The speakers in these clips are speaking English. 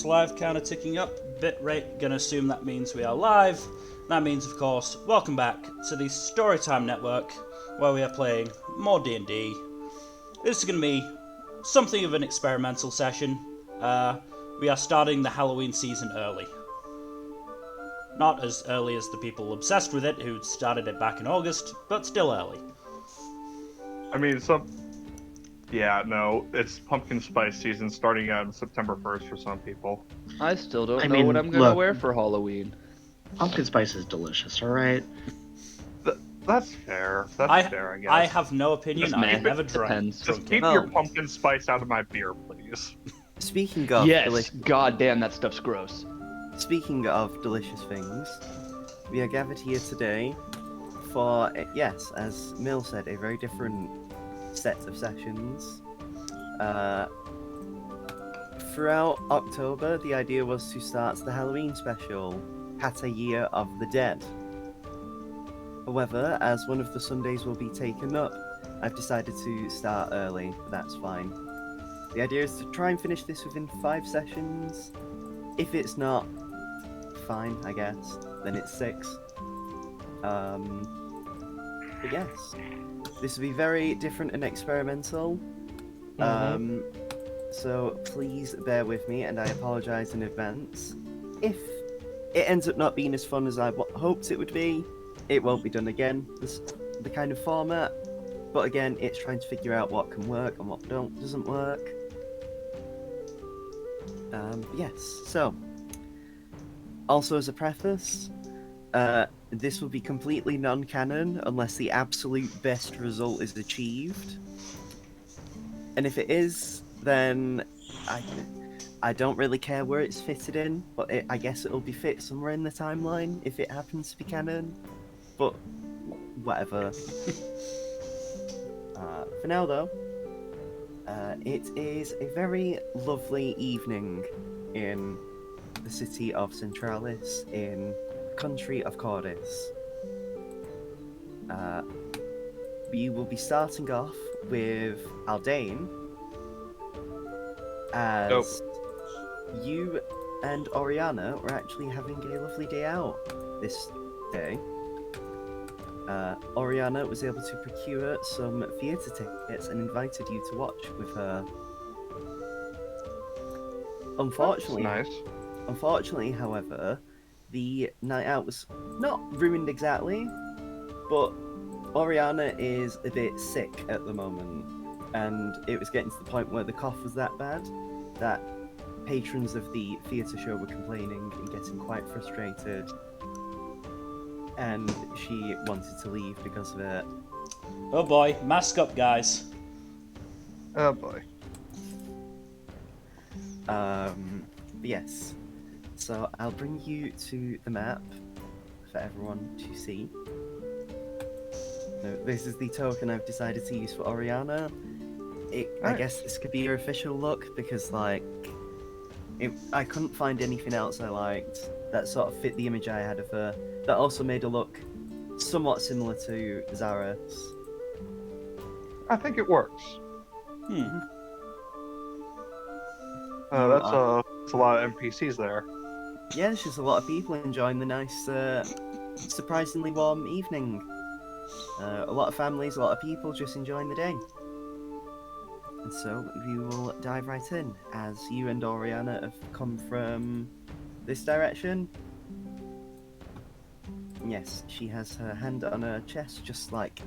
Live counter ticking up, bitrate gonna assume that means we are live. That means, of course, welcome back to the Storytime network, where we are playing more D&D. This is gonna be something of an experimental session. We are starting the Halloween season early. Not as early as the people obsessed with it who started it back in August, but still early. I mean, it's pumpkin spice season starting on September 1st for some people. I still don't I know what mean, I'm gonna look. wear for Halloween. Pumpkin spice is delicious, alright? That's fair. That's fair, I guess. I have no opinion. Just I've meh. never Depends. Just drunk keep it. your Well- pumpkin spice out of my beer, please. Speaking of Yes, god damn, that stuff's gross. delicious things, we are gathered here today for, yes, as Mill said, a very different set of sessions. Throughout October, the idea was to start the Halloween special, Hatayia of the Dead. However, as one of the Sundays will be taken up, I've decided to start early, but that's fine. The idea is to try and finish this within 5 sessions. If it's not, fine, I guess. Then it's 6. But yes, this will be very different and experimental. So please bear with me, and I apologise in advance. If it ends up not being as fun as I hoped it would be, it won't be done again. The kind of format, but again, it's trying to figure out what can work and what doesn't work. Yes. So, also as a preface, this will be completely non-canon unless the absolute best result is achieved. And if it is, then I don't really care where it's fitted in, but I guess it'll be fit somewhere in the timeline if it happens to be canon. But whatever. For now, though, it is a very lovely evening in the city of Centralis, in the country of Cordis. We will be starting off with Aldane, as you and Oriana were actually having a lovely day out this day. Oriana was able to procure some theatre tickets and invited you to watch with her. Unfortunately, however, the night out was not ruined exactly, but Oriana is a bit sick at the moment, and it was getting to the point where the cough was that bad that patrons of the theatre show were complaining and getting quite frustrated, and she wanted to leave because of it. Oh boy, mask up, guys. Oh boy. Yes. So I'll bring you to the map for everyone to see. So this is the token I've decided to use for Oriana. I guess this could be your official look because, like, I couldn't find anything else I liked that sort of fit the image I had of her. That also made her look somewhat similar to Zaris. I think it works. That's a lot of NPCs there. Yeah, there's just a lot of people enjoying the nice, surprisingly warm evening. A lot of families, a lot of people just enjoying the day. And so we will dive right in, as you and Oriana have come from this direction. Yes, she has her hand on her chest, just like...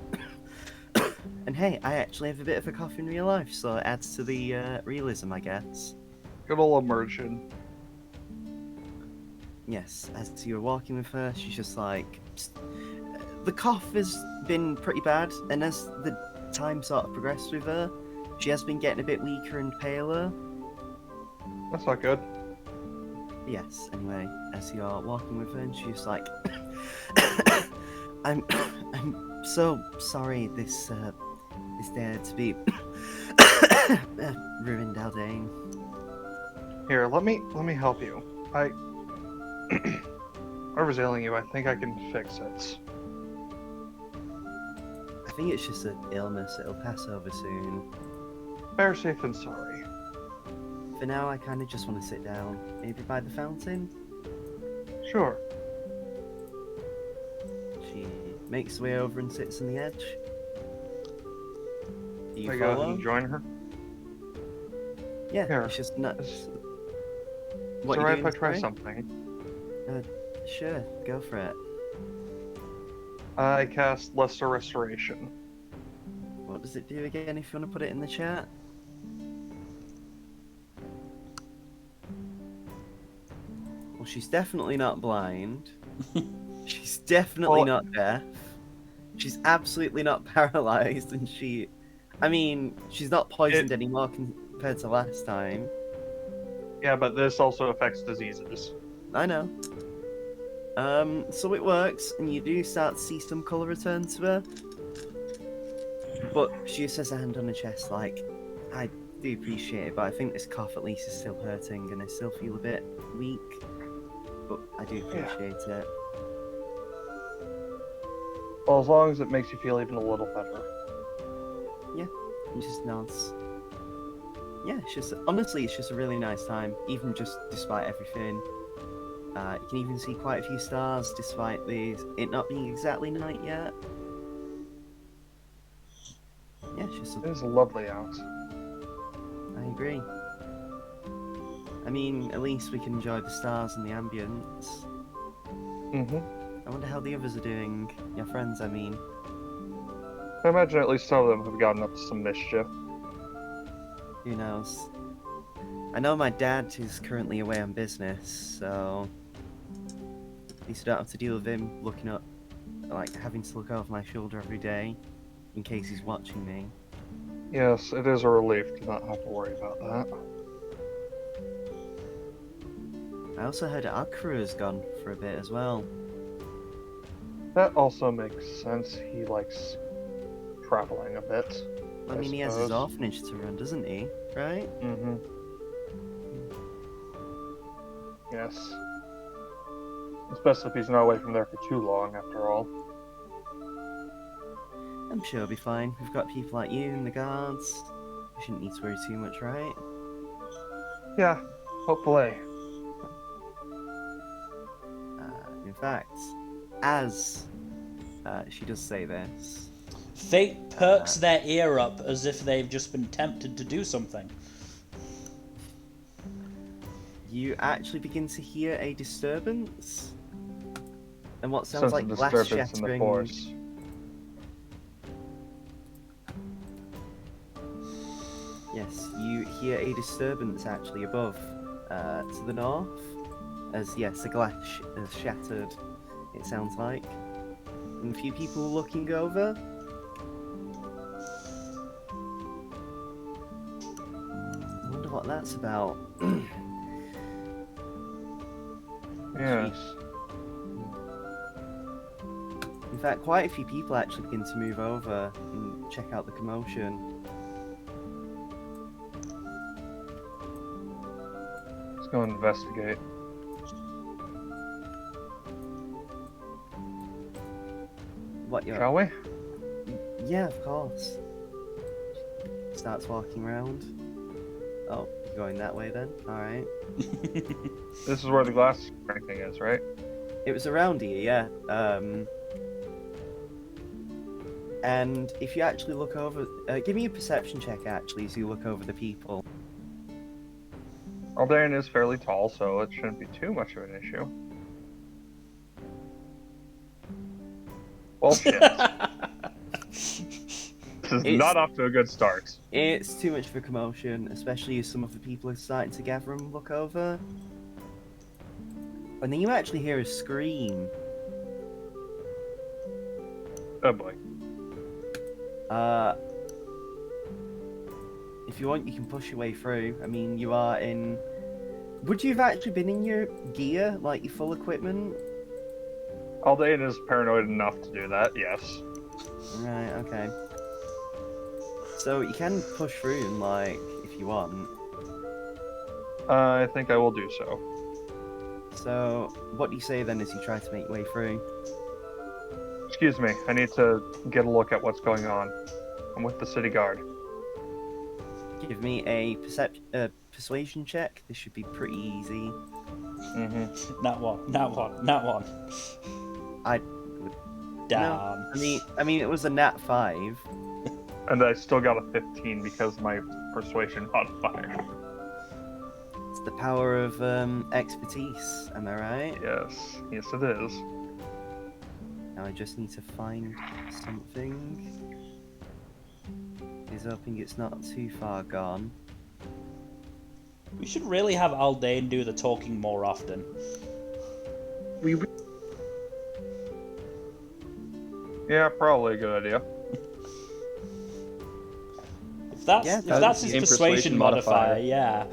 And hey, I actually have a bit of a cough in real life, so it adds to the realism, I guess. Good old immersion. Yes, as you're walking with her, she's just like... The cough has been pretty bad, and as the time sort of progressed with her, she has been getting a bit weaker and paler. That's not good. Yes, anyway, as you're walking with her, and she's like... I'm so sorry this day had to be ruined, Aldane. Here, let me help you. Whatever's ailing you, I think I can fix it. I think it's just an illness, it'll pass over soon. Better safe than sorry. For now, I kind of just want to sit down. Maybe by the fountain? Sure. She makes her way over and sits on the edge. Do you I go ahead follow? and join her. Yeah, Here. it's just nuts. Is What it you alright doing, if I try sorry? something? Sure, go for it. I cast Lesser Restoration. What does it do again if you want to put it in the chat? Well, she's definitely not blind. She's definitely Well- not deaf. She's absolutely not paralyzed, and I mean, she's not poisoned anymore compared to last time. Yeah, but this also affects diseases. I know. So it works, and you do start to see some colour return to her. But she just has a hand on her chest, like, I do appreciate it, but I think this cough at least is still hurting, and I still feel a bit weak. But I do appreciate it. Well, as long as it makes you feel even a little better. And just nods. Yeah, it's just, honestly, it's just a really nice time, even just despite everything. You can even see quite a few stars despite it not being exactly night yet. Yeah, it's just, It is lovely out. I agree. I mean, at least we can enjoy the stars and the ambience. Mm-hmm. I wonder how the others are doing. Your friends, I mean. I imagine at least some of them have gotten up to some mischief. Who knows? I know my dad is currently away on business, so at least I don't have to deal with him looking up, like having to look over my shoulder every day in case he's watching me. Yes, it is a relief to not have to worry about that. I also heard Akira has gone for a bit as well. That also makes sense. He likes traveling a bit. I mean, he has his orphanage to run, doesn't he? Right? Mm-hmm. Yes. It's best if he's not away from there for too long, after all. I'm sure he'll be fine. We've got people like you and the guards. We shouldn't need to worry too much, right? Yeah, hopefully. In fact, as she does say this, Fate perks their ear up as if they've just been tempted to do something. you actually begin to hear a disturbance. And what sounds Sense like of glass disturbance in the shattering. force. Yes, you hear a disturbance actually above, to the north. As yes, the glass has shattered, it sounds like. And a few people looking over. I wonder what that's about. Yes. In fact, quite a few people actually begin to move over and check out the commotion. Let's go investigate. What you're... Shall we? Yeah, of course. Starts walking around. Oh, you're going that way then? Alright. This is where the glass thing is, right? It was around here, yeah. And if you actually look over... give me a perception check, actually, as you look over the people. Aldain is fairly tall, so it shouldn't be too much of an issue. Well, shit. This is not off to a good start. It's too much of a commotion, especially as some of the people are starting to gather and look over. And then you actually hear a scream. Oh boy. If you want, you can push your way through. I mean, you are in... Would you have actually been in your gear, like your full equipment? Aldain is paranoid enough to do that, yes. Right, okay. So you can push through and, like, if you want. I think I will do so. So, what do you say then as you try to make your way through? Excuse me, I need to get a look at what's going on. I'm with the city guard. Give me a persuasion check. This should be pretty easy. Not one, not one, not one. I Damn. No, I mean, it was a nat 5. And I still got a 15 because of my persuasion modifier. It's the power of expertise. Am I right? Yes, yes it is. Now I just need to find something. He's hoping it's not too far gone. We should really have Aldane do the talking more often. Yeah, probably a good idea. If that's his same persuasion modifier, yeah.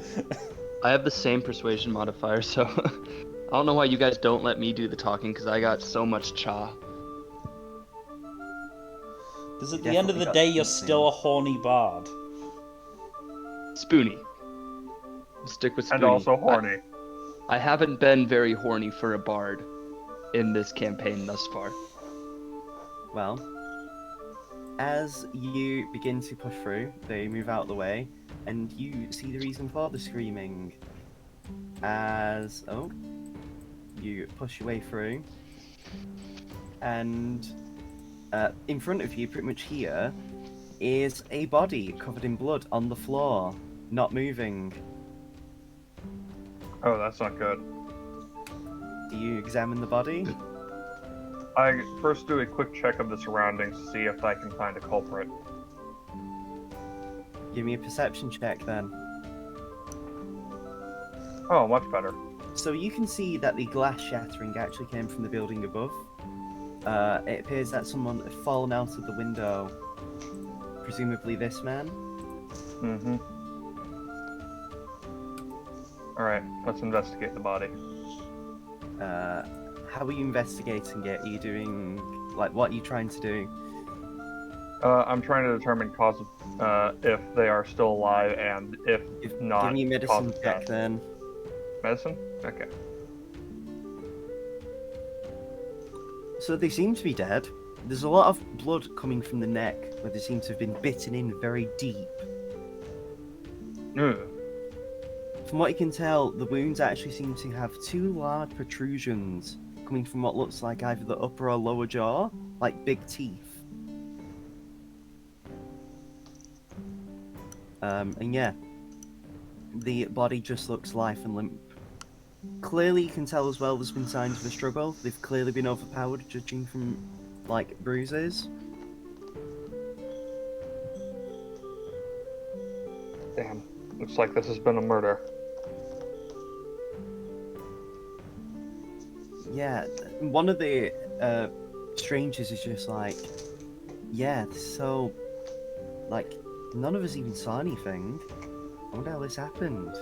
I have the same persuasion modifier, so I don't know why you guys don't let me do the talking, because I got so much cha. Because at the end of the day, you're still a horny bard. Spoony. Stick with Spoony. And also horny. I haven't been very horny for a bard in this campaign thus far. Well, as you begin to push through, they move out of the way, and you see the reason for the screaming. As you push your way through, and in front of you, pretty much here, is a body covered in blood on the floor, not moving. Oh, that's not good. Do you examine the body? I first do a quick check of the surroundings to see if I can find a culprit. Give me a perception check then. Oh, much better. So you can see that the glass shattering actually came from the building above. It appears that someone had fallen out of the window. Presumably this man. Alright, let's investigate the body. How are you investigating it? Are you doing, like, what are you trying to do? I'm trying to determine cause of, if they are still alive and if not. Give me a medicine cause of check death. then. Medicine? Okay. So they seem to be dead. There's a lot of blood coming from the neck, where they seem to have been bitten in very deep. Ugh. From what you can tell, the wounds actually seem to have 2 large protrusions coming from what looks like either the upper or lower jaw, like big teeth. And yeah, the body just looks life and limp. Clearly you can tell as well there's been signs of a struggle. They've clearly been overpowered, judging from, like, bruises. Damn. Looks like this has been a murder. Yeah, one of the strangers is just like, yeah, so, like, none of us even saw anything. I wonder how this happened.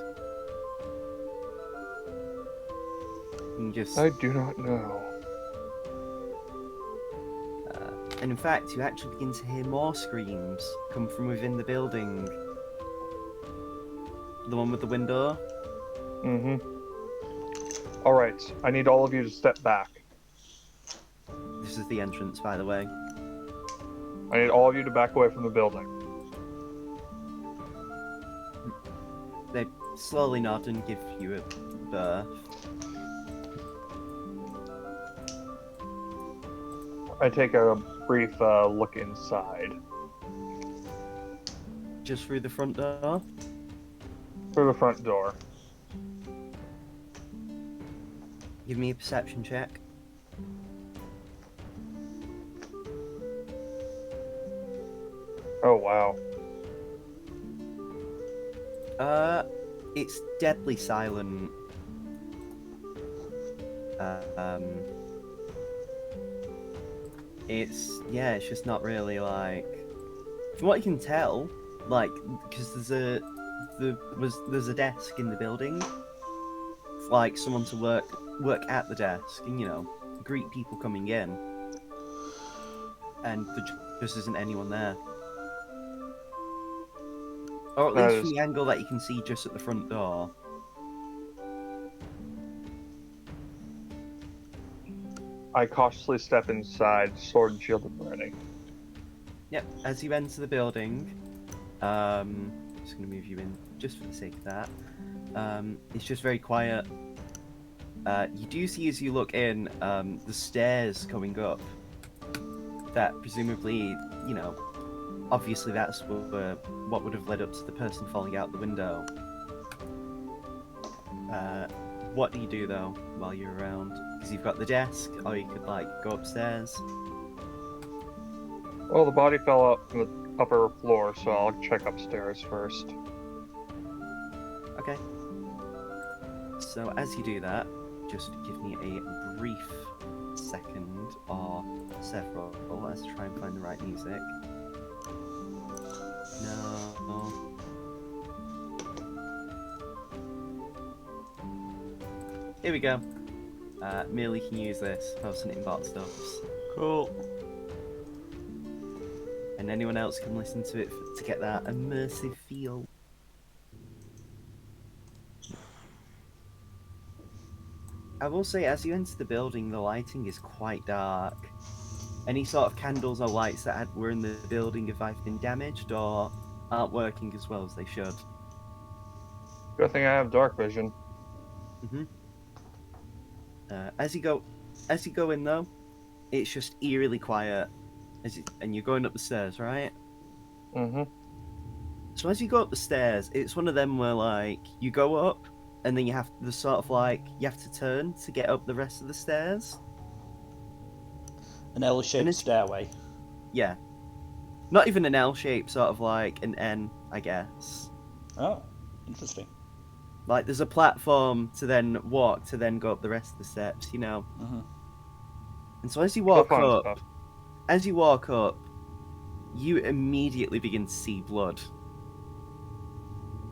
And just, I do not know. and in fact, you actually begin to hear more screams come from within the building. The one with the window. Alright, I need all of you to step back. This is the entrance, by the way. I need all of you to back away from the building. They slowly nod and give you a berth. I take a brief look inside. Just through the front door. Through the front door. Give me a perception check. Oh, wow. It's deadly silent. It's just not really like. From what you can tell, like, because there's a desk in the building, for, like, someone to work at the desk and, you know, greet people coming in, and there just isn't anyone there. Or at least from the angle that you can see just at the front door. I cautiously step inside, sword and shield at the ready. Yep, as you enter the building, just going to move you in just for the sake of that. It's just very quiet. You do see as you look in the stairs coming up. That presumably, you know, obviously that's what would have led up to the person falling out the window. What do you do though while you're around? Because you've got the desk, or you could like go upstairs. Well, the body fell out from the upper floor, so I'll check upstairs first. Okay. So as you do that, just give me a brief second or several. Let's try and find the right music. No. Here we go. Merely can use this. Post it in bot stuffs. Cool. And anyone else can listen to it to get that immersive feel. I will say, as you enter the building, the lighting is quite dark. Any sort of candles or lights that were in the building have either been damaged or aren't working as well as they should. Good thing I have dark vision. Mm-hmm. As you go in though, it's just eerily quiet. And you're going up the stairs, right? Mm-hmm. So as you go up the stairs, it's one of them where like you go up, and then you have to turn to get up the rest of the stairs. An L-shaped stairway. Yeah. Not even an L shape, sort of like an N, I guess. Oh, interesting. Like there's a platform to then walk to then go up the rest of the steps, you know. Mm-hmm. And so as you walk up, Stuff. you immediately begin to see blood.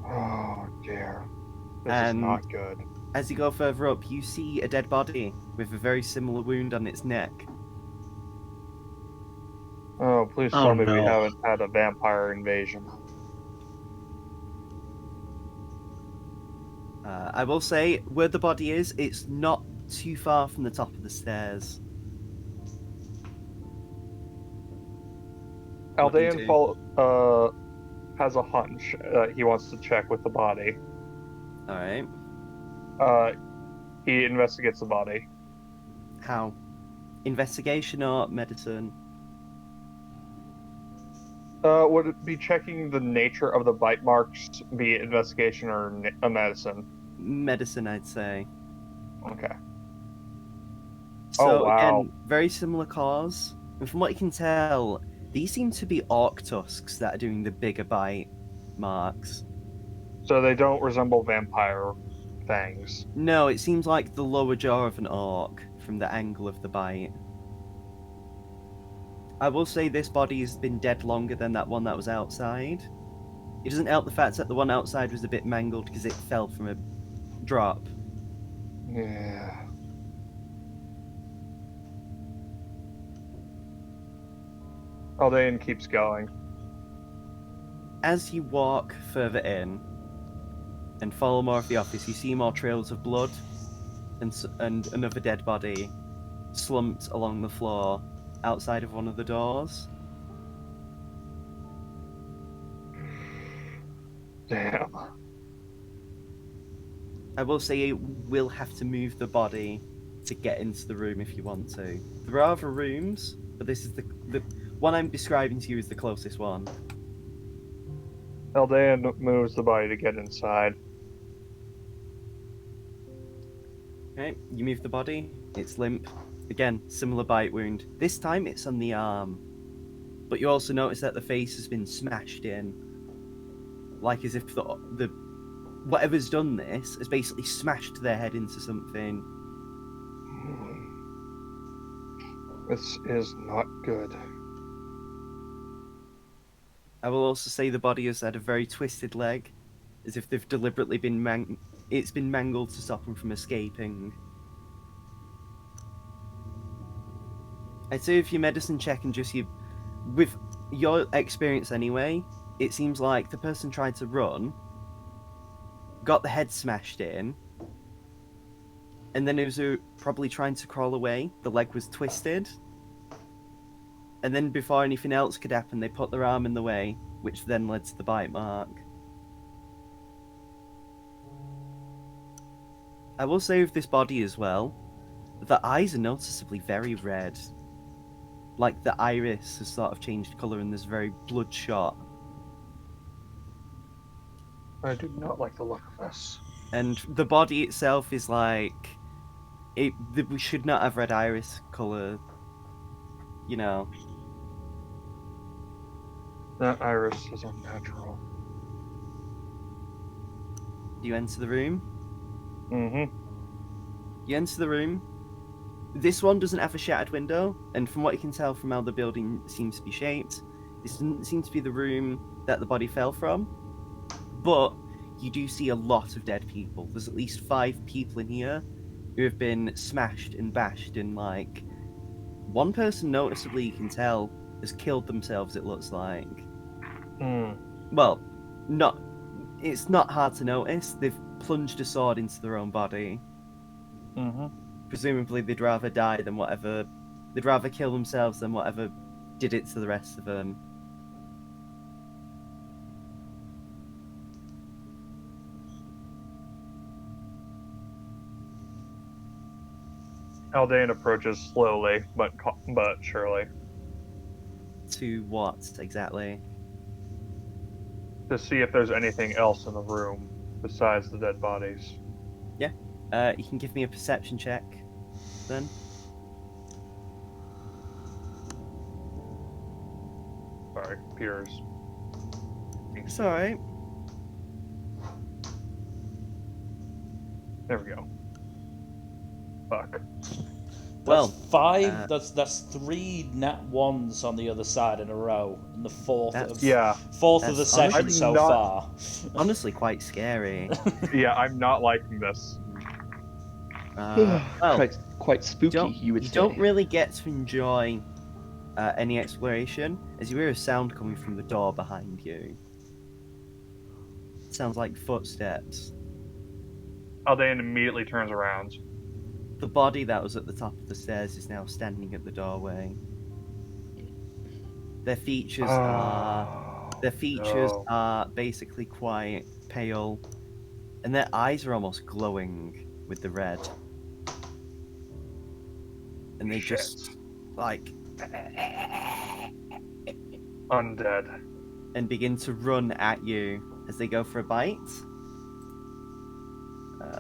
Oh dear. This And is not good. as you go further up, you see a dead body with a very similar wound on its neck. Oh, please Oh, tell me we no. haven't had a vampire invasion. I will say, where the body is, it's not too far from the top of the stairs. What do you Aldean has a hunch he wants to check with the body. Alright. He investigates the body. How? Investigation or medicine? Would it be checking the nature of the bite marks, be it investigation or a medicine? Medicine, I'd say. Okay. So, Oh, wow. again, very similar cause. And from what you can tell, these seem to be orc tusks that are doing the bigger bite marks. So they don't resemble vampire fangs. No, it seems like the lower jaw of an orc from the angle of the bite. I will say this body has been dead longer than that one that was outside. It doesn't help the fact that the one outside was a bit mangled because it fell from a drop. Yeah. Aldean keeps going. As you walk further in and follow more of the office, you see more trails of blood and another dead body slumped along the floor outside of one of the doors. Damn. I will say you will have to move the body to get into the room if you want to. There are other rooms, but this is the one I'm describing to you is the closest one. Aldean moves the body to get inside. Okay, you move the body. It's limp. Again, similar bite wound. This time it's on the arm. But you also notice that the face has been smashed in. Like as if the whatever's done this has basically smashed their head into something. This is not good. I will also say the body has had a very twisted leg, as if they've deliberately been it's been mangled to stop him from escaping. I'd say if your medicine check and just with your experience anyway, it seems like the person tried to run, got the head smashed in, and then it was probably trying to crawl away. The leg was twisted. And then before anything else could happen, they put their arm in the way, which then led to the bite mark. I will say with this body as well, the eyes are noticeably very red. Like the iris has sort of changed colour and there's very bloodshot. I do not like the look of this. And the body itself is like we should not have red iris colour. You know. That iris is unnatural. You enter the room. Mm-hmm. You enter the room. This one doesn't have a shattered window, and from what you can tell from how the building seems to be shaped, this doesn't seem to be the room that the body fell from. But you do see a lot of dead people. There's at least 5 people in here who have been smashed and bashed, and like one person noticeably you can tell has killed themselves, it looks like. Well, it's not hard to notice. They've plunged a sword into their own body. Mm-hmm. Presumably they'd rather die than whatever. They'd rather kill themselves than whatever did it to the rest of them. Haldane approaches slowly, but surely, To what exactly? to see if there's anything else in the room besides the dead bodies. You can give me a perception check, then. Sorry, peers. It's alright. There we go. Fuck. Well, That's 5. That's 3 nat 1s on the other side in a row, and the fourth of Yeah, the that's session honestly so not- far. honestly quite scary. yeah, I'm not liking this. Well, quite spooky, you would say. don't really get to enjoy any exploration, as you hear a sound coming from the door behind you. It sounds like footsteps. Haldane immediately turns around. The body that was at the top of the stairs is now standing at the doorway. Their features No. are basically quite pale, and their eyes are almost glowing with the red. And they Shit. just like Undead. and begin to run at you as they go for a bite.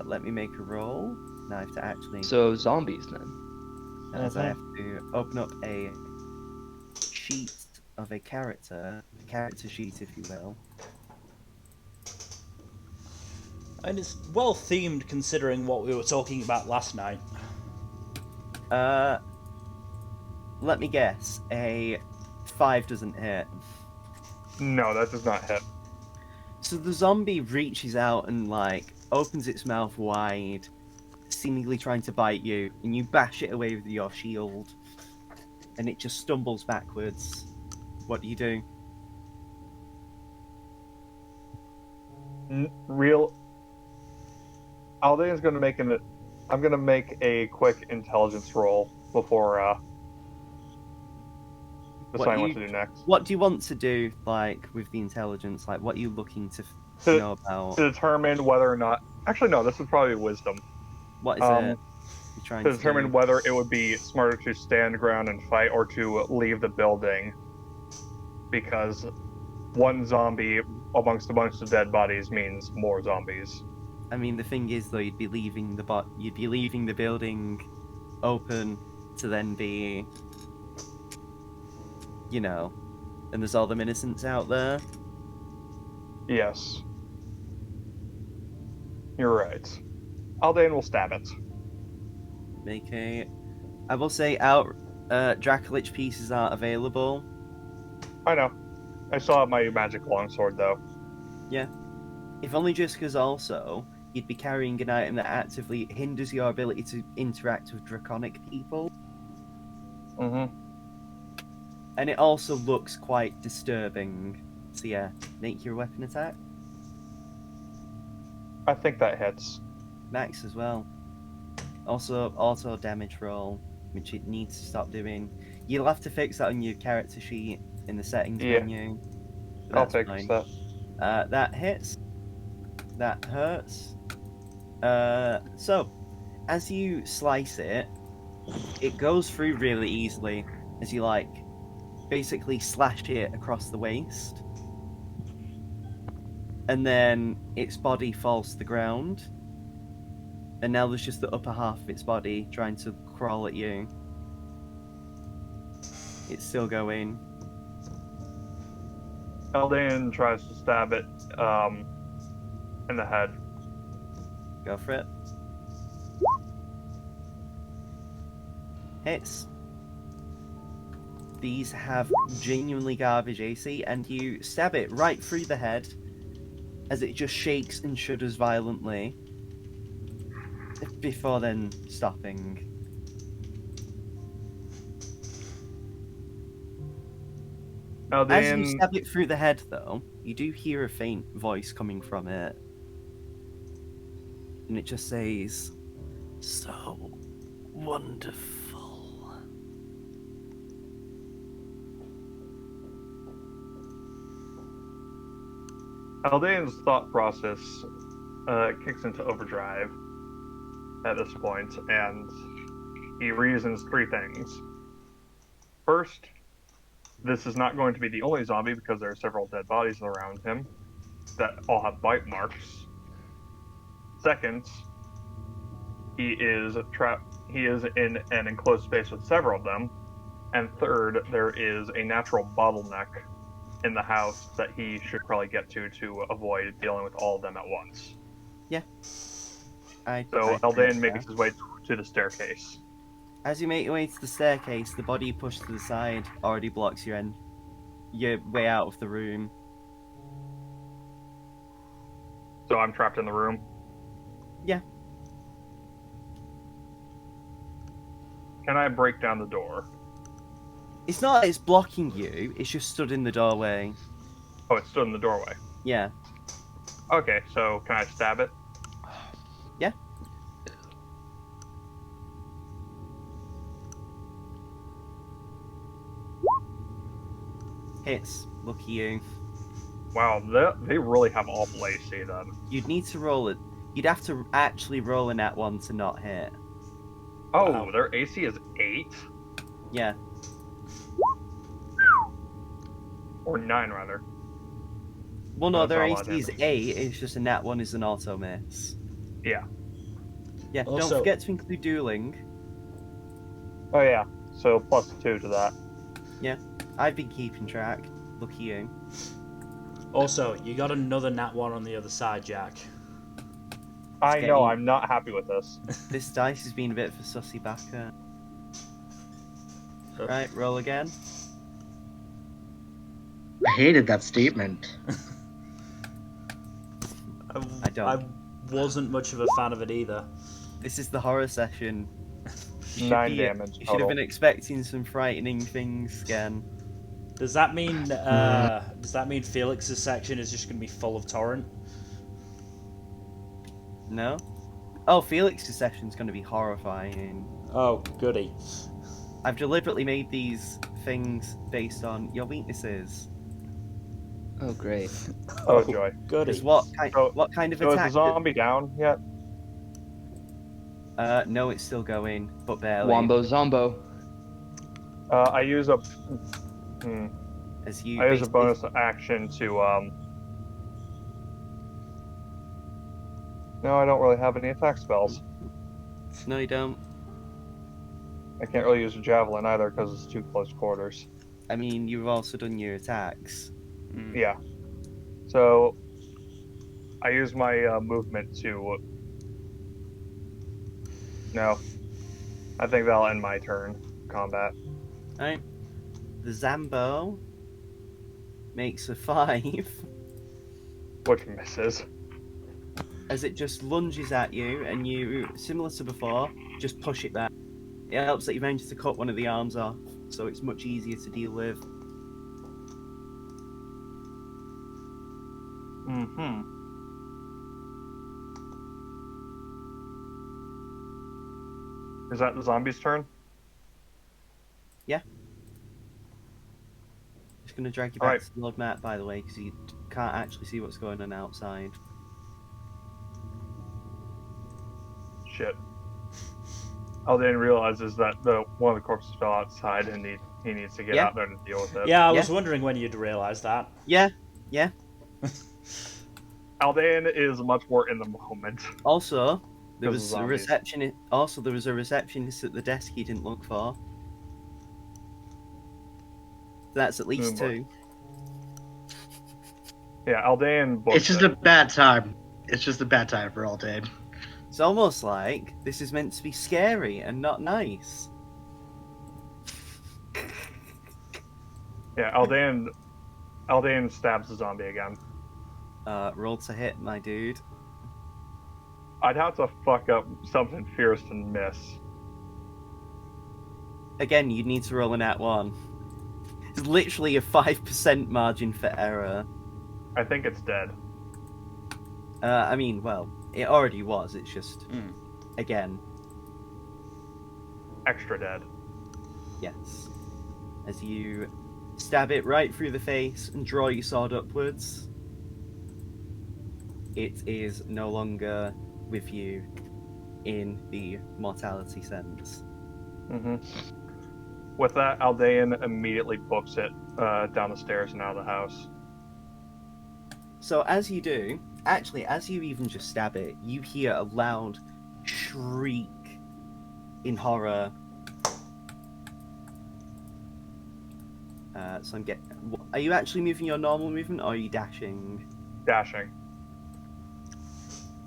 Let me make a roll. Now I have to actually, So zombies then. as I have to open up a sheet of a character sheet, if you will. And it's well themed considering what we were talking about last night. Let me guess. A 5 doesn't hit. No, that does not hit. So the zombie reaches out and like opens its mouth wide, seemingly trying to bite you, and you bash it away with your shield, and it just stumbles backwards. What do you do? Real. Aldane's gonna make I'm gonna make a quick intelligence roll before deciding what to do next. What do you want to do, like with the intelligence? Like, what are you looking to know about? To determine whether or not. Actually, no. This would probably be wisdom. What is it you're trying To to determine do? whether it would be smarter to stand ground and fight or to leave the building, because one zombie amongst a bunch of dead bodies means more zombies. I mean, the thing is, though, you'd be leaving the building open to then be, you know, and there's all them innocents out there. Yes. You're right. Aldane will stab it. Make a. I will say Dracolich pieces aren't available. I know. I still have my magic longsword, though. Yeah. If only just because also you'd be carrying an item that actively hinders your ability to interact with draconic people. Mm-hmm. And it also looks quite disturbing. So yeah, make your weapon attack. I think that hits. Max as well. Also, auto damage roll, which it needs to stop doing. You'll have to fix that on your character sheet in the settings menu. But I'll that's fix fine. that. That hits. That hurts. So, as you slice it, it goes through really easily as you like basically slash it across the waist. And then its body falls to the ground. And now there's just the upper half of its body trying to crawl at you. It's still going. Eldan tries to stab it in the head. Go for it. Hits. These have genuinely garbage AC, and you stab it right through the head as it just shakes and shudders violently before then stopping. As you Eldan, stab it through the head, though, you do hear a faint voice coming from it. And it just says, "So wonderful." Eldan's thought process kicks into overdrive at this point, and he reasons three things. First, this is not going to be the only zombie because there are several dead bodies around him that all have bite marks. Second, he is trapped. He is in an enclosed space with several of them. And third, there is a natural bottleneck in the house that he should probably get to avoid dealing with all of them at once. Yeah. So Eldan makes his way to the staircase. As you make your way to the staircase, the body you push to the side already blocks your way out of the room. So I'm trapped in the room. Yeah. Can I break down the door? It's not that it's blocking you, it's just stood in the doorway. Oh, it stood in the doorway. Yeah. Okay, so can I stab it? Yeah. Hits. Lucky you. Wow, they really have awful AC then. You'd need to roll it. You'd have to actually roll a nat 1 to not hit. Oh, Wow. their AC is 8? Yeah. Or 9, rather. Well, no, That's their not a lot of AC is damage. 8, it's just a nat 1 is an auto miss. Yeah. Yeah, Also- don't forget to include dueling. Oh, yeah. So +2 to that. I've been keeping track. Lucky you. Also, you got another nat 1 on the other side, Jack. I know, getting- I'm not happy with this. This dice has been a bit of a sussy backer. Right, roll again. I hated that statement. I don't. I wasn't much of a fan of it either. This is the horror session. You 9 should damage You should total. have been expecting some frightening things again. Does that mean Felix's section is just going to be full of torrent? No? Oh, Felix's session's going to be horrifying. Oh, goody. I've deliberately made these things based on your weaknesses. Oh, great. Oh, joy. Goody. Because So- what kind of So is the attack? zombie down yet? No, it's still going, but barely. Wombo Zombo. I use a As you I use a basically- bonus action to No, I don't really have any attack spells. No, you don't. I can't really use a javelin either because it's too close quarters. I mean, you've also done your attacks. Yeah. So I use my movement to. No. I think that'll end my turn. Combat. Alright. The Zambo makes a 5 Which misses. as it just lunges at you, and you, similar to before, just push it back. It helps that you managed to cut one of the arms off, so it's much easier to deal with. Mm-hmm. Is that the zombie's turn? Just gonna drag you back Alright. to the Lord map, by the way, because you can't actually see what's going on outside. shit. Aldain realizes that one of the corpses fell outside and he needs to get Yeah. out there to deal with it. Yeah, I Yeah. was wondering when you'd realise that. Yeah. Aldain is much more in the moment. Also, there Because of was a zombies. receptionist. Also, there was a receptionist at the desk he didn't look for. That's at least boy. two. Yeah, Aldain books It's just it. a bad time. It's just a bad time for all day. It's almost like this is meant to be scary and not nice. Yeah, Aldain stabs the zombie again. Roll to hit, my dude. I'd have to fuck up something fierce to miss. Again, you need to roll an at one. It's literally a 5% margin for error. I think it's dead. I mean, well, it already was. It's just, Hmm. again, Extra dead. yes. As you stab it right through the face and draw your sword upwards, it is no longer with you in the mortality sense. Mm-hmm. With that, Aldain immediately books it down the stairs and out of the house. So as you do, actually, as you even just stab it, you hear a loud shriek in horror. So I'm getting. Are you actually moving your normal movement, or are you dashing? Dashing.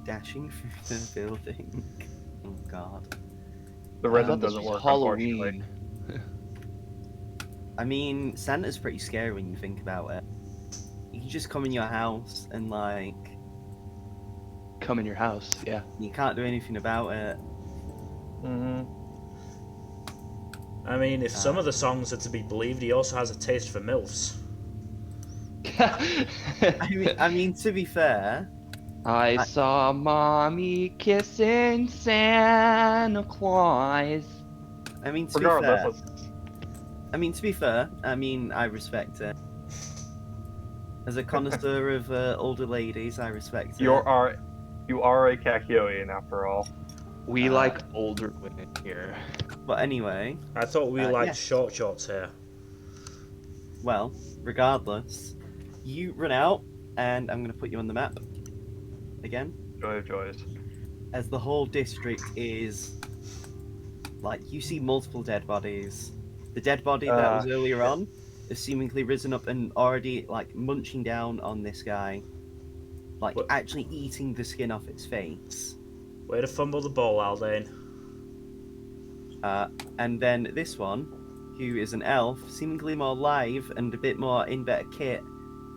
Dashing through the building. Oh God. The I rhythm thought this doesn't was work, Halloween. I mean, Santa's pretty scary when you think about it. You can just come in your house and like Come in your house, yeah. you can't do anything about it. Mm-hmm. I mean, if some of the songs are to be believed, he also has a taste for MILFs. I mean, to be fair, I saw mommy kissing Santa Claus. I mean to Regardless, be fair, I mean I respect it. As a connoisseur of older ladies, I respect it. you are a Kakyoian after all. We like older women here. But anyway, I thought we liked yes. short shorts here. Well, regardless, you run out, and I'm going to put you on the map again, Joy of joys. as the whole district is like you see multiple dead bodies. The dead body that was earlier on is seemingly risen up and already like munching down on this guy, like What? actually eating the skin off its face. Way to fumble the ball, Aldain. And then this one, who is an elf, seemingly more live and a bit more in better kit,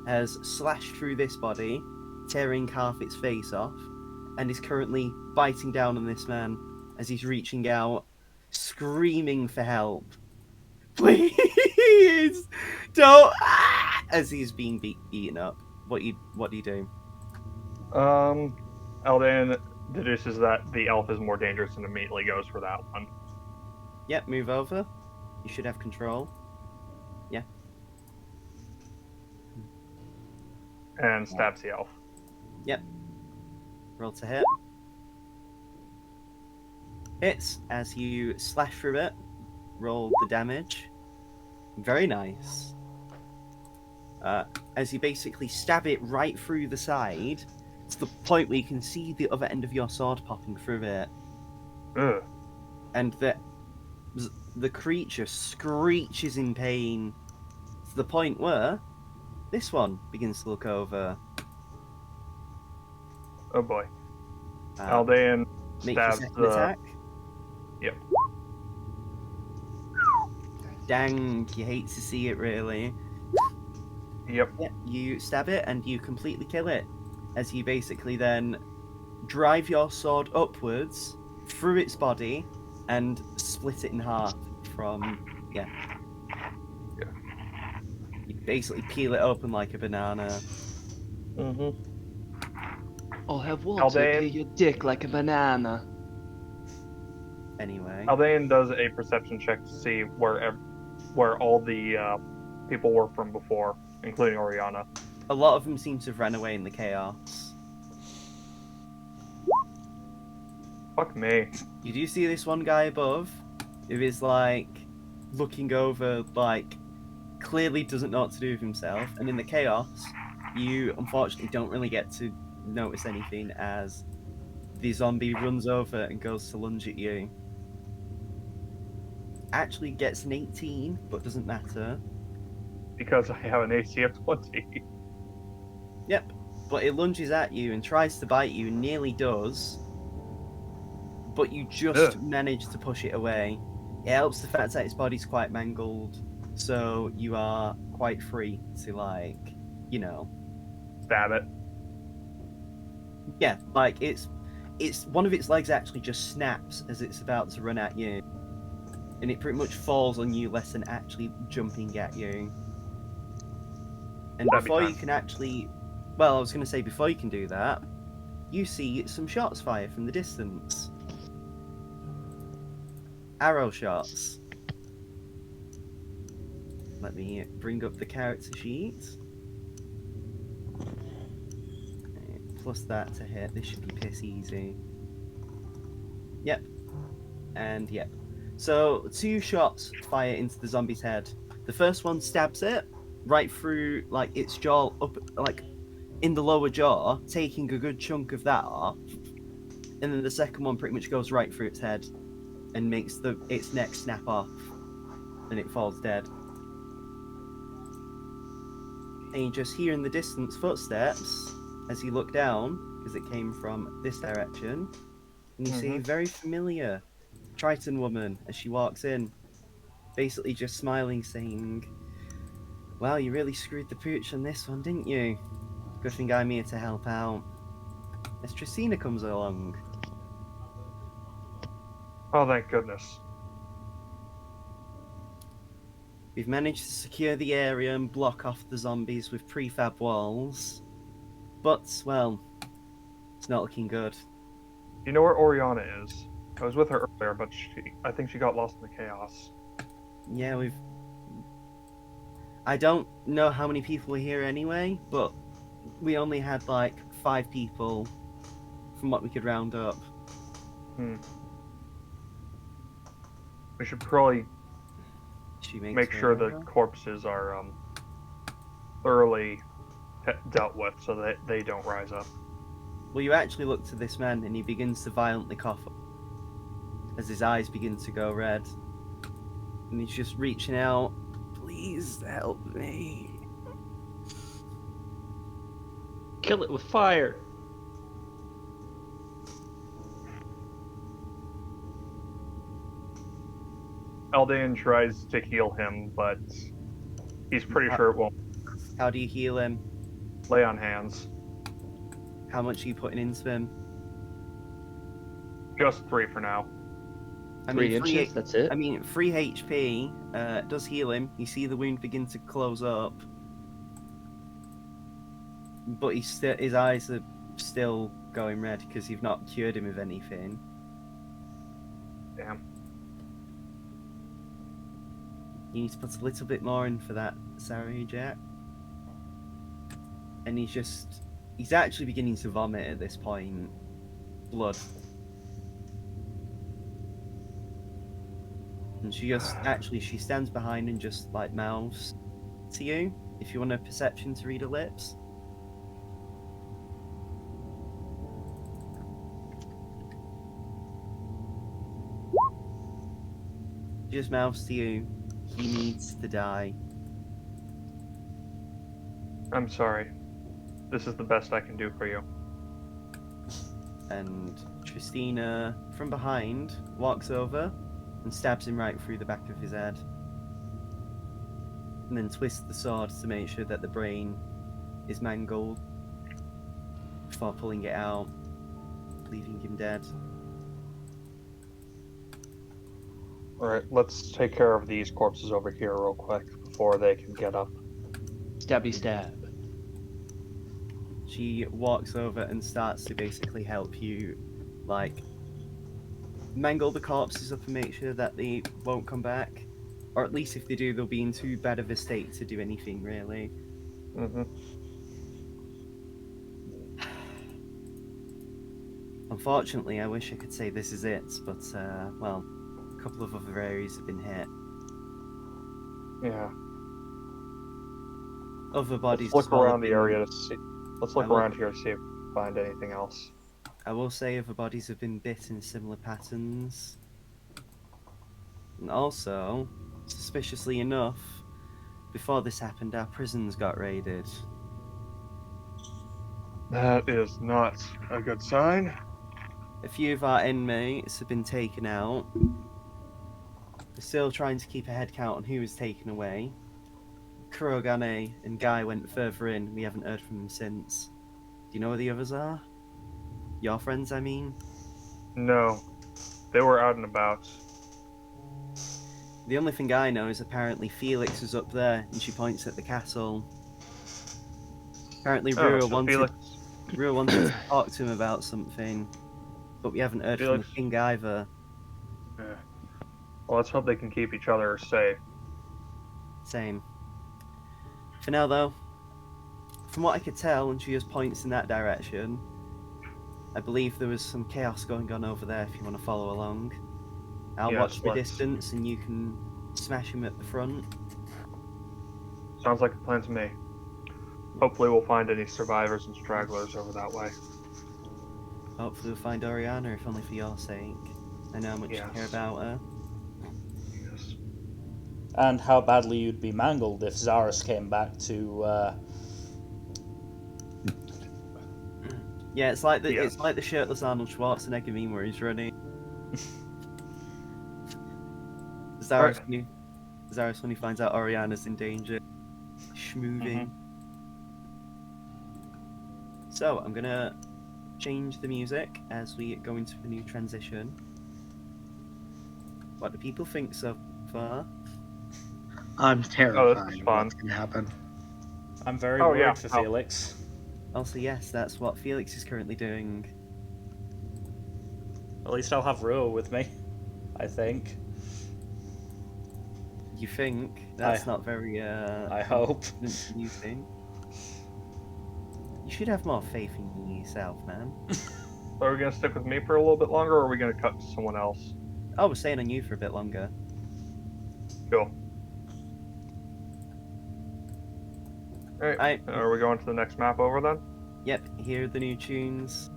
has slashed through this body, tearing half its face off, and is currently biting down on this man as he's reaching out, screaming for help. Please don't! As he's being eaten up. What do you do? Aldain deduces that the elf is more dangerous and immediately goes for that one. Yep, move over. You should have control. Yeah. And stabs the elf. Yep. Roll to hit. Hits as you slash through it. Roll the damage. Very nice. As you basically stab it right through the side, to the point where you can see the other end of your sword popping through it, Ugh. and the creature screeches in pain to the point where this one begins to look over. Oh boy. Uh, Aldain Make your stabs second the. attack. Yep. Dang, you hate to see it, really. Yep. Yeah, you stab it and you completely kill it. As you basically then drive your sword upwards through its body and split it in half from. Yeah. You basically peel it open like a banana. Mm-hmm. I'll have Walter Aldain- peel your dick like a banana. Anyway. Aldain does a perception check to see where all the people were from before, including Oriana. A lot of them seem to have ran away in the chaos. Fuck me. You do see this one guy above who is like looking over, like clearly doesn't know what to do with himself, and in the chaos, you unfortunately don't really get to notice anything as the zombie runs over and goes to lunge at you. Actually gets an 18, but doesn't matter. Because I have an AC of 20. Yep, but it lunges at you and tries to bite you and nearly does, but you just Ugh. manage to push it away. It helps the fact that its body's quite mangled, so you are quite free to, like, you know, Stab it. yeah, like it's one of its legs actually just snaps as it's about to run at you, and it pretty much falls on you less than actually jumping at you. And That'd be before you time. can actually, well, I was going to say before you can do that, you see some shots fired from the distance. Arrow shots. Let me bring up the character sheet. Plus that to hit. This should be piss easy. Yep. And yep. So 2 shots fire into the zombie's head. The first one stabs it right through, like, its jaw, up, like, in the lower jaw, taking a good chunk of that off. And then the second one pretty much goes right through its head and makes its neck snap off, and it falls dead. And you just hear in the distance footsteps as you look down, because it came from this direction, and you see a very familiar Triton woman as she walks in, basically just smiling, saying, "Well, you really screwed the pooch on this one, didn't you? Good thing I'm here to help out." As Tristina comes along. Oh, thank goodness. We've managed to secure the area and block off the zombies with prefab walls. But, well, it's not looking good. You know where Oriana is? I was with her earlier, but I think she got lost in the chaos. Yeah, I don't know how many people were here anyway, but we only had like 5 people from what we could round up. We should probably She makes make her sure the roll. corpses are thoroughly dealt with so that they don't rise up. Well, you actually look to this man and he begins to violently cough as his eyes begin to go red. And he's just reaching out. "Please help me." Kill it with fire. Eldain tries to heal him, but he's pretty sure it won't. How do you heal him? Lay on hands. How much are you putting into him? Just 3 for now. I 3 mean, inches, that's it? I mean, 3 HP does heal him. You see the wound begin to close up. But his eyes are still going red because you've not cured him of anything. Damn. You need to put a little bit more in for that, sorry, Jack. And he's actually beginning to vomit at this point. Blood. And she stands behind and just, like, mouths to you, if you want a perception to read her lips. She just mouths to you, "He needs to die." I'm sorry. This is the best I can do for you. And Tristina, from behind, walks over and stabs him right through the back of his head. And then twists the sword to make sure that the brain is mangled before pulling it out, leaving him dead. Alright, let's take care of these corpses over here real quick before they can get up. Stabby stab. She walks over and starts to basically help you, like, mangle the corpses up and make sure that they won't come back. Or at least if they do, they'll be in too bad of a state to do anything, really. Unfortunately, I wish I could say this is it, but, well, a couple of other areas have been hit. Yeah. Other bodies Let's as look well around have the been... area to see. Let's look I will- around here to see if we can find anything else. I will say other bodies have been bit in similar patterns. And also, suspiciously enough, before this happened, our prisons got raided. That is not a good sign. A few of our inmates have been taken out. We're still trying to keep a head count on who was taken away. Kurogane and Guy went further in. We haven't heard from them since. Do you know where the others are? Your friends, I mean? No, they were out and about. The only thing I know is apparently Felix is up there, and she points at the castle. Apparently, Oh, so Felix. Rua wanted to talk to him about something, but we haven't heard from the Felix. king either. Yeah. Well, let's hope they can keep each other safe. Same. For now, though, from what I could tell, and she just points in that direction, I believe there was some chaos going on over there if you want to follow along. I'll Yes, watch the let's. distance and you can smash him at the front. Sounds like a plan to me. Hopefully we'll find any survivors and stragglers over that way. Hopefully we'll find Oriana, if only for your sake. I know how much you care Yes. about her. Yes. And how badly you'd be mangled if Zaris came back to. Yeah, it's like the Yes. it's like the shirtless Arnold Schwarzenegger meme where he's running. Zaris when he finds out Oriana's in danger. Schmoving. So I'm gonna change the music as we go into a new transition. What do people think so far? I'm terrified of fun. what's gonna happen. I'm very Oh, worried yeah. for Oh. Felix. Also, yes, that's what Felix is currently doing. At least I'll have Rua with me, I think. You think? That's not very, I hope. confident, you think? You should have more faith in yourself, man. So are we gonna stick with me for a little bit longer, or are we gonna cut to someone else? Oh, we're staying on you for a bit longer. Cool. Alright, Right. are we going to the next map over then? Yep, here are the new tunes.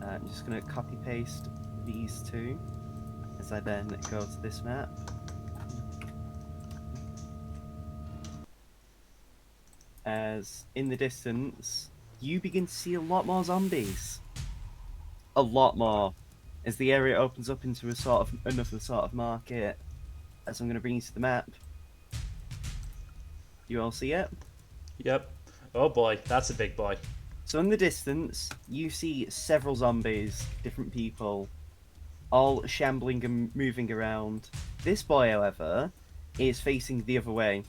I'm just going to copy paste these two as I then go to this map. As in the distance, you begin to see a lot more zombies. A lot more. As the area opens up into a sort of another sort of market. As I'm going to bring you to the map. You all see it? Yep. Oh boy, that's a big boy. So in the distance, you see several zombies, different people, all shambling and moving around. This boy, however, is facing the other way,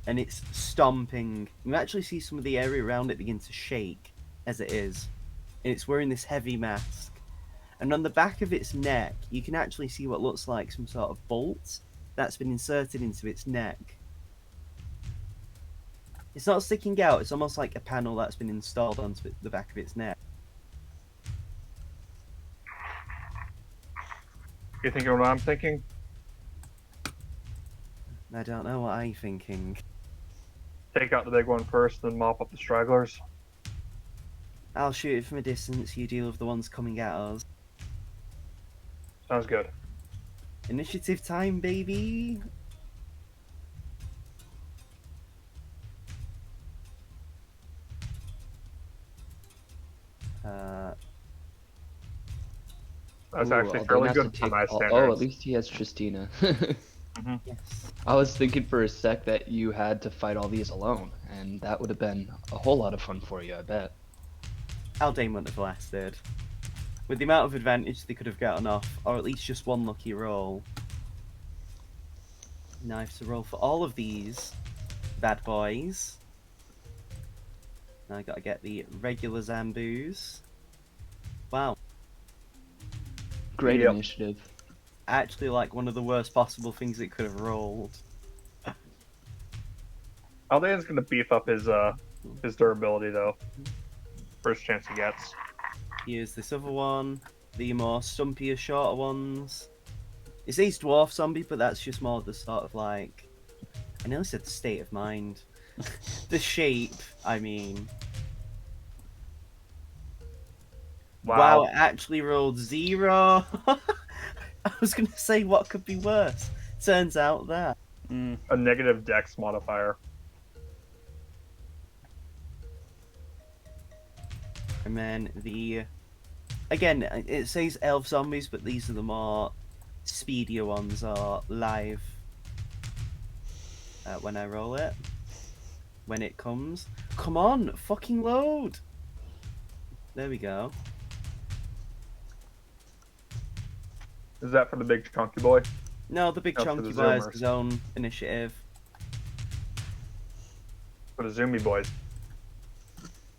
and it's stomping. You actually see some of the area around it begin to shake as it is, and it's wearing this heavy mask. And on the back of its neck, you can actually see what looks like some sort of bolt that's been inserted into its neck. It's not sticking out, it's almost like a panel that's been installed onto the back of its neck. You thinking what I'm thinking? I don't know what I'm thinking. Take out the big one first, then mop up the stragglers. I'll shoot it from a distance, you deal with the ones coming at us. Sounds good. Initiative time, baby! That's Ooh, actually I'll fairly have to good for take my all- standards. Oh, at least he has Tristina. Yes. I was thinking for a sec that you had to fight all these alone, and that would have been a whole lot of fun for you, I bet. Haldane wouldn't have lasted. With the amount of advantage they could have gotten off, or at least just one lucky roll. Now I have to roll for all of these bad boys. Now I gotta get the regular Zambus. Wow. Great Yep. initiative. Actually, like one of the worst possible things it could have rolled. Aldane's gonna beef up his durability though. First chance he gets. Here's this other one. The more stumpier, shorter ones. It says dwarf zombie, but that's just more the sort of like... I nearly said the state of mind. The shape, I mean. Wow, it actually rolled 0. I was going to say what could be worse. Turns out that. A negative dex modifier. And then the... Again, it says elf zombies, but these are the more speedier ones, or live when I roll it. When it comes. Come on, fucking load! There we go. Is that for the big chunky boy? No, the big No, for chunky the boy has zoomers. his own initiative. For the zoomy boys.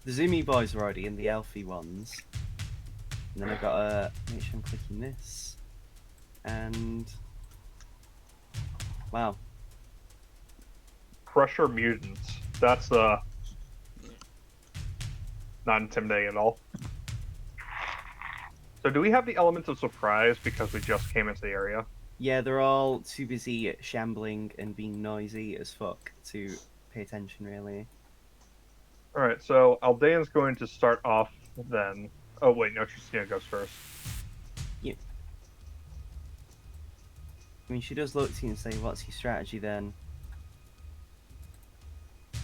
The zoomy boys are already in the elfy ones. And then I've got to make sure I'm clicking this. And... Wow. Crusher mutants. That's not intimidating at all. So do we have the elements of surprise because we just came into the area? Yeah, they're all too busy shambling and being noisy as fuck to pay attention, really. Alright, so Aldean's going to start off then. Oh wait, no, Tristina goes first. Yeah. I mean, she does look to you and say, what's your strategy then?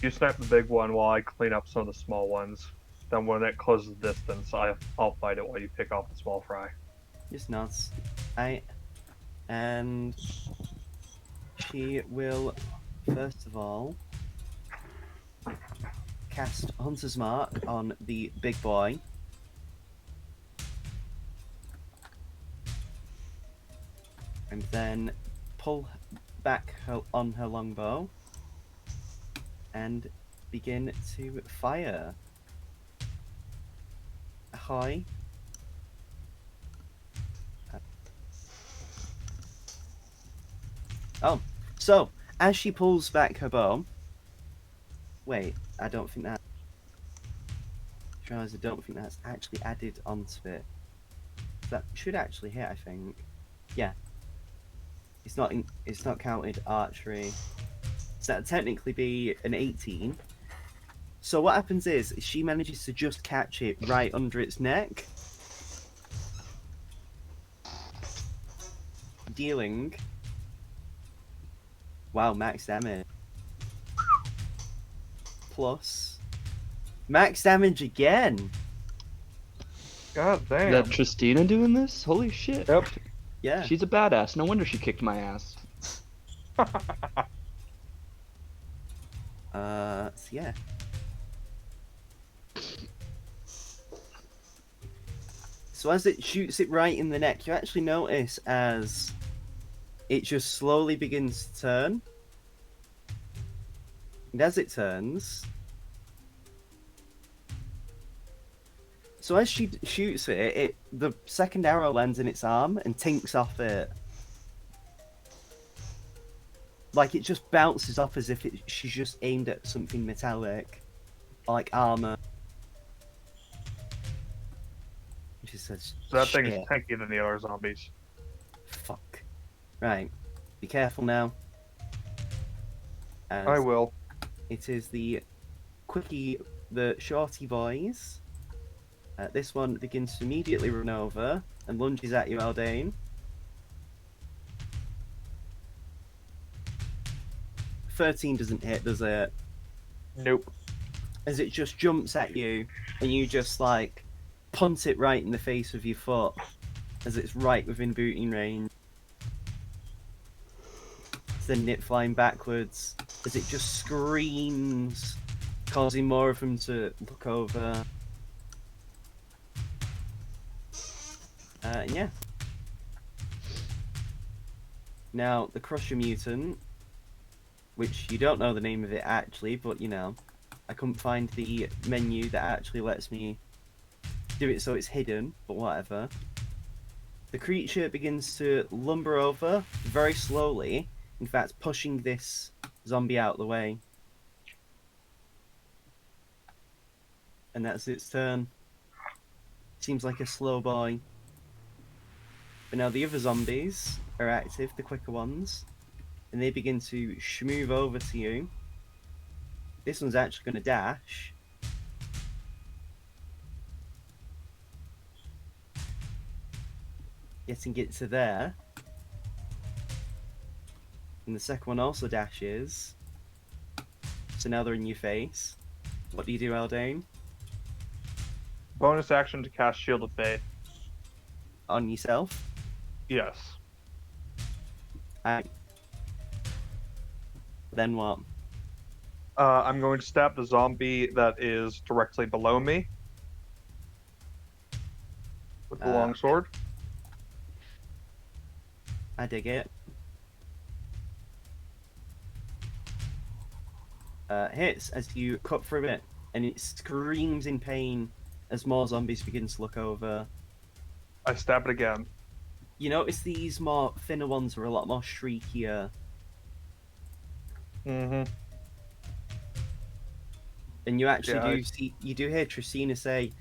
You snipe the big one while I clean up some of the small ones. Then when it closes distance, I'll fight it while you pick off the small fry. Just nods. Right. And she will, first of all, cast Hunter's Mark on the big boy. And then pull back on her longbow and begin to fire. Ahoy. Oh, so as she pulls back her bow, wait, I don't think that. I don't think that's actually added onto it. That should actually hit, I think. Yeah. It's not counted archery. So that'd technically be an 18. So what happens is she manages to just catch it right under its neck, dealing max damage plus max damage again. God damn. Is that Tristina doing this? Holy shit. Yep. Yeah. She's a badass. No wonder she kicked my ass. So yeah. So as it shoots it right in the neck, you actually notice as it just slowly begins to turn. And as it turns... So as she shoots it, the second arrow lands in its arm and tinks off it. Like it just bounces off as if she's just aimed at something metallic. Like armor. She says, So that thing is "Shit. tankier than the other zombies. Fuck. Right. Be careful now. As I will. it is the shorty boys. This one begins to immediately run over and lunges at you, Aldane. 13 doesn't hit, does it? Nope. As it just jumps at you, and you just like punt it right in the face with your foot, as it's right within booting range. Sending it flying backwards, as it just screams, causing more of them to look over. Yeah. Now, the Crusher Mutant, which you don't know the name of it actually, but you know, I couldn't find the menu that actually lets me do it so it's hidden, but whatever. The creature begins to lumber over very slowly, in fact pushing this zombie out of the way. And that's its turn. Seems like a slow boy. But now the other zombies are active, the quicker ones. And they begin to schmove over to you. This one's actually going to dash. Getting it to there. And the second one also dashes. So now they're in your face. What do you do, Eldane? Bonus action to cast Shield of Faith. On yourself? Yes. Then what? I'm going to stab the zombie that is directly below me with the long sword. I dig it. Hits as you cut through it, and it screams in pain as more zombies begin to look over. I stab it again. You notice these more thinner ones are a lot more shriekier. Mm-hmm. And you actually you do hear Trisina say,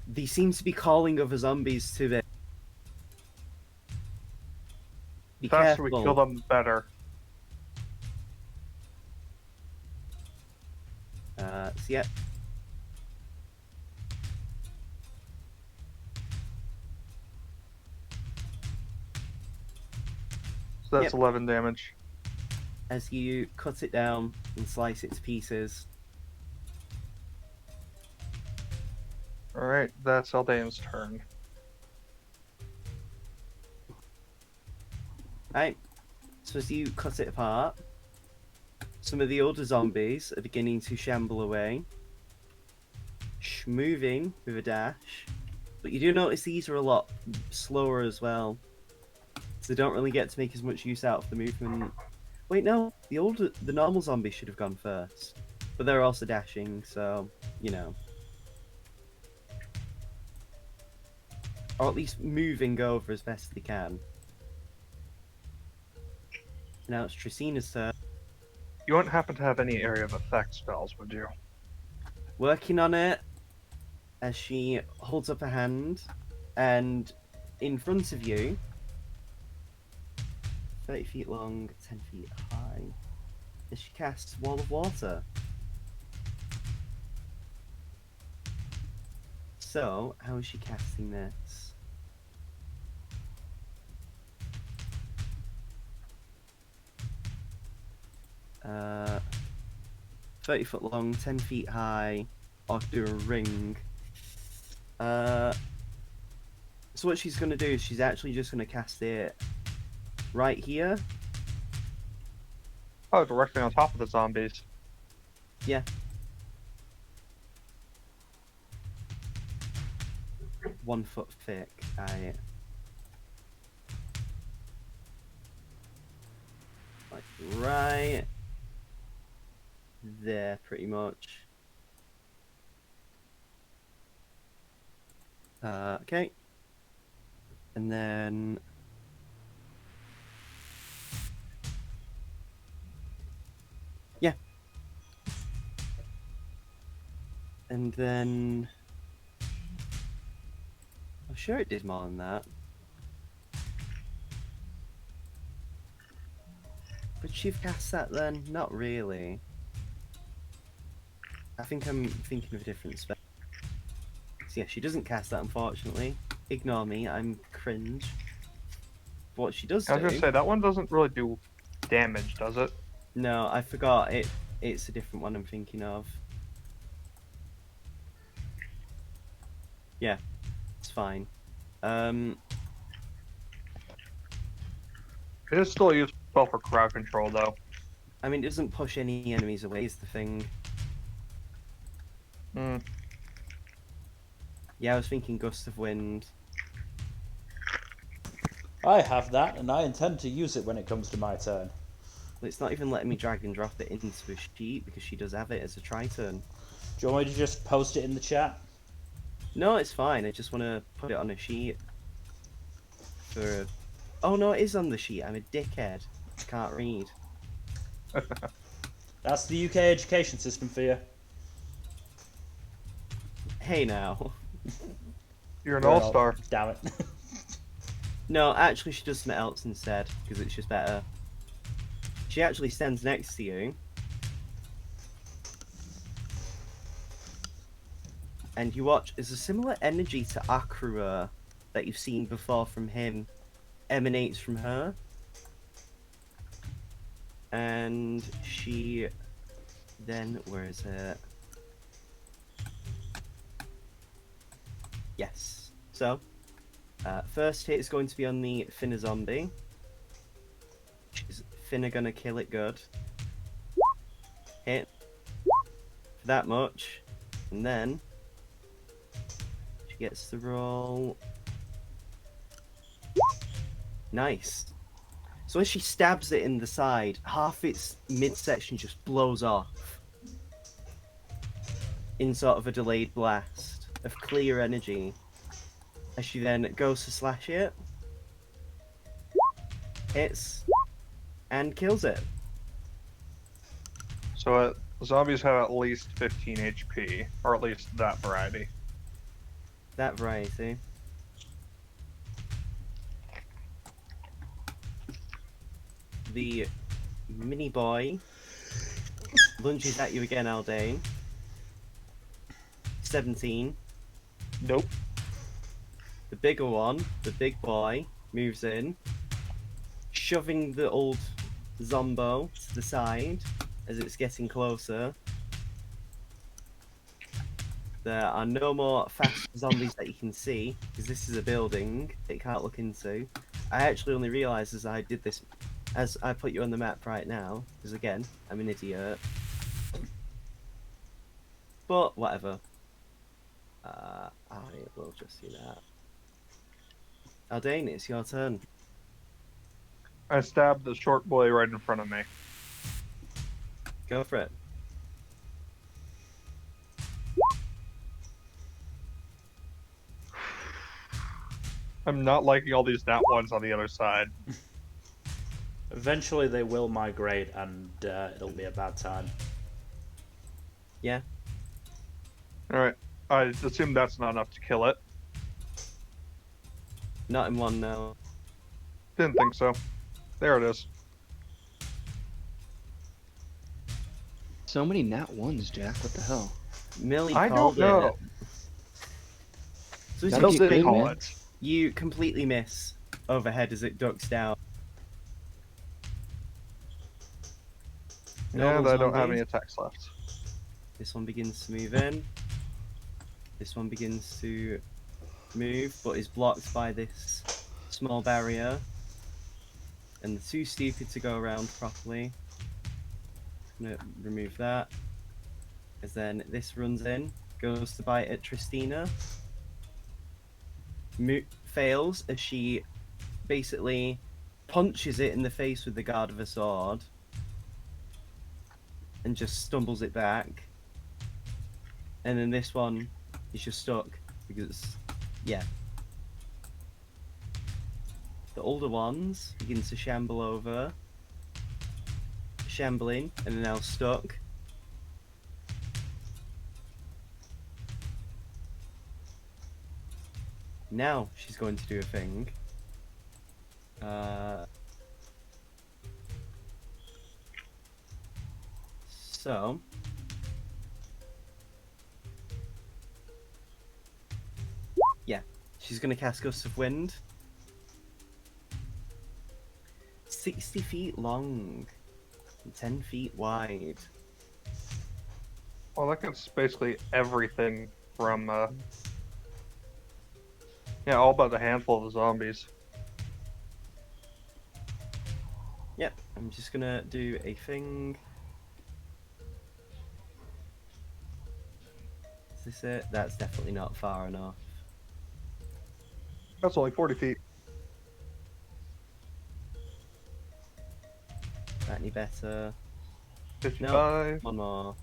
they seem to be calling other zombies to it. Be The faster careful. we kill them, the better. So yeah. So that's 11 damage. As you cut it down and slice it to pieces. Alright, that's Aldane's turn. Right. So as you cut it apart, some of the older zombies are beginning to shamble away. Moving with a dash. But you do notice these are a lot slower as well. So they don't really get to make as much use out of the movement. Wait, no. The normal zombies should have gone first. But they're also dashing, so, you know. Or at least moving over as best they can. Now it's Trisina's turn. You wouldn't happen to have any area of effect spells, would you? Working on it as she holds up a hand, and in front of you, 30 feet long, 10 feet high, as she casts Wall of Water. So, how is she casting this? Uh, 30 foot long, 10 feet high, or do a ring. So what she's going to do is she's actually just going to cast it right here. Oh, directly on top of the zombies. Yeah. One foot thick. Like right there, pretty much. Okay. And then yeah. And then I'm sure it did more than that. Could she have cast that then? Not really. I think I'm thinking of a different spell. So yeah, she doesn't cast that, unfortunately. Ignore me, I'm cringe. But what she does I was do... gonna say, that one doesn't really do damage, does it? No, I forgot. It's a different one I'm thinking of. Yeah, it's fine. It is still useful for crowd control, though. I mean, it doesn't push any enemies away, is the thing. Hmm. Yeah, I was thinking Gust of Wind. I have that, and I intend to use it when it comes to my turn. It's not even letting me drag and drop it into a sheet because she does have it as a Triton. Do you want me to just post it in the chat? No, it's fine. I just want to put it on a sheet. For... Oh no, it is on the sheet. I'm a dickhead. I can't read. That's the UK education system for you. Hey now. You're an Well, all-star. Damn it. No, actually, she does something else instead because it's just better. She actually stands next to you. And you watch as a similar energy to Akrua that you've seen before from him emanates from her. And she then, where is it? Yes. So, first hit is going to be on the Finna zombie. Is Finna gonna kill it good? Hit. For that much. And then, she gets the roll. Nice. So as she stabs it in the side, half its midsection just blows off in sort of a delayed blast of clear energy. As she then goes to slash it, hits, and kills it. So zombies have at least 15 HP, or at least that variety. That variety. The mini boy lunges at you again, Aldane. 17. Nope. The bigger one, the big boy, moves in, shoving the old Zombo to the side as it's getting closer. There are no more fast zombies that you can see, because this is a building that you can't look into. I actually only realised as I did this, as I put you on the map right now, because again, I'm an idiot. But whatever. I will just do that. Aldane, it's your turn. I stabbed the short boy right in front of me. Go for it. I'm not liking all these nat ones on the other side. Eventually they will migrate and it'll be a bad time. Yeah. Alright, I assume that's not enough to kill it. Not in one, no. Didn't think so. There it is. So many nat ones, Jack. What the hell? Millie I called don't know. it. So Gotta Still be didn't good, call man. it. you completely miss overhead as it ducks down. And Normal I don't have zombies. any attacks left. This one begins to move in. This one begins to move, but is blocked by this small barrier. And too stupid to go around properly. I'm gonna remove that. As then this runs in, goes to bite at Tristina. Fails as she basically punches it in the face with the guard of a sword. And just stumbles it back. And then this one is just stuck because, yeah. The older ones begin to shamble over, shambling, and are now stuck. Now she's going to do a thing. So yeah, she's going to cast Gust of Wind. 60 feet long, and 10 feet wide. Well, that gets basically everything from, yeah, all but a handful of zombies. Yep, I'm just gonna do a thing. Is this it? That's definitely not far enough. That's only 40 feet. That any better? 55. One more.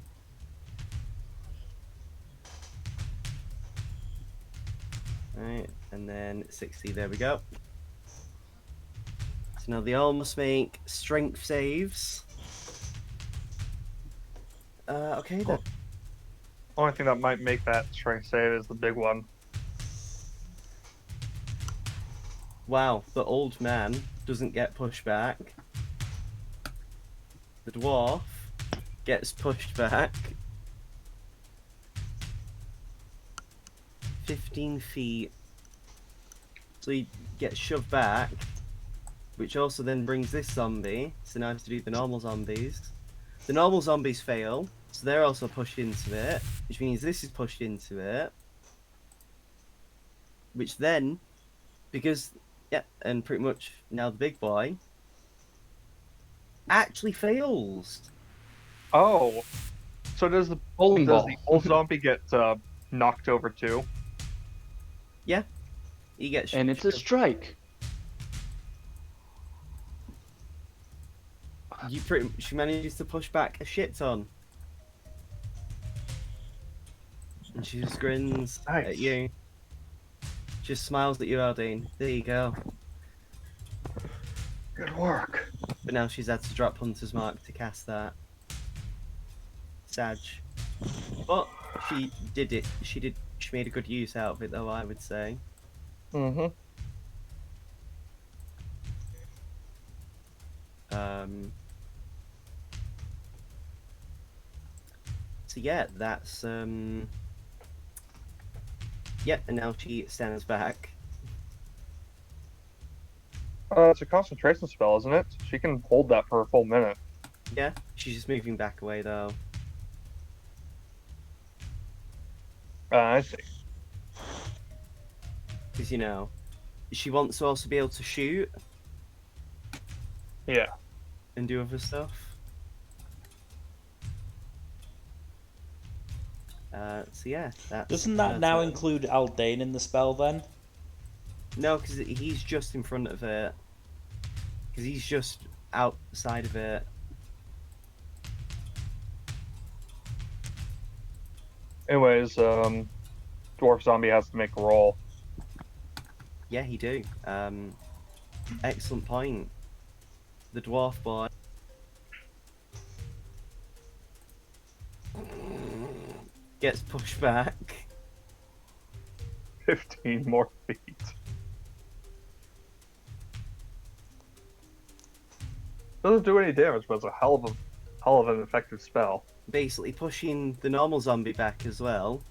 Right, and then 60, there we go. So now they all must make strength saves. Okay then. Only thing that might make that strength save is the big one. Wow, the old man doesn't get pushed back. The dwarf gets pushed back 15 feet. So he gets shoved back, which also then brings this zombie. So now I have to do the normal zombies. The normal zombies fail, so they're also pushed into it, which means this is pushed into it. Which then, because, yeah, and pretty much now the big boy actually fails. Oh, so does the Bowling ball. old zombie get knocked over too? Yeah, he gets And it's a shoved. strike. She manages to push back a shit ton. And she just grins Nice. at you. Just smiles at you, Aldine. There you go. Good work. But now she's had to drop Hunter's Mark to cast that. Sag. But she did it. She made a good use out of it, though, I would say. Mm-hmm. So yeah, that's yeah, and now she stands back. It's a concentration spell, isn't it? She can hold that for a full minute. Yeah, she's just moving back away though. I see. Because, you know, she wants to also be able to shoot Yeah. and do other stuff. So yeah, that's... Doesn't that her now turn. include Aldane in the spell then? No, because he's just in front of it. Because he's just outside of it. Anyways, dwarf zombie has to make a roll. Yeah, he do. Excellent point. The dwarf boy gets pushed back. 15 more feet. Doesn't do any damage, but it's a hell of an effective spell. Basically pushing the normal zombie back as well.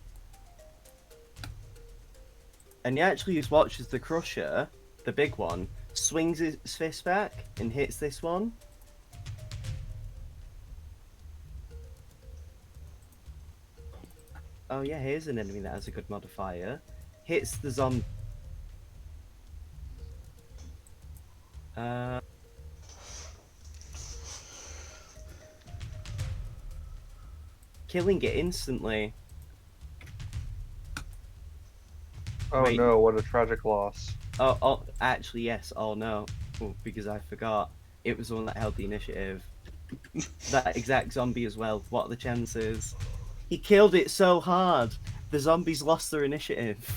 And he actually just watches the Crusher, the big one, swings his fist back and hits this one. Oh yeah, here's an enemy that has a good modifier. Hits the zombie. Killing it instantly. Oh Wait. no, what a tragic loss. Oh, actually, yes. Oh no. Oh, because I forgot. It was the one that held the initiative. That exact zombie as well. What are the chances? He killed it so hard. The zombies lost their initiative.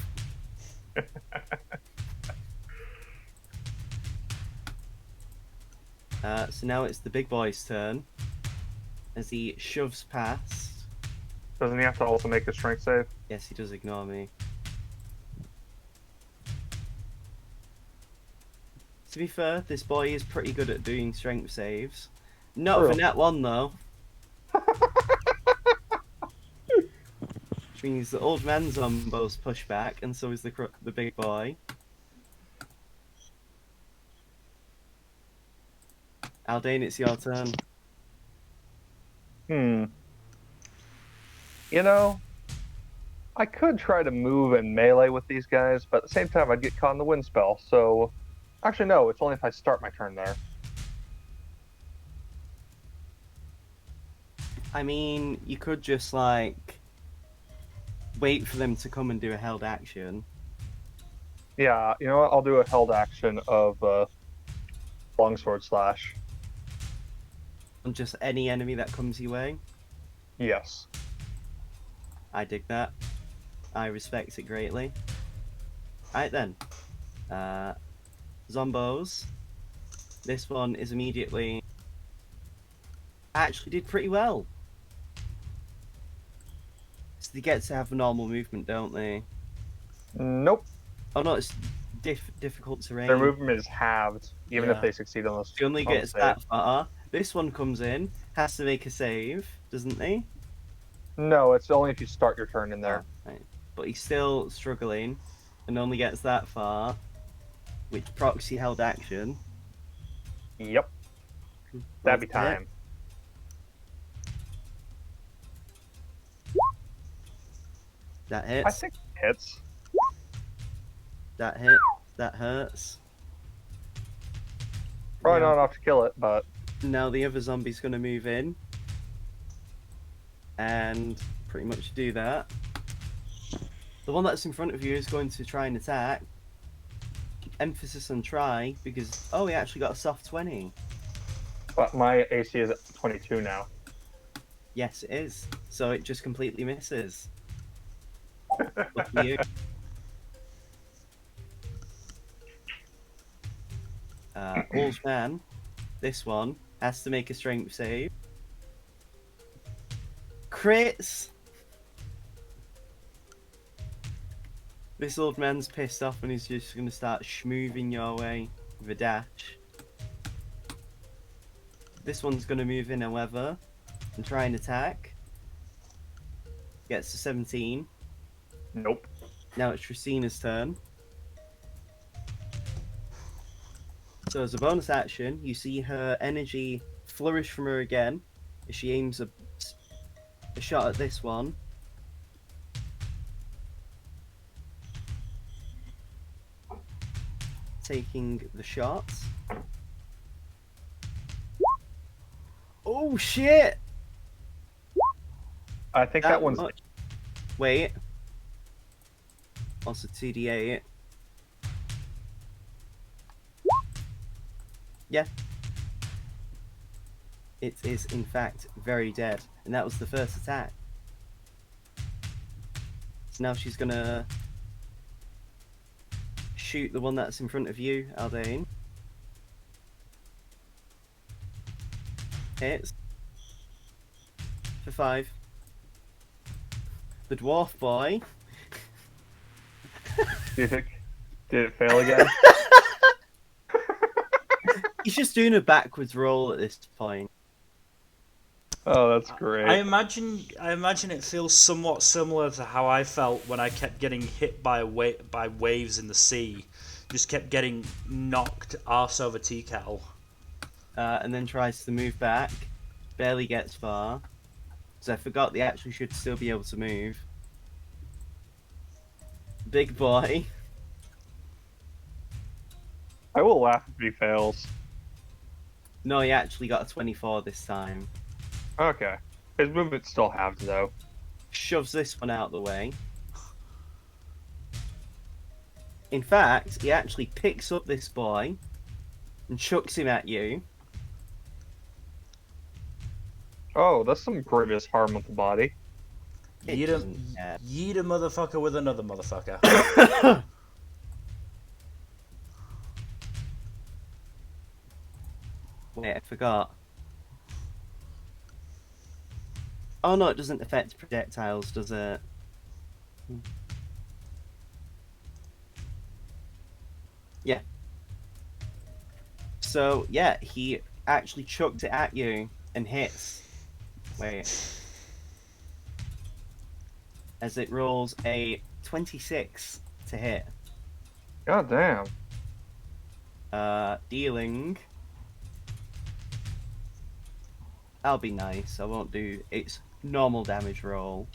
So now it's the big boy's turn. As he shoves past. Doesn't he have to also make a strength save? Yes, he does ignore me. To be fair, this boy is pretty good at doing strength saves. Not True. for that one though. Which means the old man zombos push back, and so is the big boy. Aldane, it's your turn. You know, I could try to move and melee with these guys, but at the same time I'd get caught in the wind spell, so... Actually, no, it's only if I start my turn there. I mean, you could just, like, wait for them to come and do a held action. Yeah, you know what? I'll do a held action of longsword slash. On just any enemy that comes your way. Yes. I dig that. I respect it greatly. Alright then. Zombos. This one is immediately... Actually did pretty well. It's They get to have a normal movement, don't they? Nope. Oh no, it's difficult terrain. Their movement is halved, even if Yeah. they succeed on She only on the gets save. that far. This one comes in, has to make a save, doesn't he? No, it's only if you start your turn in there. Ah, right. But he's still struggling, and only gets that far, which proxy held action. Yep. That'd be time. That I hits. think it hits. That hit. That hurts. Probably Now- not enough to kill it, but Now the other zombie's going to move in and pretty much do that. The one that's in front of you is going to try and attack. Emphasis on try because, oh, he actually got a soft 20. my AC is at 22 now. Yes, it is. So it just completely misses. Lucky you. Old man, this one has to make a strength save. Crits! This old man's pissed off and he's just going to start schmoving your way with a dash. This one's going to move in, however, and try and attack. Gets to 17. Nope. Now it's Tracina's turn. So as a bonus action, you see her energy flourish from her again as she aims a shot at this one. Taking the shot. Oh shit! I think that one's. much. Wait. Also 2d8. Yeah. It is in fact very dead. And that was the first attack. So now she's gonna shoot the one that's in front of you, Aldane. Hits. For 5. The dwarf boy. Do you think? Did it fail again? He's just doing a backwards roll at this point. Oh, that's great. I imagine it feels somewhat similar to how I felt when I kept getting hit by waves in the sea. Just kept getting knocked arse over tea kettle. And then tries to move back. Barely gets far. So I forgot they actually should still be able to move. Big boy. I will laugh if he fails. No, he actually got a 24 this time. Okay. His movement's still halved, though. Shoves this one out of the way. In fact, he actually picks up this boy and chucks him at you. Oh, that's some grievous harm with the body. It Yeet doesn't care. a motherfucker with another motherfucker. Wait, I forgot. Oh no, it doesn't affect projectiles, does it? Yeah. So, yeah, he actually chucked it at you and hits. Wait. As it rolls a 26 to hit. God damn. Dealing. I'll be nice, I won't do its normal damage roll.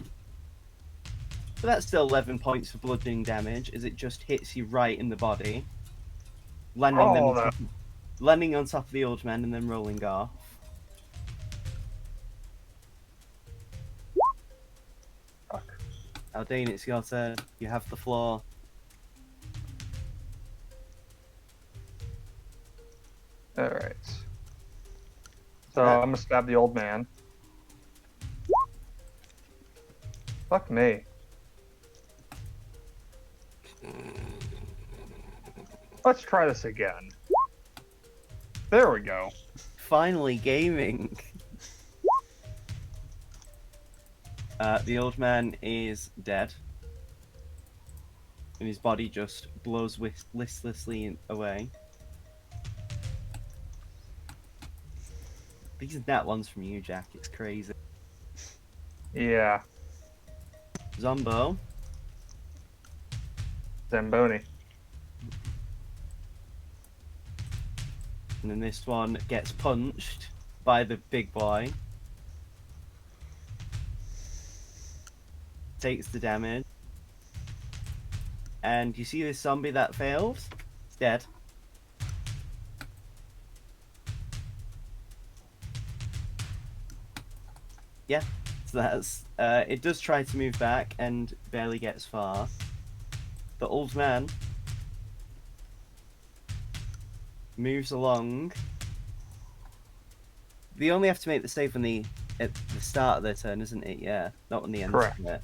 But that's still 11 points for bludgeoning damage, as it just hits you right in the body. Landing, landing on top of the old man and then rolling off. Fuck. Aldane, it's your turn. You have the floor. Alright. So I'm gonna stab the old man. Fuck me. Let's try this again. There we go. Finally gaming. The old man is dead. And his body just blows listlessly away. These are that ones from you, Jack. It's crazy. Yeah, Zombo. Zamboni. And then this one gets punched by the big boy. Takes the damage. And you see this zombie that failed? It's dead. Yeah, so that's... it does try to move back and barely gets far. The old man moves along. They only have to make the save at the start of their turn, isn't it? Yeah, not on the end Correct. of it.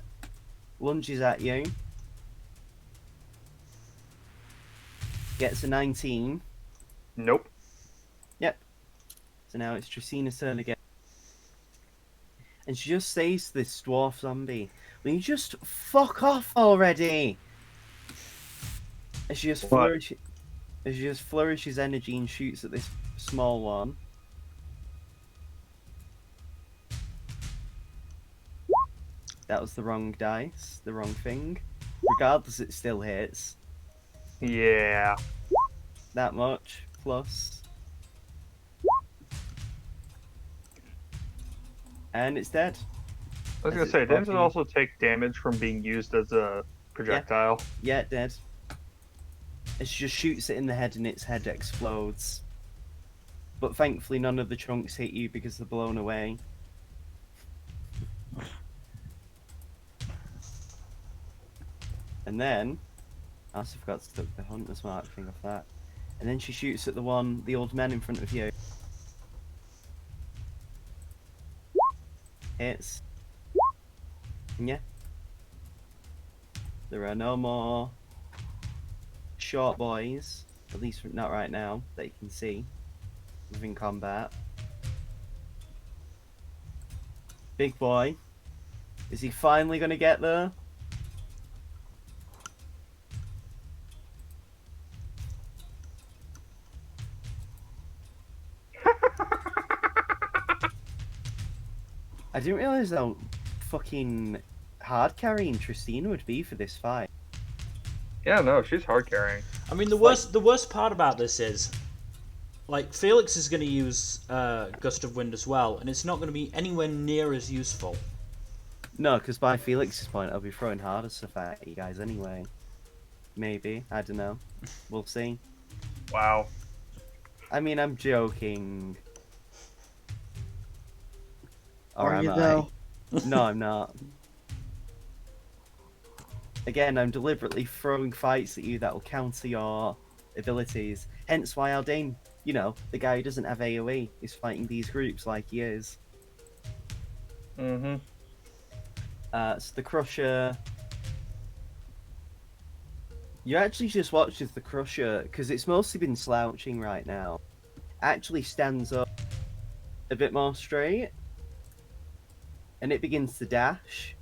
Lunges at you. Gets a 19. Nope. Yep. So now it's Tracina's turn again. And she just says to this dwarf zombie, "Will you just fuck off already?" As she just flourishes energy and shoots at this small one. That was the wrong dice, the wrong thing. Regardless, it still hits. Yeah. That much, plus. And it's dead. I was As gonna it's say, didn't it fucking- also take damage from being used as a projectile? Yeah, dead. And she just shoots it in the head and its head explodes. But thankfully none of the chunks hit you because they're blown away. And then... I also forgot to take the hunter's mark thing off that. And then she shoots at the old man in front of you. Hits. Yeah. There are no more short boys, at least not right now, that you can see within combat. Big boy. Is he finally going to get there? I didn't realize how fucking hard carrying Tristina would be for this fight. Yeah, no, she's hard carrying. I mean, the worst part about this is, like, Felix is going to use Gust of Wind as well, and it's not going to be anywhere near as useful. No, because by Felix's point, I'll be throwing harder stuff at you guys anyway. Maybe. I don't know. We'll see. Wow. I mean, I'm joking. Or Are am you I? though? No, I'm not. Again, I'm deliberately throwing fights at you that will counter your abilities. Hence why Aldane, you know, the guy who doesn't have AoE, is fighting these groups like he is. Mm-hmm. So the Crusher... You actually just watch as the Crusher, because it's mostly been slouching right now, actually stands up a bit more straight. And it begins to dash.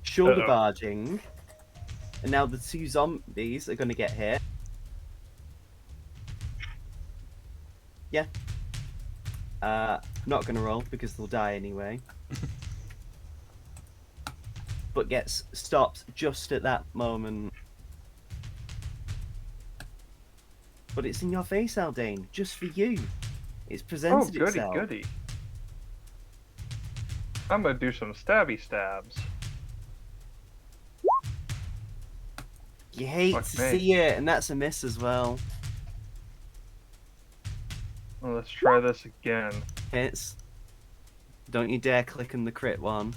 Shoulder Uh-oh. barging. And now the two zombies are going to get hit. Yeah. Not going to roll because they'll die anyway. But gets stopped just at that moment. But it's in your face, Aldane. Just for you. It's Oh, presented goody, itself. goody. I'm gonna do some stabby stabs. You hate Fuck to me. see it, and that's a miss as well. Well, let's try this again. Hits. Don't you dare click on the crit one.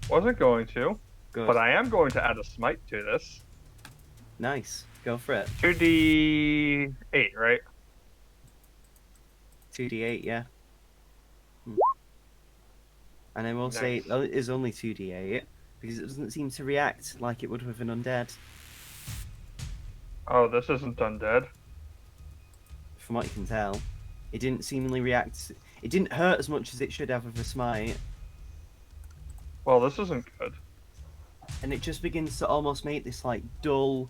Wasn't going to, Good. but I am going to add a smite to this. Nice. Go for it. 2d8, right? 2d8, yeah. And I will say Nice. it is only 2d8 because it doesn't seem to react like it would with an undead. Oh, this isn't undead. From what you can tell, it didn't seemingly react. It didn't hurt as much as it should have with a smite, Well, this isn't good. and it just begins to almost make this like dull,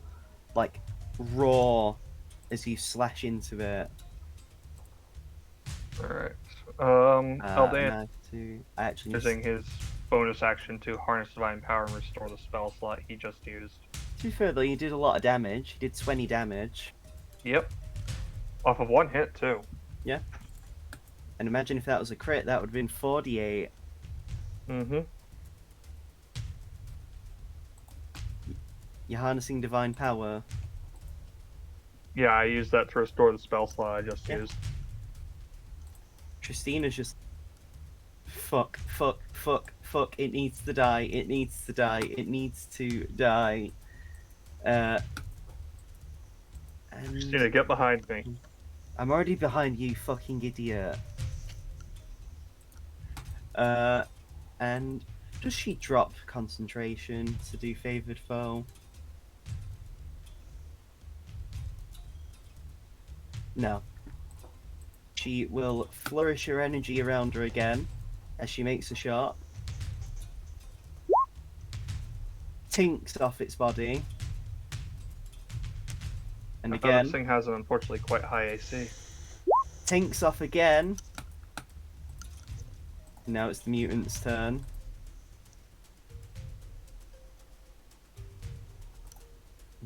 like roar as you slash into it. Alright. And Eldan I have to. I actually using his bonus action to harness divine power and restore the spell slot he just used. To be fair though, you did a lot of damage. You did 20 damage. Yep. Off of one hit, too. Yeah. And imagine if that was a crit, that would have been 48. Mm-hmm. You're harnessing divine power. Yeah, I used that to restore the spell slot I just used. Tristina's just fuck, fuck, fuck, fuck. It needs to die. It needs to die. It needs to die. And Christina, get behind me. I'm already behind you, fucking idiot. And does she drop concentration to do favored foe? No. She will flourish her energy around her again as she makes a shot. Tinks off its body. And This again, thing has an unfortunately quite high AC. tinks off again. Now it's the mutant's turn.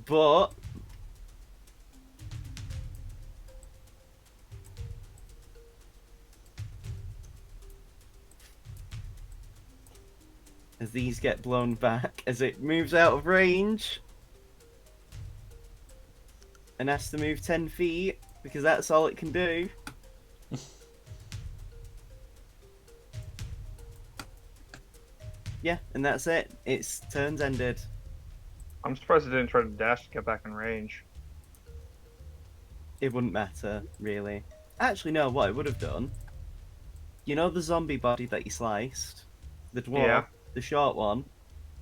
But as these get blown back, as it moves out of range and has to move 10 feet because that's all it can do. Yeah, and that's it. Its turn's ended. I'm surprised it didn't try to dash to get back in range. It wouldn't matter, really. Actually, no, what it would have done... You know the zombie body that you sliced? The dwarf? Yeah. The short one?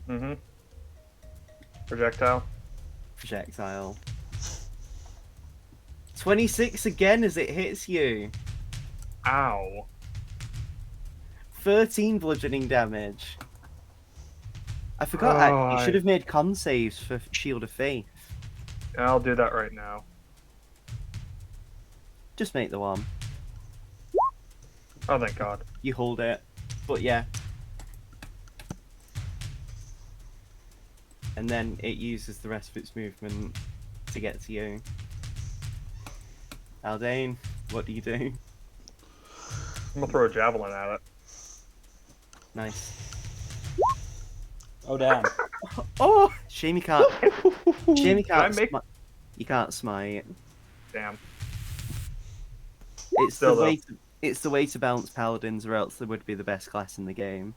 Mm-hmm. Projectile. Projectile. 26 again as it hits you. Ow. 13 bludgeoning damage. I forgot, you should have made con saves for Shield of Faith. I'll do that right now. Just make the one. Oh, thank God. You hold it. But yeah. And then it uses the rest of its movement to get to you. Aldane, what do you do? I'm gonna throw a javelin at it. Nice. Oh damn. Oh! Shame you can't. Shame you can't. make- You can't smite. Damn. It's Still the though. way. It's the way to balance paladins, or else they would be the best class in the game.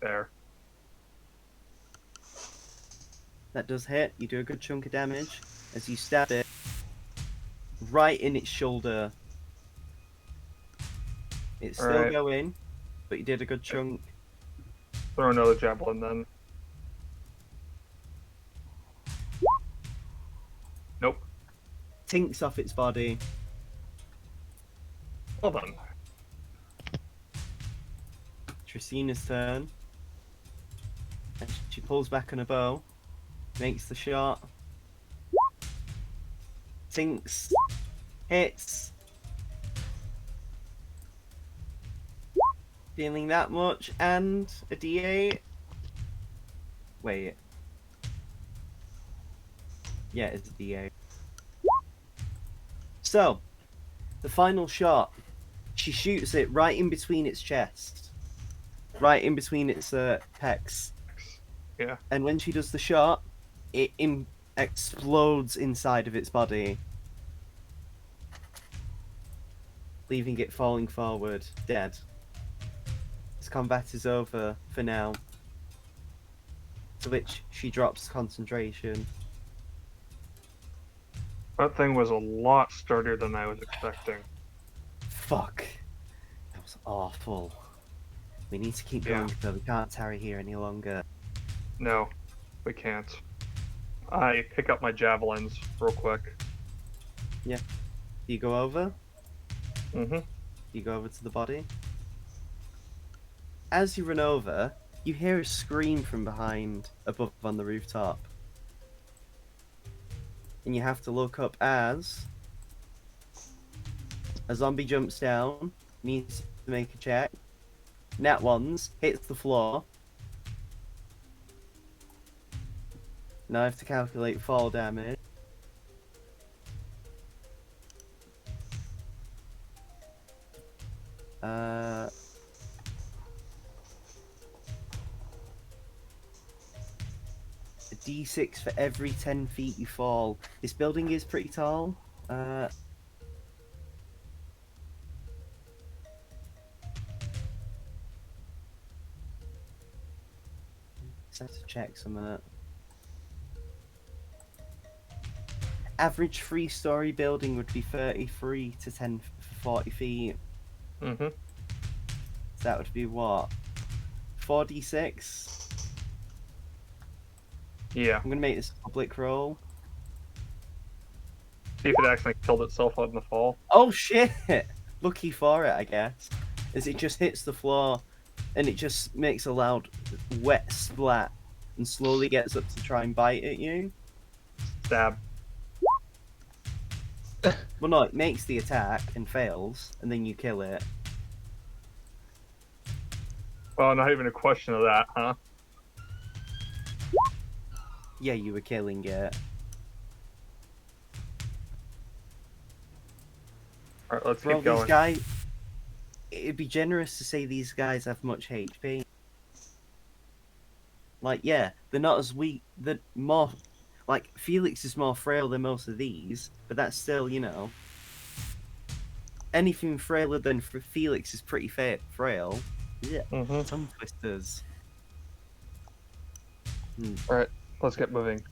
There. That does hit. You do a good chunk of damage as you stab it right in its shoulder. It's still Alright. going, but you did a good chunk. Throw another javelin then. Nope. Tinks off its body. Well done. Tristina's turn. And she pulls back on a bow. Makes the shot. Tinks. Hits. Dealing that much, and a D8. Wait. Yeah, it's a D8. So, the final shot. She shoots it right in between its chest. Right in between its pecs. Yeah. And when she does the shot, it explodes inside of its body, leaving it falling forward, dead. This combat is over for now. To which she drops concentration. That thing was a lot sturdier than I was expecting. Fuck. That was awful. We need to keep Yeah. going, though. We can't tarry here any longer. No, we can't. I pick up my javelins real quick. Do you go over? Mm-hmm. You go over to the body. As you run over, you hear a scream from behind, above on the rooftop. And you have to look up as a zombie jumps down, needs to make a check. Nat ones, hits the floor. Now I have to calculate fall damage. A D6 for every 10 feet you fall. This building is pretty tall. Just have to check some of that. Average 3-story building would be 33 to 10 for 40 feet. Mm-hmm. So that would be what? 4d6? Yeah. I'm gonna make this a public roll. See if it actually killed itself out in the fall. Oh shit! Lucky for it, I guess. As it just hits the floor and it just makes a loud wet splat and slowly gets up to try and bite at you. Stab. Well, no, it makes the attack and fails, and then you kill it. Oh, not even a question of that, huh? Yeah, you were killing it. Alright, let's Bro, keep going. these guys... It'd be generous to say these guys have much HP. Like, yeah, they're not as weak... They're more... Like, Felix is more frail than most of these, but that's still, you know... Anything frailer than Felix is pretty frail. Yeah, Mm-hmm. tongue twisters. Alright, let's get moving.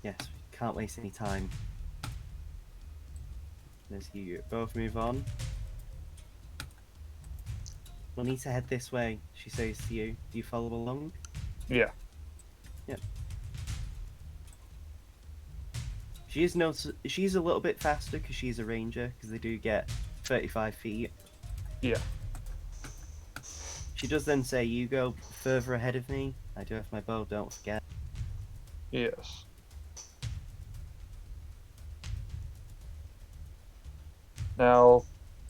Yes, we can't waste any time. As you both move on. We'll need to head this way, she says to you. Do you follow along? Yeah. Yep. She's a little bit faster because she's a ranger, because they do get 35 feet. Yeah. She does then say, you go further ahead of me. I do have my bow, don't forget. Yes. Now,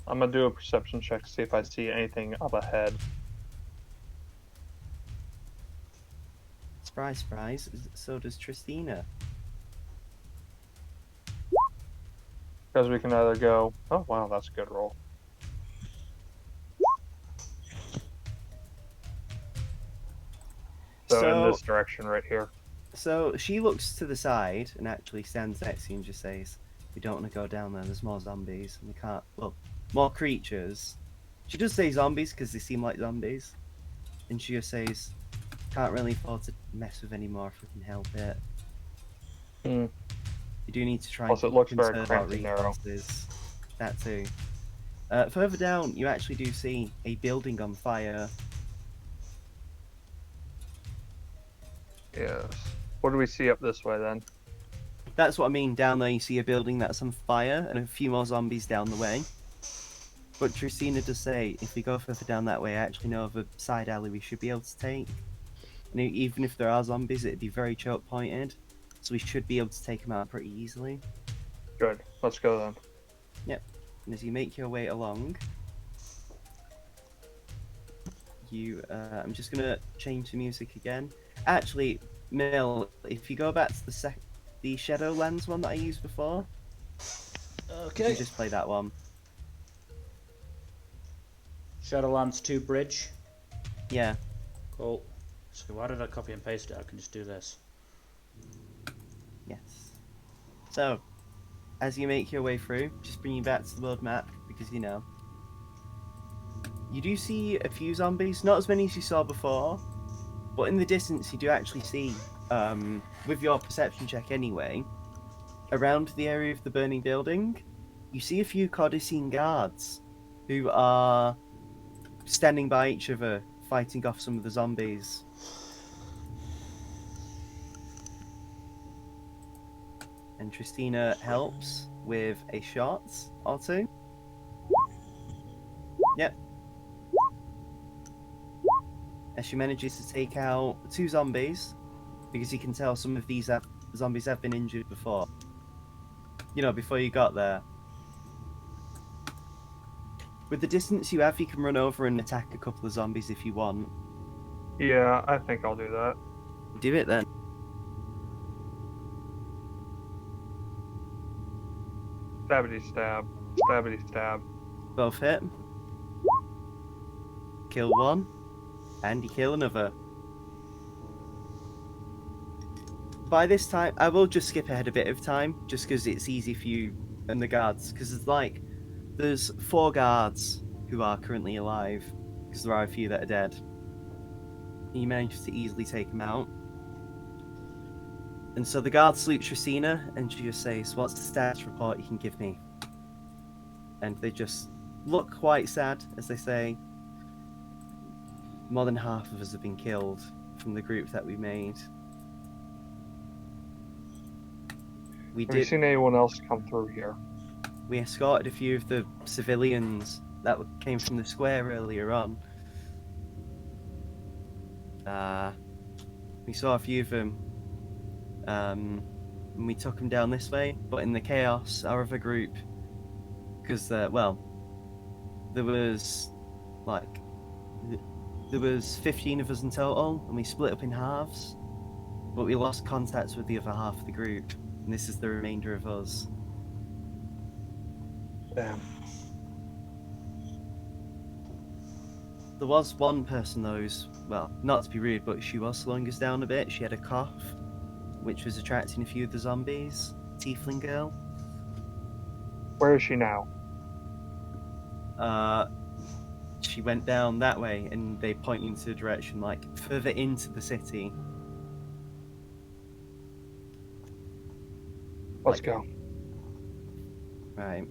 I'm gonna do a perception check to see if I see anything up ahead. Surprise, surprise. So does Tristina. Because we can either go... Oh, wow, that's a good roll. So in this direction right here. So she looks to the side and actually stands next to you and just says, we don't want to go down there, there's more zombies, and we can't, well, more creatures. She does say zombies because they seem like zombies. And she just says, can't really afford to mess with any more if we can help it. Hmm. You do need to try Plus, and it looks very conserve cramped our and narrow. resources. That too. Further down, you actually do see a building on fire. Yes. What do we see up this way then? That's what I mean. Down there, you see a building that's on fire and a few more zombies down the way. But Tristina does say, if we go further down that way, I actually know of a side alley we should be able to take. And even if there are zombies, it'd be very choke pointed. So we should be able to take them out pretty easily. Good. Let's go then. Yep. And as you make your way along, you, I'm just gonna change the music again. Actually, Mill, if you go back to the Shadowlands one that I used before, Okay. you just play that one. Shadowlands 2 Bridge. Yeah. Cool. So why did I copy and paste it? I can just do this. Yes. So, as you make your way through, just bring you back to the world map, because, you know, you do see a few zombies, not as many as you saw before, but in the distance you do actually see, with your perception check anyway, around the area of the burning building, you see a few Codicine guards who are standing by each other, fighting off some of the zombies. And Tristina helps with a shot or two. Yep. As she manages to take out 2 zombies, because you can tell some of these zombies have been injured before. You know, before you got there. With the distance you have, you can run over and attack a couple of zombies if you want. Yeah, I think I'll do that. Do it then. Stabbity stab. Stabbity stab. Both hit. Kill one, and you kill another. By this time, I will just skip ahead a bit of time, just because it's easy for you and the guards, because it's like, there's 4 guards who are currently alive, because there are a few that are dead. You managed to easily take them out. And so the guard salutes Tracina, and she just says, "What's the status report you can give me?" And they just look quite sad as they say, "More than half of us have been killed from the group that we made." Have you seen anyone else come through here? We escorted a few of the civilians that came from the square earlier on. We saw a few of them, and we took them down this way. But in the chaos, our other group, because there was 15 of us in total, and we split up in halves. But we lost contact with the other half of the group, and this is the remainder of us. Damn. There was one person though who's, well, not to be rude, but she was slowing us down a bit. She had a cough, which was attracting a few of the zombies. Tiefling girl. Where is she now? She went down that way, and they point into the direction, like, further into the city. Let's go. Right.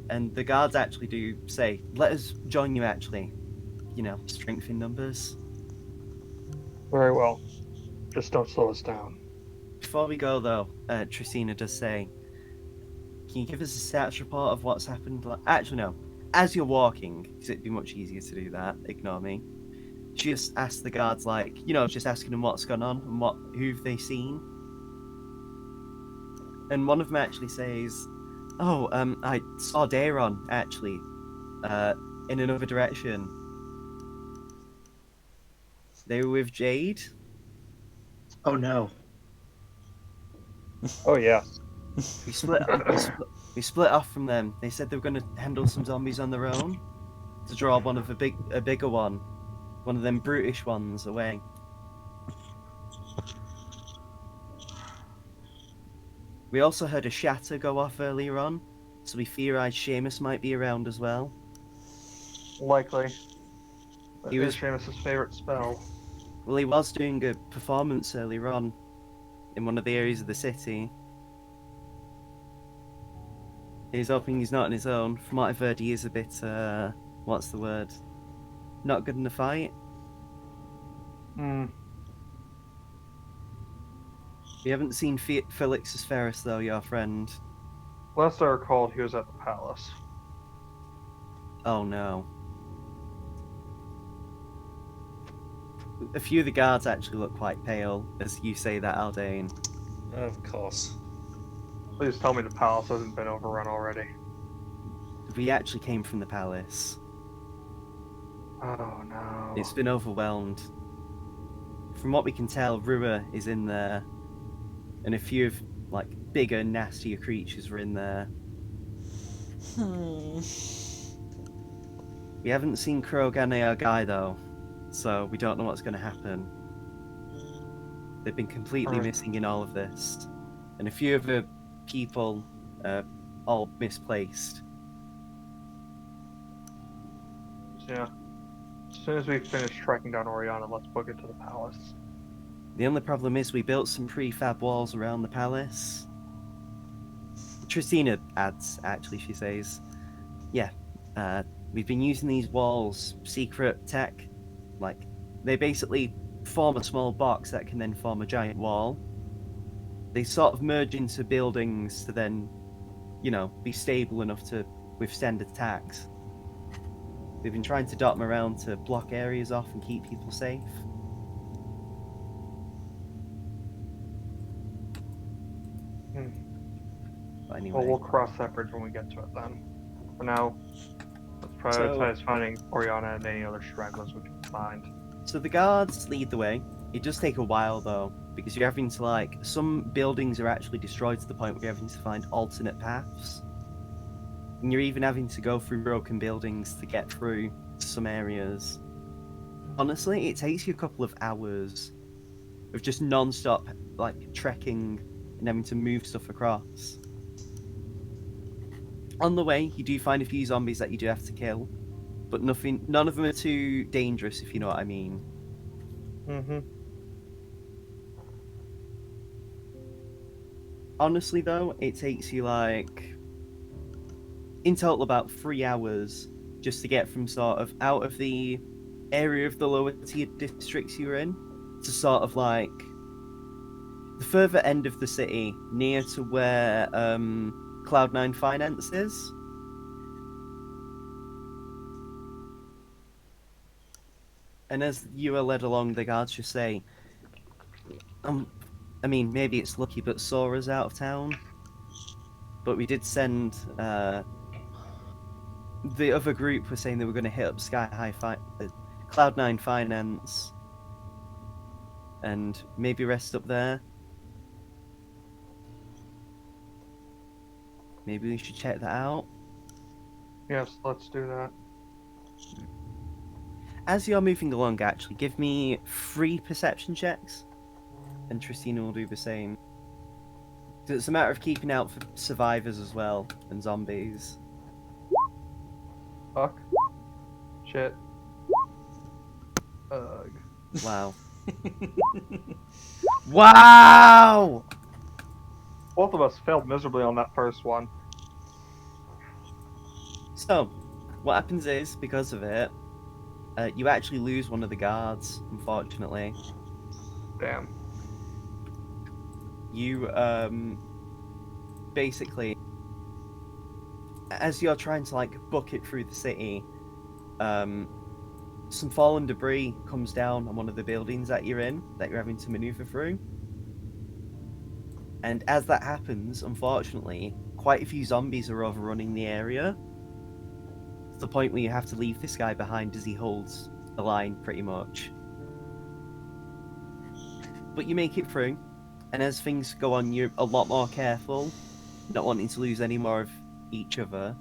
And the guards actually do say, "Let us join you, actually. You know, strength in numbers." Very well. Just don't slow us down. Before we go, though, Tracina does say, "Can you give us a status report of what's happened?" Actually, no. As you're walking, because it'd be much easier to do that, ignore me. She just asks the guards, like, you know, just asking them what's gone on and who've they seen. And one of them actually says, "Oh, I saw Daron, actually, in another direction. They were with Jade." Oh no. Oh yeah. We split off from them. They said they were going to handle some zombies on their own, to draw one of a bigger one of them brutish ones away. We also heard a shatter go off earlier on, so we theorized Seamus might be around as well. Likely. That He is was- Seamus' favorite spell. Well, he was doing a performance earlier on in one of the areas of the city. He's hoping he's not on his own. From what I've heard, he is a bit, what's the word? Not good in the fight. We haven't seen Felix's Ferris, though, your friend. Last I recalled, he was at the palace. Oh no. A few of the guards actually look quite pale as you say that, Aldane. Of course. Please tell me the palace hasn't been overrun already. We actually came from the palace. Oh no. It's been overwhelmed. From what we can tell, Rua is in there, and a few of, like, bigger, nastier creatures were in there. We haven't seen Krogan our guy, though, so we don't know what's going to happen. They've been completely missing in all of this, and a few of the people all misplaced. Yeah. As soon as we finish tracking down Oriana, let's book it to the palace. The only problem is we built some prefab walls around the palace. Tracina adds, actually, she says, "Yeah, we've been using these walls, secret tech, like, they basically form a small box that can then form a giant wall. They sort of merge into buildings to then, you know, be stable enough to withstand attacks. They've been trying to dot them around to block areas off and keep people safe. Hmm. But anyway. Well, we'll cross that bridge when we get to it then. For now, let's So- prioritize finding Oriana and any other stragglers we can find. So the guards lead the way. It does take a while though, because you're having to some buildings are actually destroyed to the point where you're having to find alternate paths. And you're even having to go through broken buildings to get through some areas. Honestly, it takes you a couple of hours of just non-stop trekking and having to move stuff across. On the way, you do find a few zombies that you do have to kill, but none of them are too dangerous, if you know what I mean. Mm-hmm. Honestly, though, it takes you in total about 3 hours just to get from sort of out of the area of the lower tier districts you're in to sort of the further end of the city, near to where Cloud9 Finance is. And as you are led along, the guards just say, I mean, maybe it's lucky, but Sora's out of town. But we did send, the other group were saying they were going to hit up Cloud9 Finance. And maybe rest up there. Maybe we should check that out. Yes, let's do that. As you're moving along, actually, give me 3 perception checks. And Tristina will do the same. It's a matter of keeping out for survivors as well, and zombies. Fuck. Shit. Ugh. Wow. Wow! Both of us failed miserably on that first one. So, what happens is, because of it, you actually lose one of the guards, unfortunately. Damn. You, basically, as you're trying to, book it through the city, some fallen debris comes down on one of the buildings that you're in, that you're having to maneuver through. And as that happens, unfortunately, quite a few zombies are overrunning the area. To the point where you have to leave this guy behind as he holds the line, pretty much. But you make it through, and as things go on, you're a lot more careful, not wanting to lose any more of each other.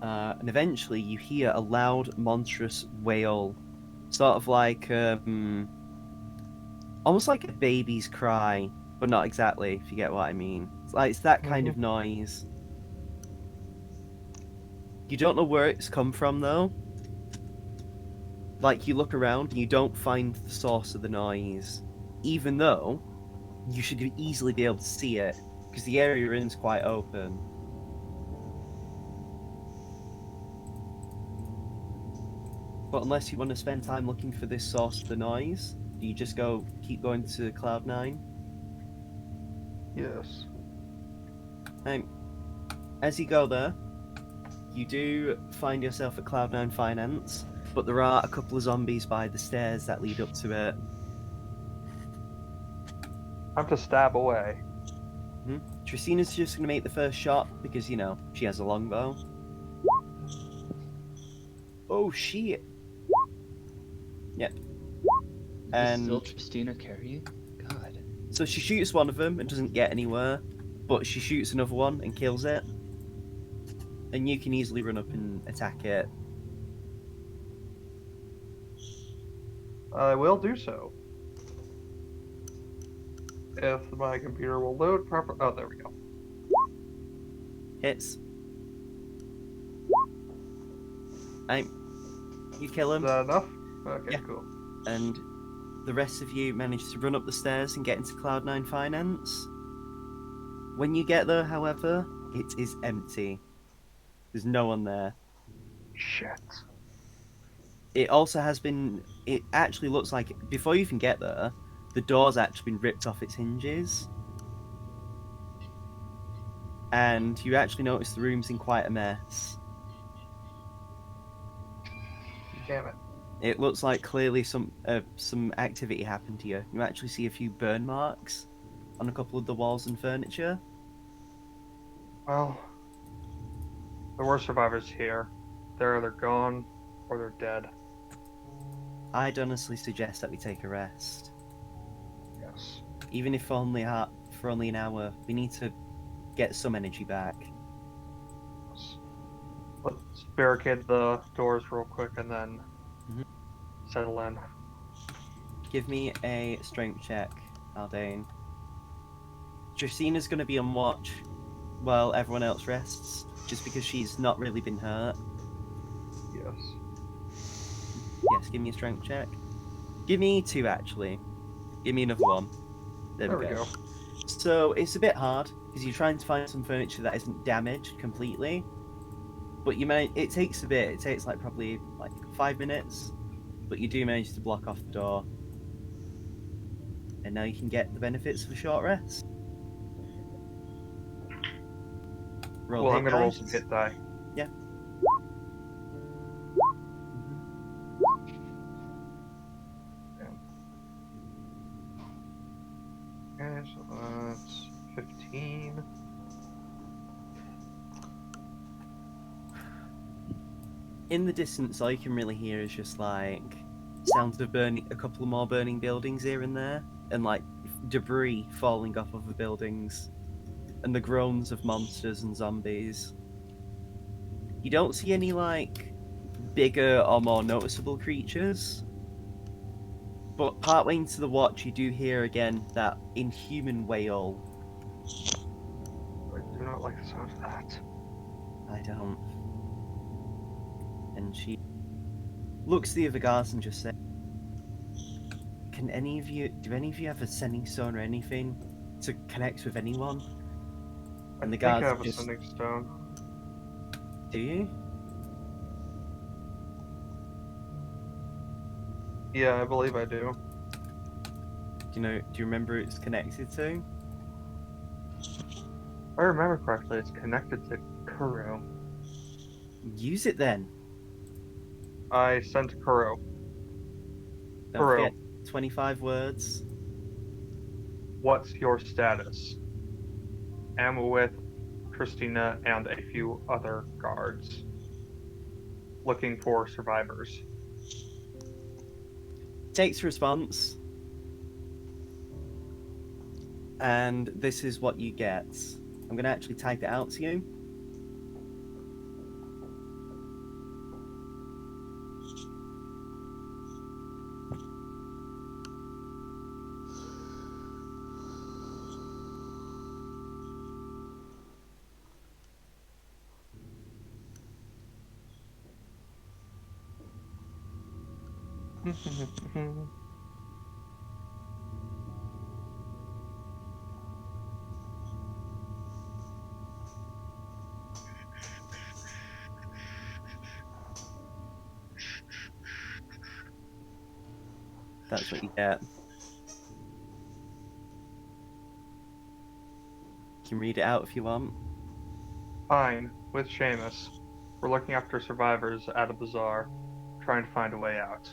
And eventually you hear a loud, monstrous wail. Sort of almost like a baby's cry, but not exactly, if you get what I mean. It's that kind of noise. You don't know where it's come from, though. You look around and you don't find the source of the noise. Even though you should easily be able to see it, because the area you're in is quite open. But unless you want to spend time looking for this source of the noise, do you just keep going to Cloud9? Yes. As you go there, you do find yourself at Cloud9 Finance, but there are a couple of zombies by the stairs that lead up to it. Time to stab away. Tristina's just going to make the first shot because, she has a longbow. Oh, shit. Yep. And And still Tristina carrying? God. so she shoots one of them and doesn't get anywhere, but she shoots another one and kills it. And you can easily run up and attack it. I will do so. If my computer will load proper. Oh, there we go. Hits. You kill Is him, that enough? Okay, Yeah. cool. and the rest of you manage to run up the stairs and get into Cloud9 Finance. When you get there, however, it is empty. There's no one there. Shit. It also has been. It actually looks like before you even get there, the door's actually been ripped off its hinges. And you actually notice the room's in quite a mess. Damn it. It looks like clearly some activity happened here. You actually see a few burn marks on a couple of the walls and furniture. Well, there were survivors here. They're either gone or they're dead. I'd honestly suggest that we take a rest. Yes. Even if for only an hour, we need to get some energy back. Let's barricade the doors real quick and then Mhm. settle in. Give me a strength check, Haldane. Dracina's going to be on watch while everyone else rests, just because she's not really been hurt. Yes. Yes, give me a strength check. Give me 2, actually. Give me another 1. There we go. So it's a bit hard because you're trying to find some furniture that isn't damaged completely, but it takes a bit. It takes probably 5 minutes, but you do manage to block off the door, and now you can get the benefits of a short rest. Roll I'm gonna roll dice. some hit die. Yeah. Okay, so that's 15. In the distance, all you can really hear is just sounds of burning, a couple more burning buildings here and there, and debris falling off of the buildings, and the groans of monsters and zombies. You don't see any bigger or more noticeable creatures, but partway into the watch, you do hear again that inhuman wail. I do not like the sound of that. I don't. And she looks at the other guards and just says, do any of you have a sending stone or anything to connect with anyone? And the I think I guards have a just, sending stone. do you? Yeah, I believe I do. Do you remember who it's connected to? If I remember correctly, it's connected to Kuro. Use it then. I sent Kuro. Don't forget 25 words. What's your status? Am with Christina and a few other guards. Looking for survivors. Takes response. And this is what you get. I'm going to actually type it out to you. That's what you get. You can read it out if you want. Fine, with Seamus. We're looking after survivors at a bazaar, trying to find a way out.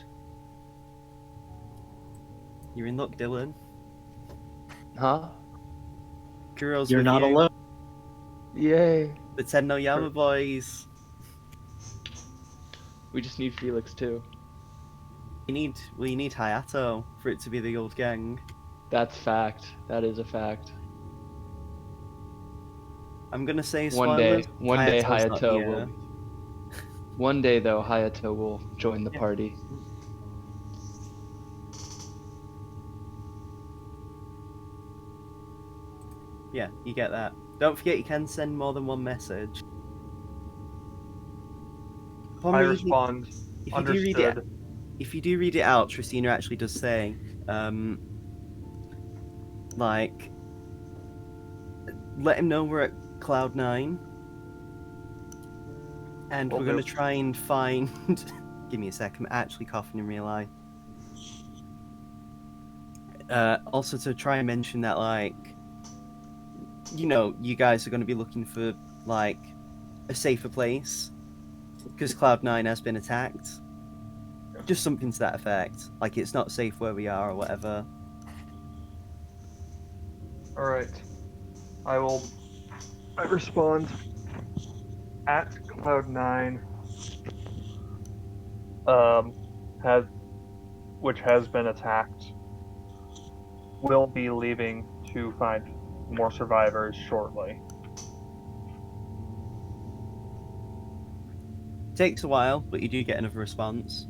You're in luck, Dylan. Huh? Kuro's You're with not you. alone. Yay. The Tenno Yama boys. We just need Felix too. You need Hayato for it to be the old gang. That's fact. That is a fact. I'm gonna say One day spoilers, Hayato not here. will. One day though, Hayato will join the Yeah. party. Yeah, you get that. Don't forget you can send more than one message. Upon I reading- respond, if you do read it, understood. if you do read it out, Tristina actually does say, let him know we're at Cloud 9, and Will we're gonna do. try and find. Give me a sec. I'm actually coughing in real life. Also to try and mention that, you guys are going to be looking for a safer place because Cloud 9 has been attacked. Just something to that effect. Like it's not safe where we are or whatever. Alright. I respond at Cloud9, has which has been attacked, will be leaving to find more survivors shortly. Takes a while, but you do get another response.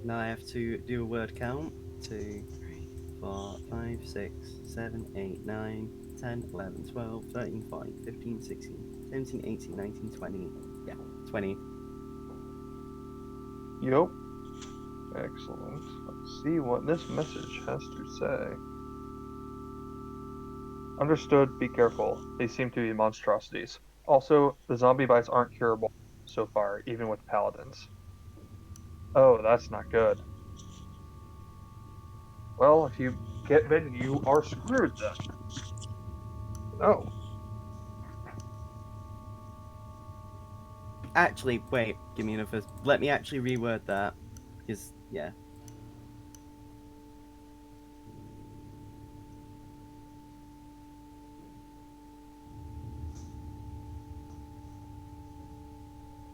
Now I have to do a word count. 2, 3, 4, 5, 6, 7, 8, 9, 10, 11, 12, 13, 14, 15, 16, 17, 18, 19, 20. Yeah, 20. Yup. Excellent. Let's see what this message has to say. Understood, be careful. They seem to be monstrosities. Also, the zombie bites aren't curable so far, even with paladins. Oh, that's not good. Well, if you get bitten, you are screwed then. Oh. Actually, wait, give me another. Let me actually reword that. Because, yeah.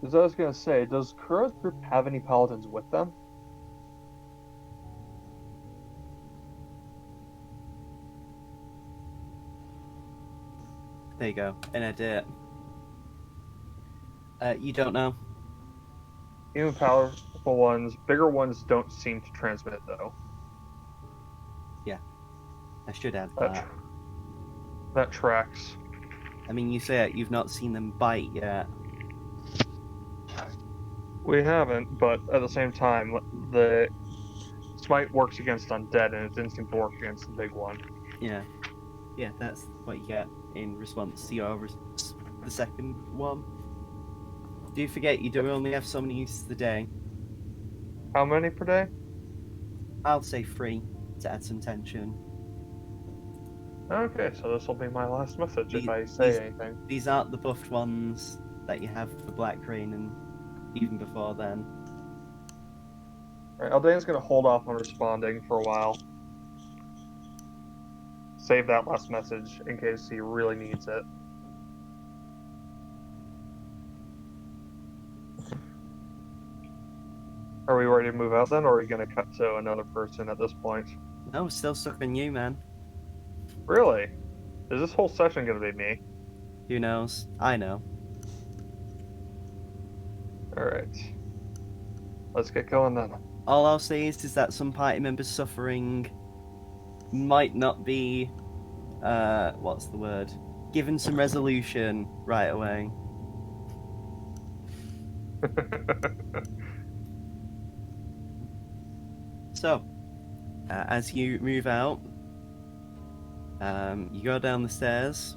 As I was gonna say, does Kura's group have any paladins with them? There you go. An edit. You don't know? Even powerful ones, bigger ones don't seem to transmit though. Yeah. I should add That, that. that tracks. I mean, you say it, you've not seen them bite yet. We haven't, but at the same time, the smite works against undead, and it didn't seem to work against the big one. Yeah. Yeah, that's what you get in response to your the second one. Do forget you do only have so many uses a day. How many per day? I'll say 3 to add some tension. Okay, so this will be my last message if I say anything. These aren't the buffed ones that you have for Black Rain and even before then. Alright, Aldane's gonna hold off on responding for a while. Save that last message in case he really needs it. Are we ready to move out then, or are we gonna cut to another person at this point? No, still stuck on you, man. Really? Is this whole session gonna be me? Who knows? I know. Alright. Let's get going then. All I'll say is that some party members suffering might not be, what's the word? Given some resolution right away. So, as you move out, you go down the stairs.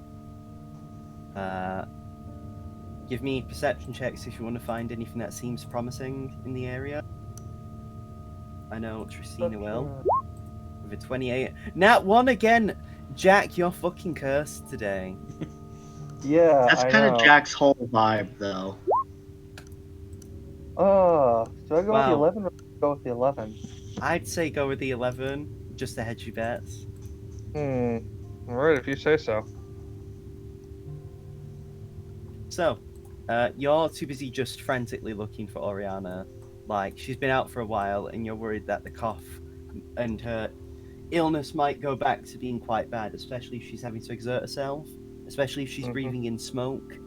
Give me perception checks if you want to find anything that seems promising in the area. I know Tristina will. With a 28. Nat 1 again! Jack, you're fucking cursed today. Yeah, That's kind of Jack's whole vibe, though. Should I go with the Wow. 11 or go with the 11? I'd say go with the 11, just to hedge your bets. Alright, if you say so. So, you're too busy just frantically looking for Oriana. Like, she's been out for a while, and you're worried that the cough and her illness might go back to being quite bad, especially if she's having to exert herself, especially if she's breathing in smoke,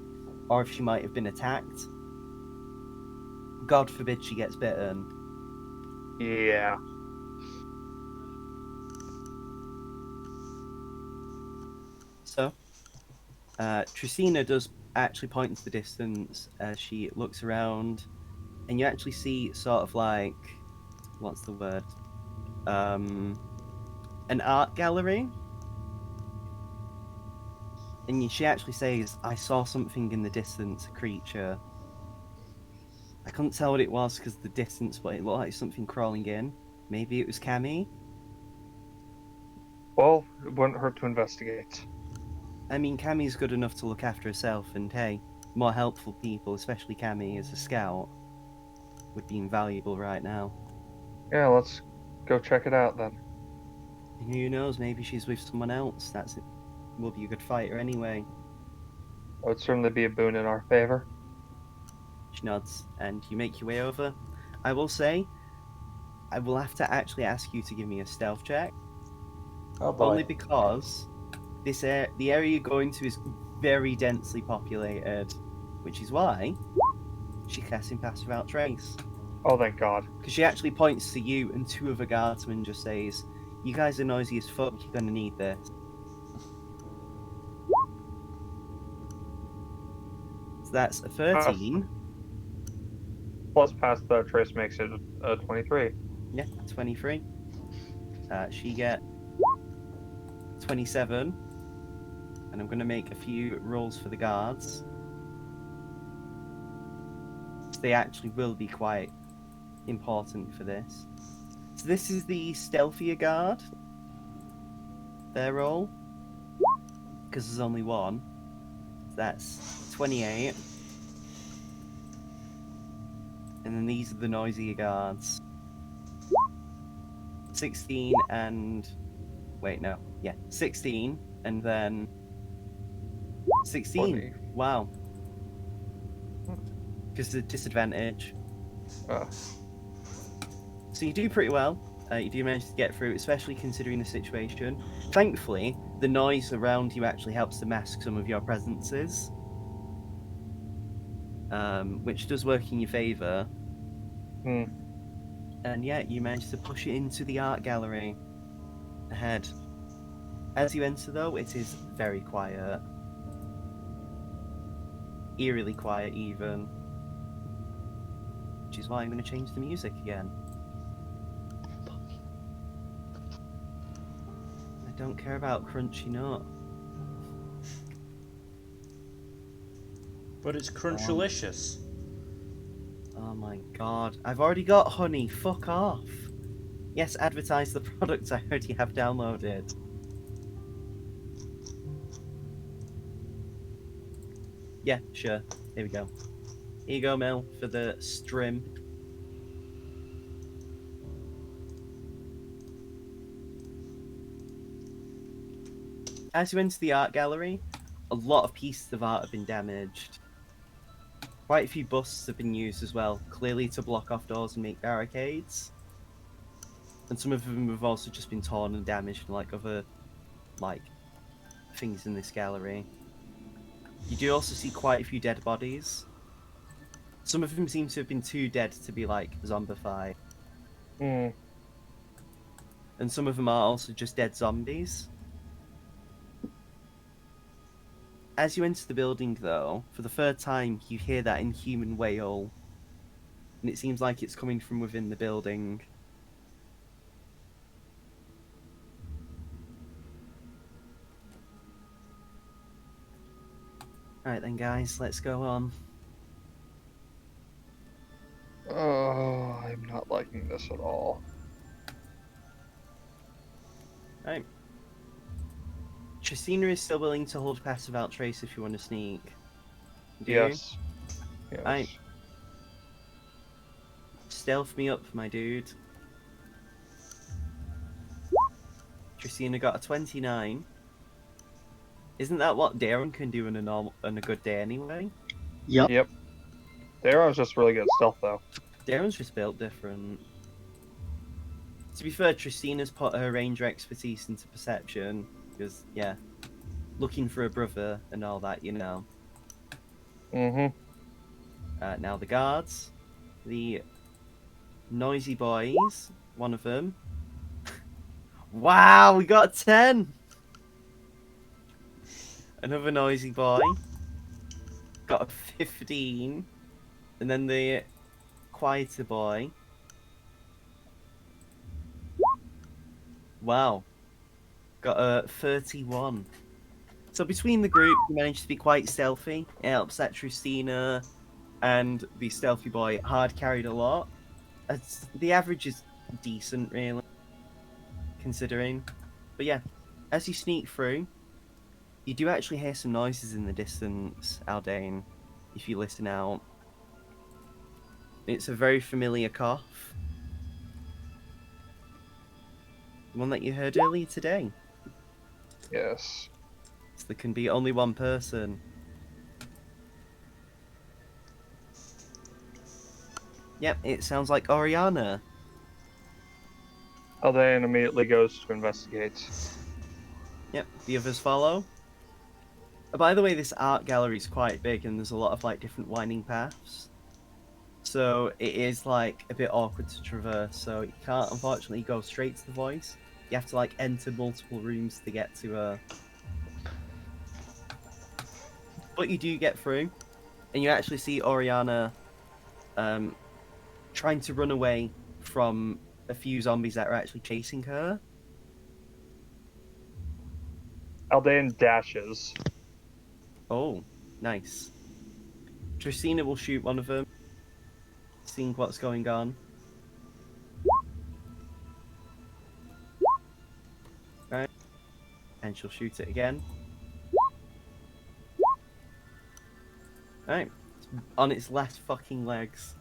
or if she might have been attacked. God forbid she gets bitten. Yeah. Trisina does actually point into the distance as she looks around, and you actually see sort of like, what's the word? An art gallery. And she actually says, I saw something in the distance, a creature. I couldn't tell what it was because of the distance, but it looked like something crawling in. Maybe it was Cammy? Well, it wouldn't hurt to investigate. I mean, Cammy's good enough to look after herself, and hey, more helpful people, especially Cammy as a scout, would be invaluable right now. Yeah, let's go check it out then. And who knows, maybe she's with someone else. Will be a good fighter anyway. That would certainly be a boon in our favor. She nods, and you make your way over. I will say, I will have to actually ask you to give me a stealth check. Oh boy. Only because the area you're going to is very densely populated, which is why she casts Impasse without trace. Oh, thank God. Because she actually points to you and two other guardsmen, just says, "You guys are noisy as fuck. You're gonna need this." So that's a 13. Plus past the trace makes it a 23. Yeah, 23. She get 27. And I'm going to make a few rolls for the guards. They actually will be quite important for this. So this is the stealthier guard. Their roll. Because there's only one. So that's 28. And then these are the noisier guards. 16 and... Wait, no. Yeah, 16. And then... 16. 20. Wow. Because the disadvantage. So you do pretty well. You do manage to get through, especially considering the situation. Thankfully, the noise around you actually helps to mask some of your presences. Which does work in your favour. And yeah, you manage to push it into the art gallery ahead. As you enter, though, it is very quiet. Eerily quiet, even. Which is why I'm going to change the music again. I don't care about Crunchy Nut. But it's crunchlicious. Oh my god. I've already got honey. Fuck off. Yes, advertise the product I already have downloaded. Yeah, sure. Here we go. Here you go, Mel, for the stream. As you enter the art gallery, a lot of pieces of art have been damaged. Quite a few busts have been used as well, clearly to block off doors and make barricades. And some of them have also just been torn and damaged, and like other, things in this gallery. You do also see quite a few dead bodies. Some of them seem to have been too dead to be, zombified. And some of them are also just dead zombies. As you enter the building, though, for the third time, you hear that inhuman wail. And it seems like it's coming from within the building. Alright then, guys, let's go on. Oh, I'm not liking this at all. Right. Trisina is still willing to hold pass without trace if you want to sneak. Do you? Yes. Right. Stealth me up, my dude. Trisina got a 29. Isn't that what Darren can do on a good day anyway? Yep. Darren's just really good at stealth, though. Darren's just built different. To be fair, Trisina's put her ranger expertise into perception, because, yeah, looking for a brother and all that, you know. Now the guards. The noisy boys, one of them. Wow, we got a 10! Another noisy boy. Got a 15. And then the quieter boy. Wow. Got a 31. So between the group, you managed to be quite stealthy. It helps that Tristina and the stealthy boy hard carried a lot. The average is decent, really, considering. But yeah, as you sneak through, you do actually hear some noises in the distance, Aldane, if you listen out. It's a very familiar cough. One that you heard earlier today. Yes. So there can be only one person. Yep, it sounds like Oriana. Haldane immediately goes to investigate. Yep, the others follow. By the way, this art gallery is quite big and there's a lot of like different winding paths. So it is like a bit awkward to traverse, so you can't unfortunately go straight to the voice. You have to like enter multiple rooms to get to But you do get through, and you actually see Oriana trying to run away from a few zombies that are actually chasing her. Haldane dashes. Oh, nice. Tristina will shoot one of them, seeing what's going on. Right. And she'll shoot it again. Right. On its last fucking legs.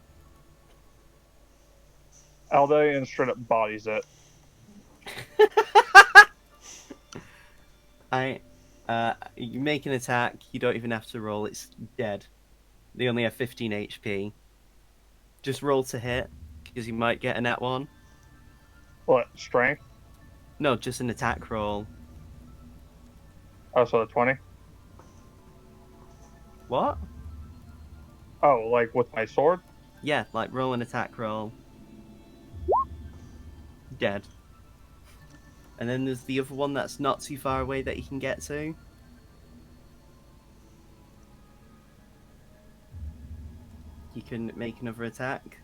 Haldane straight up bodies it. You make an attack, you don't even have to roll, it's dead. They only have 15 HP. Just roll to hit, because you might get a nat one. What, strength? No, just an attack roll. Oh, so a 20? What? Oh, like with my sword? Yeah, like roll an attack roll. Dead. And then there's the other one that's not too far away that you can get to. You can make another attack.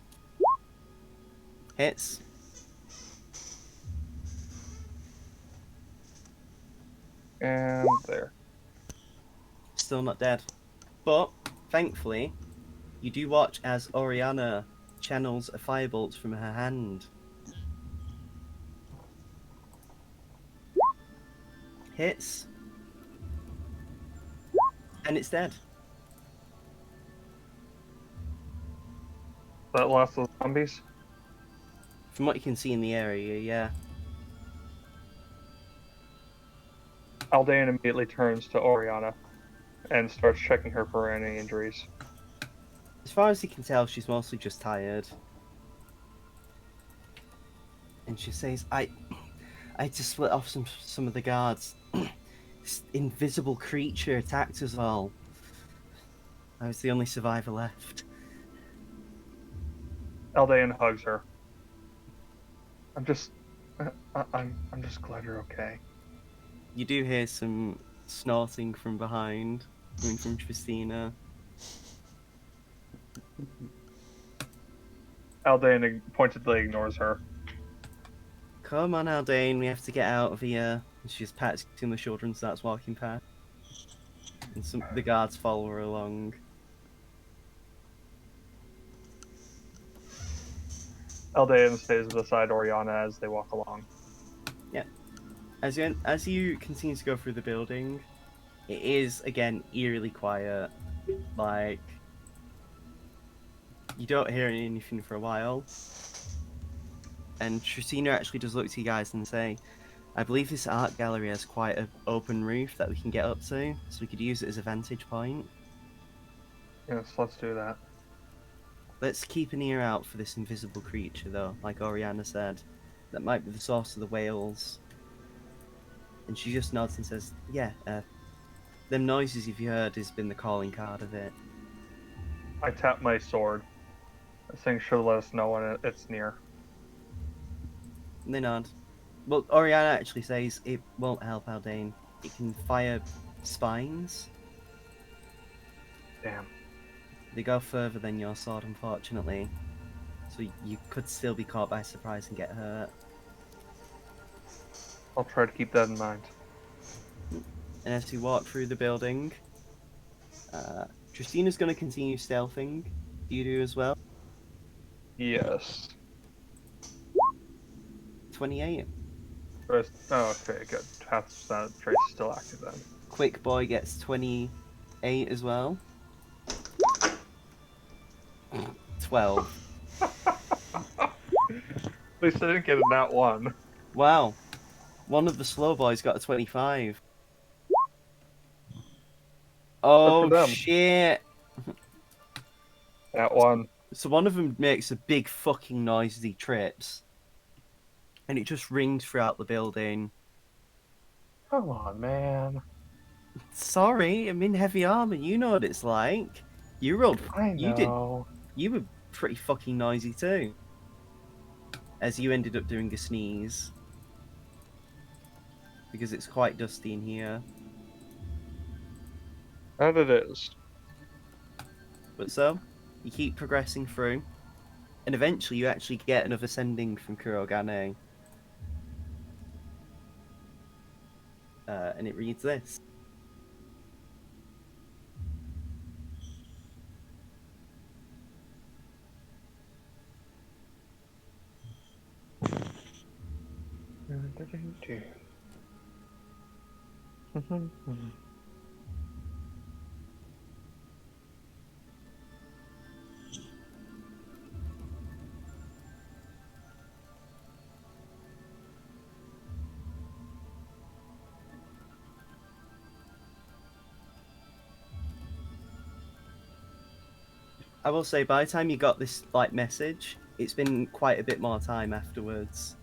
Hits. And there. Still not dead. But, thankfully, you do watch as Oriana channels a firebolt from her hand. Hits. And it's dead. That last of the zombies? From what you can see in the area, yeah. Haldane immediately turns to Oriana and starts checking her for any injuries. As far as you can tell, she's mostly just tired. And she says, I had to split off some of the guards. This invisible creature attacked us all. I was the only survivor left. Haldane hugs her. I'm just glad you're okay. You do hear some snorting from behind, coming from Tristina. Haldane pointedly ignores her. Come on, Aldane, we have to get out of here. And she just pats him on the shoulder and starts walking past. And the guards follow her along. Haldane stays beside Oriana as they walk along. Yeah. As you continue to go through the building, it is, again, eerily quiet. Like, you don't hear anything for a while. And Tristina actually does look to you guys and say, I believe this art gallery has quite an open roof that we can get up to, so we could use it as a vantage point. Yes, let's do that. Let's keep an ear out for this invisible creature, though, like Oriana said. That might be the source of the wails. And she just nods and says, yeah, them noises you've heard has been the calling card of it. I tap my sword. This thing should let us know when it's near. And they nod. Well, Oriana actually says it won't help Aldane. It can fire spines. Damn. They go further than your sword, unfortunately. So you could still be caught by surprise and get hurt. I'll try to keep that in mind. And as you walk through the building, Tristina's going to continue stealthing. Do you do as well? Yes. 28. Oh, okay, good. Half that trace is still active then. Quick Boy gets 28 as well. 12. At least I didn't get a nat one. Wow. One of the slow boys got a 25. Oh, them. shit. Nat one. So one of them makes a big fucking noise as he trips. And it just rings throughout the building. Come on, man. Sorry, I'm in heavy armor. You know what it's like. You rolled. I You did. know. You were pretty fucking noisy too. As you ended up doing a sneeze. Because it's quite dusty in here. That it is. But so, you keep progressing through. And eventually you actually get another sending from Kurogane. And it reads this. I will say, by the time you got this like message, it's been quite a bit more time afterwards.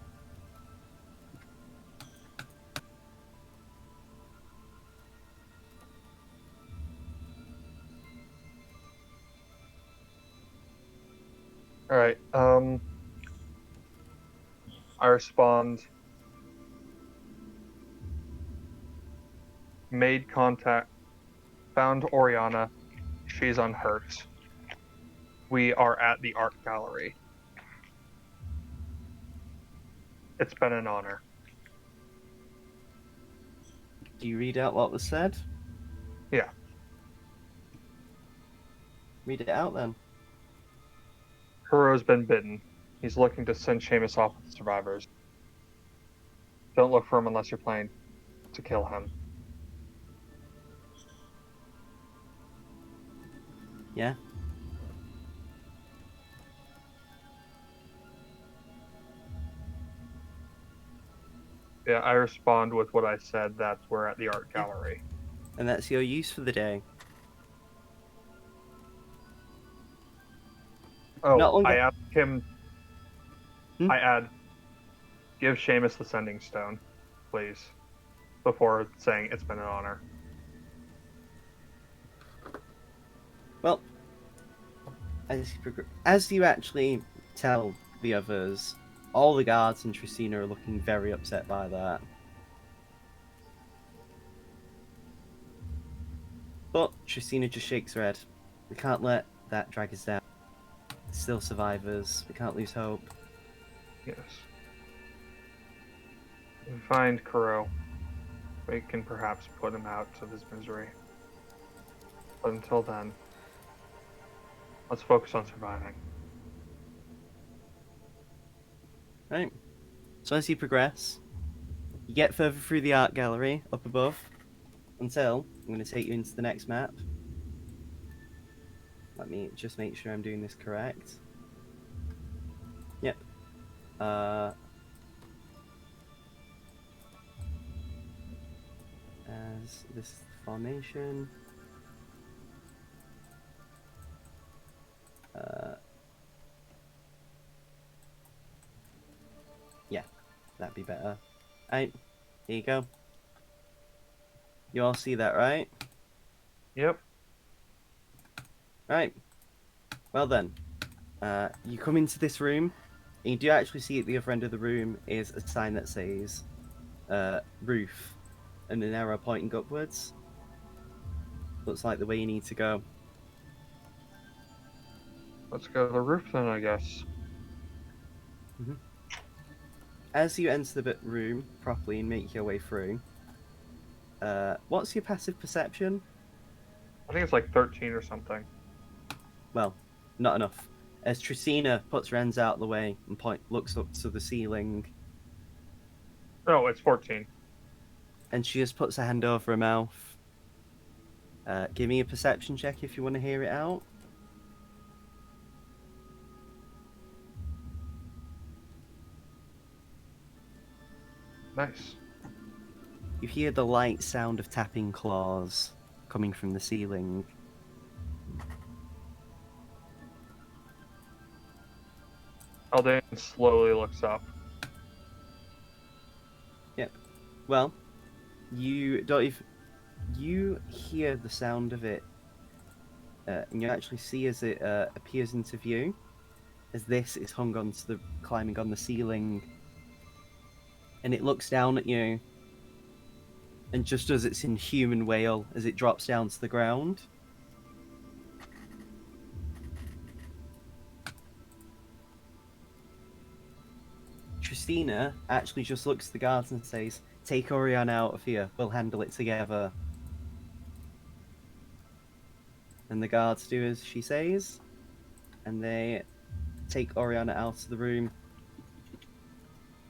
Alright, I respond. Made contact. Found Oriana. She's unhurt. We are at the art gallery. It's been an honor. Do you read out what was said? Yeah. Read it out then. Kuro's been bitten. He's looking to send Seamus off with the survivors. Don't look for him unless you're planning to kill him. Yeah? Yeah, I respond with what I said, that we're at the art gallery. And that's your use for the day. Not Oh, long I ago- ask him... Hmm? I add, give Seamus the sending stone, please, before saying it's been an honor. Well, as you actually tell the others, all the guards and Tristina are looking very upset by that. But Tristina just shakes her head. We can't let that drag us down. Still survivors. We can't lose hope. Yes. If we find Kuro, we can perhaps put him out of his misery. But until then, let's focus on surviving. Right. So as you progress, you get further through the art gallery up above until I'm going to take you into the next map. Let me just make sure I'm doing this correct. Yep. As this formation. Yeah, that'd be better. Right, here you go. You all see that, right? Yep. Right. Well then, you come into this room, and you do actually see at the other end of the room is a sign that says roof, and an arrow pointing upwards. looks like the way you need to go. Let's go to the roof then, I guess. As you enter the room properly and make your way through, what's your passive perception? I think it's like 13 or something. Well, not enough. As Tristina puts her hands out of the way and looks up to the ceiling, No, it's 14. and she just puts her hand over her mouth. Give me a perception check if you want to hear it out. Nice. You hear the light sound of tapping claws coming from the ceiling. Haldane slowly looks up. Yep. Well, you don't even... You hear the sound of it, and you actually see as it appears into view, as this is hung onto the... climbing on the ceiling, and it looks down at you, and just as its inhuman wail as it drops down to the ground, Tristina actually just looks at the guards and says, "Take Oriana out of here, we'll handle it together." And the guards do as she says, and they take Oriana out of the room,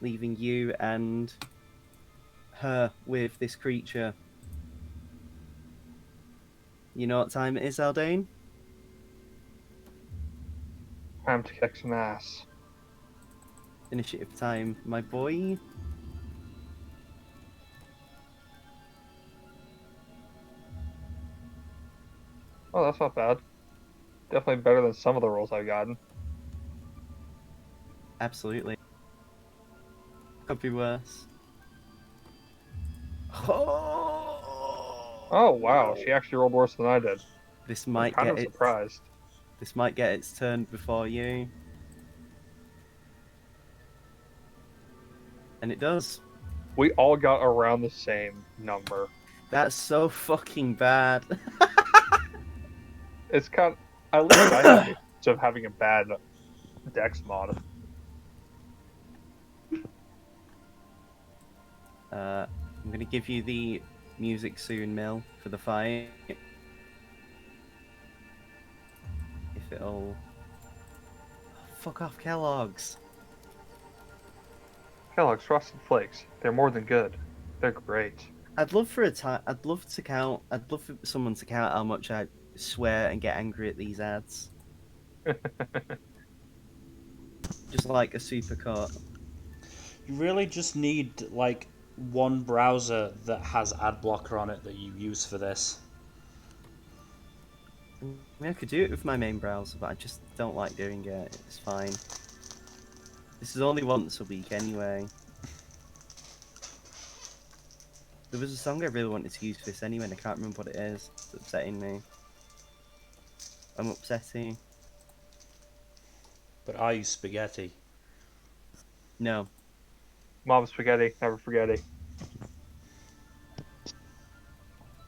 leaving you and her with this creature. You know what time it is, Aldane? Time to kick some ass. Initiative time, my boy. Oh, that's not bad. Definitely better than some of the rolls I've gotten. Absolutely. Could be worse. Oh, Oh, wow. She actually rolled worse than I did. This I'm might kind get of it. surprised. This might get its turn before you. And it does. We all got around the same number. That's so fucking bad. It's kind of, at least I have the advantage of having a bad dex mod. I'm gonna give you the music soon, Mill, for the fight. If it'll... Fuck off, Kellogg's. Kellogg's Frosted Flakes. They're more than good. They're great. I'd love for someone to count how much I swear and get angry at these ads. Just like a supercut. You really just need, like, one browser that has ad blocker on it that you use for this. I mean, I could do it with my main browser, but I just don't like doing it. It's fine. This is only once a week anyway. There was a song I really wanted to use for this anyway, and I can't remember what it is. It's upsetting me. I'm upsetting. But I use spaghetti. No. Mom spaghetti, never forgetty.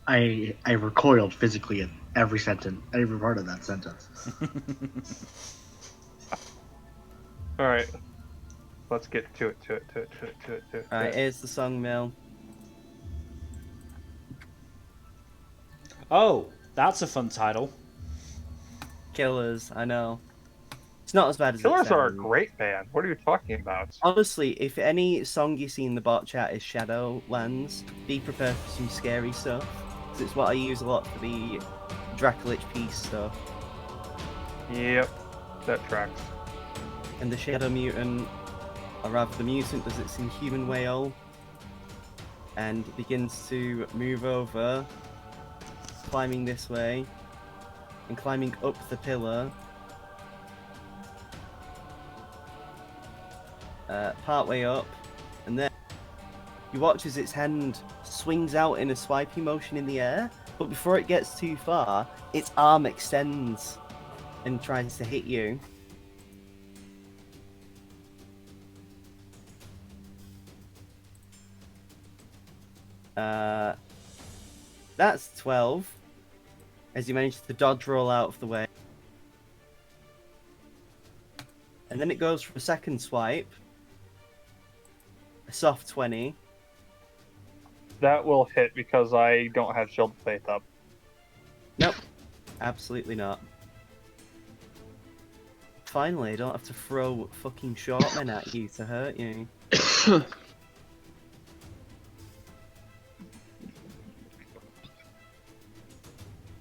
I recoiled physically at every sentence, every part of that sentence. Alright. Let's get to it. Alright, here's the song, Mill. Oh, that's a fun title. Killers, I know. It's not as bad as it Killers are a sounds. great band. What are you talking about? Honestly, if any song you see in the bot chat is Shadowlands, be prepared for some scary stuff. 'Cause it's what I use a lot for the Dracolich Peace stuff. Yep. That tracks. And the Shadow Mutant, or rather the mutant, does its inhuman wail and begins to move over, climbing this way, and climbing up the pillar. Part way up, and then you watch as its hand swings out in a swiping motion in the air, but before it gets too far, its arm extends and tries to hit you. That's 12. as you manage to dodge roll out of the way. And then it goes for a second swipe. A soft 20. That will hit because I don't have Shield of Faith up. Nope. Absolutely not. Finally, I don't have to throw fucking shortmen at you to hurt you.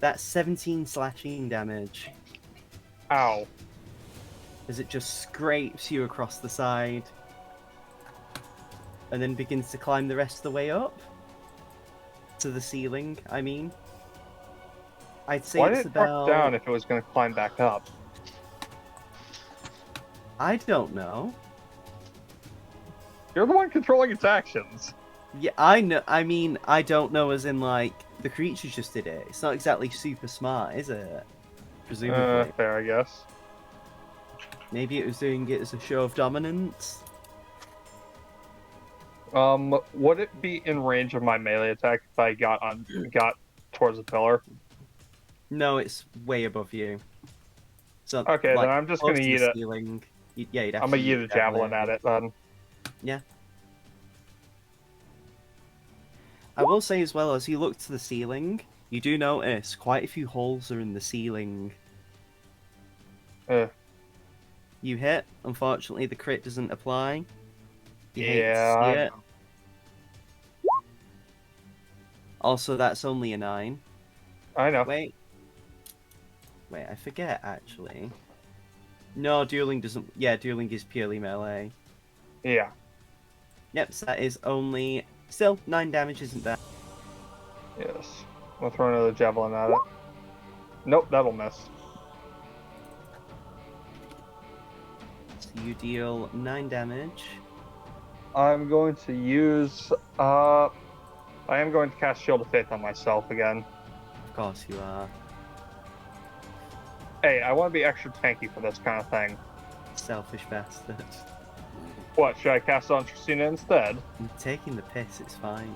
That's 17 slashing damage. Ow. As it just scrapes you across the side. And then begins to climb the rest of the way up. To the ceiling, I mean. I'd say Why it's did it about... drop down if it was going to climb back up? I don't know. You're the one controlling its actions. Yeah, I know. I mean, I don't know as in, like, the creatures just did it. It's not exactly super smart, is it? Presumably. Fair, I guess. Maybe it was doing it as a show of dominance? Would it be in range of my melee attack if I got towards the pillar? No, it's way above you. So, Okay, like, then I'm just close gonna to yeet the it. ceiling. Yeah, you'd have I'm to gonna yeet a javelin at it then. Yeah. I will say as well, as you look to the ceiling, you do notice quite a few holes are in the ceiling. You hit. Unfortunately, the crit doesn't apply. You hate to Yeah, see I it. know. Also, that's only a 9. I know. Wait, I forget actually. No, dueling doesn't. Yeah, dueling is purely melee. Yeah. Yep, so that is only. Still, 9 damage isn't bad. Yes. I'll throw another javelin at it. Nope, that'll miss. So you deal 9 damage. I'm going to use. I am going to cast Shield of Faith on myself again. Of course you are. Hey, I want to be extra tanky for this kind of thing. Selfish bastard. What, should I cast it on Tristina instead? I'm taking the piss, it's fine.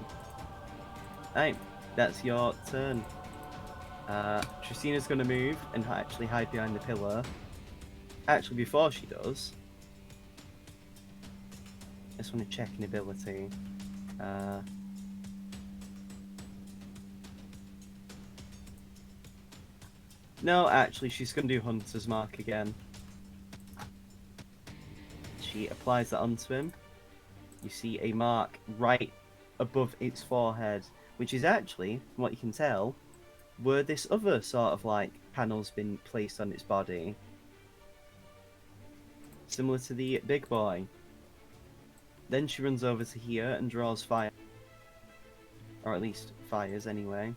Right, that's your turn. Tristina's gonna move and actually hide behind the pillar. Actually, before she does, I just want to check an ability. No, actually, she's gonna do Hunter's Mark again. She applies that onto him. You see a mark right above its forehead, which is actually, from what you can tell, where this other sort of like panel's been placed on its body. Similar to the big boy. Then she runs over to here and draws fire. Or at least fires anyway.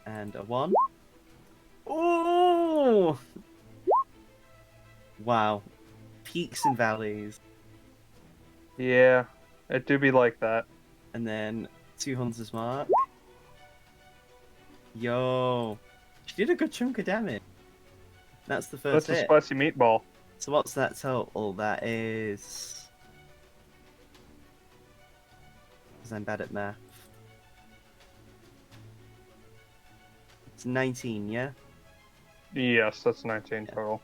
And a 1. Oh! Wow. Peaks and valleys. Yeah, it do be like that. And then 2 Hunter's Mark. Yo. She did a good chunk of damage. That's the first That's a hit. spicy meatball. So what's that total? That is... Because I'm bad at math. It's 19, yeah? Yes, that's 19 total.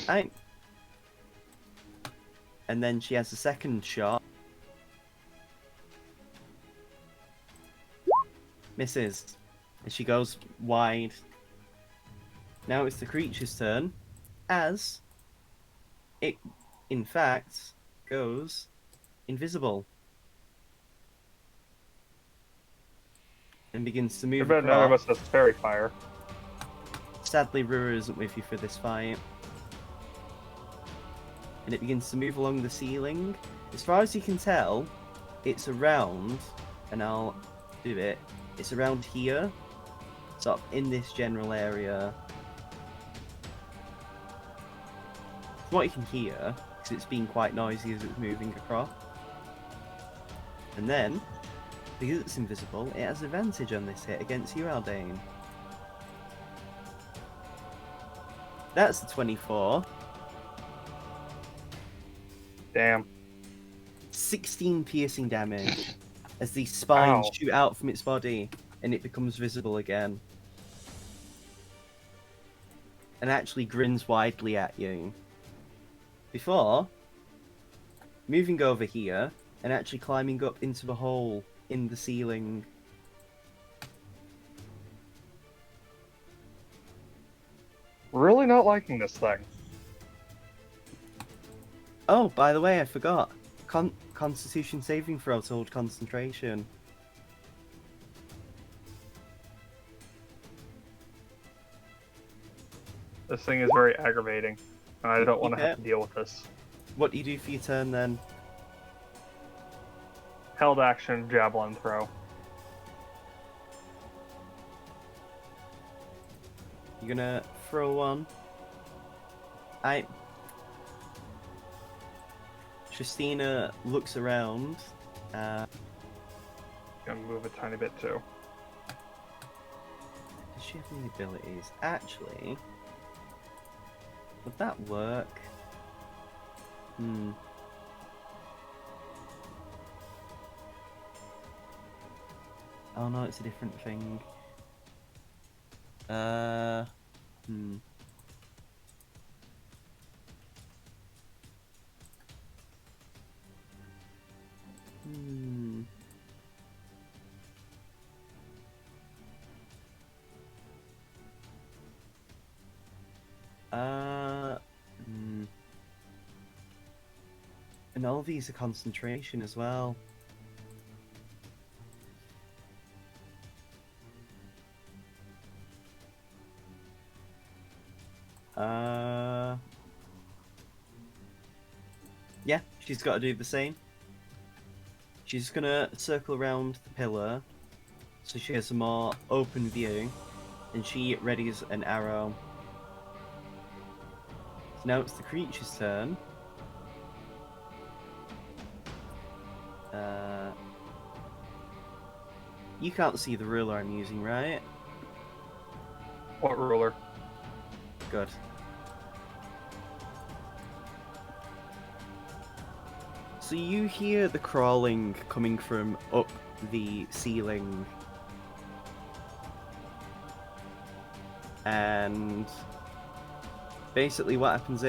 Right. And then she has a second shot. Misses. And she goes wide. Now it's the creature's turn, as it, in fact, goes invisible. And begins to I move bet none of across. us has fairy fire. Sadly, Rura isn't with you for this fight. And it begins to move along the ceiling. As far as you can tell, it's around, and I'll do it, it's around here, sort of in this general area. From what you can hear, because it's been quite noisy as it's moving across. And then, because it's invisible, it has advantage on this hit against you, Aldane. That's the 24. Damn. 16 piercing damage as these spines Ow. shoot out from its body. and it becomes visible again. And actually grins widely at you. Before moving over here and actually climbing up into the hole in the ceiling. Really not liking this thing. Oh, by the way, I forgot. Constitution saving throw to hold concentration. This thing is very aggravating. And I don't want to Okay. have to deal with this. What do you do for your turn then? Held action, javelin throw. You're gonna throw one. Tristina looks around. Gonna move a tiny bit too. Does she have any abilities? Actually, would that work? Oh no, it's a different thing. And all of these are concentration as well. Yeah, she's got to do the same. She's gonna circle around the pillar so she has a more open view, and she readies an arrow. So now it's the creature's turn. You can't see the ruler I'm using, right? What ruler? Good. So you hear the crawling coming from up the ceiling. And basically what happens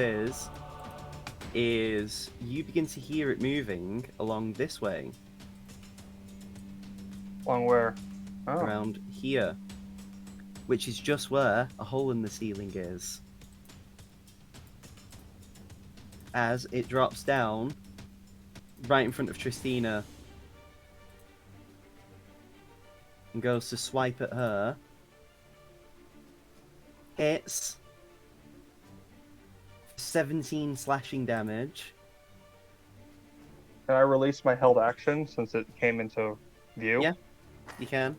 is you begin to hear it moving along this way. Along where? Oh. Around here. Which is just where a hole in the ceiling is. As it drops down right in front of Tristina and goes to swipe at her. Hits 17 slashing damage. Can I release my held action since it came into view? Yeah. You can.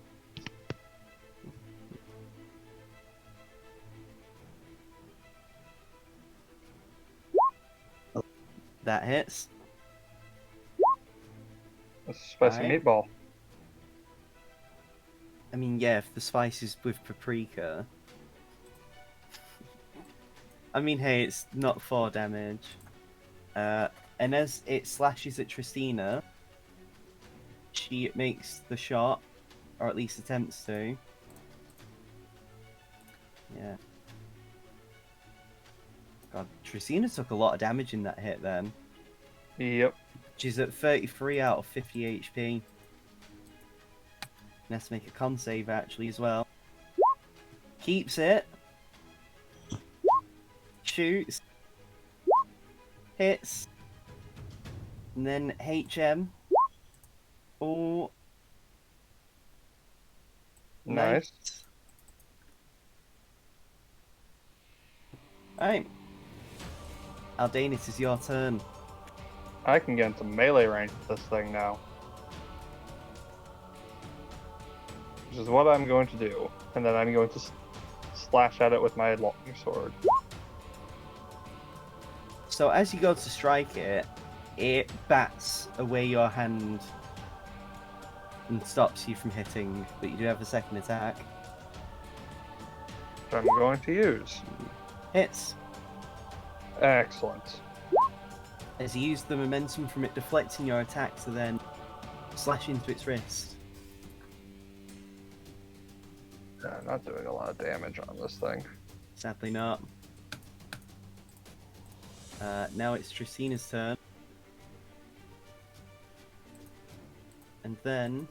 That hits. It's a spicy Alright. meatball. I mean, yeah, if the spice is with paprika. I mean, hey, it's not 4 damage. And as it slashes at Tristina, she makes the shot, or at least attempts to. Yeah. God, Tristina took a lot of damage in that hit then. Yep. She's at 33 out of 50 HP. And has to make a con save actually as well. Keeps it. Shoots. Hits. And then HM. Oh. Nice. Alright. Aldane, it is your turn. I can get into melee range with this thing now. Which is what I'm going to do. And then I'm going to slash at it with my long sword. So as you go to strike it, it bats away your hand and stops you from hitting, but you do have a second attack. Which I'm going to use. Hits. Excellent. As you use the momentum from it deflecting your attack to then slash into its wrist. Yeah, not doing a lot of damage on this thing. Sadly not. Now it's Tristina's turn. And then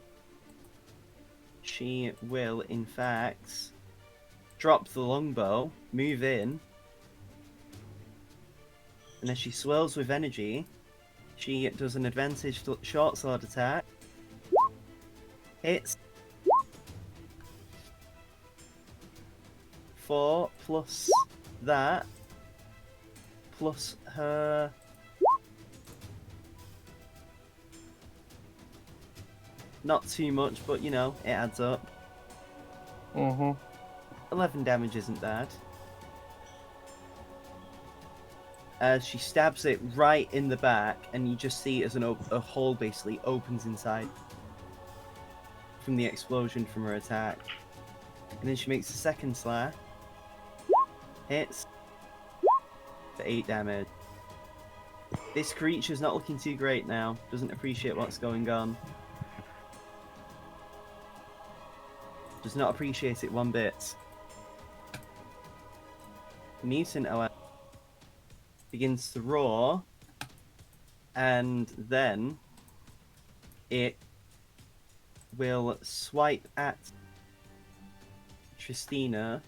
she will, in fact, drop the longbow, move in, and as she swirls with energy, she does an advantage short sword attack. Hits. 4 plus that, plus her... Not too much, but you know, it adds up. 11 damage isn't bad. As she stabs it right in the back, and you just see it as a hole basically opens inside from the explosion from her attack. And then she makes a second slash. Hits for 8 damage. This creature's not looking too great now. Doesn't appreciate what's going on. Does not appreciate it one bit. The mutant, however, begins to roar, and then it will swipe at Tristina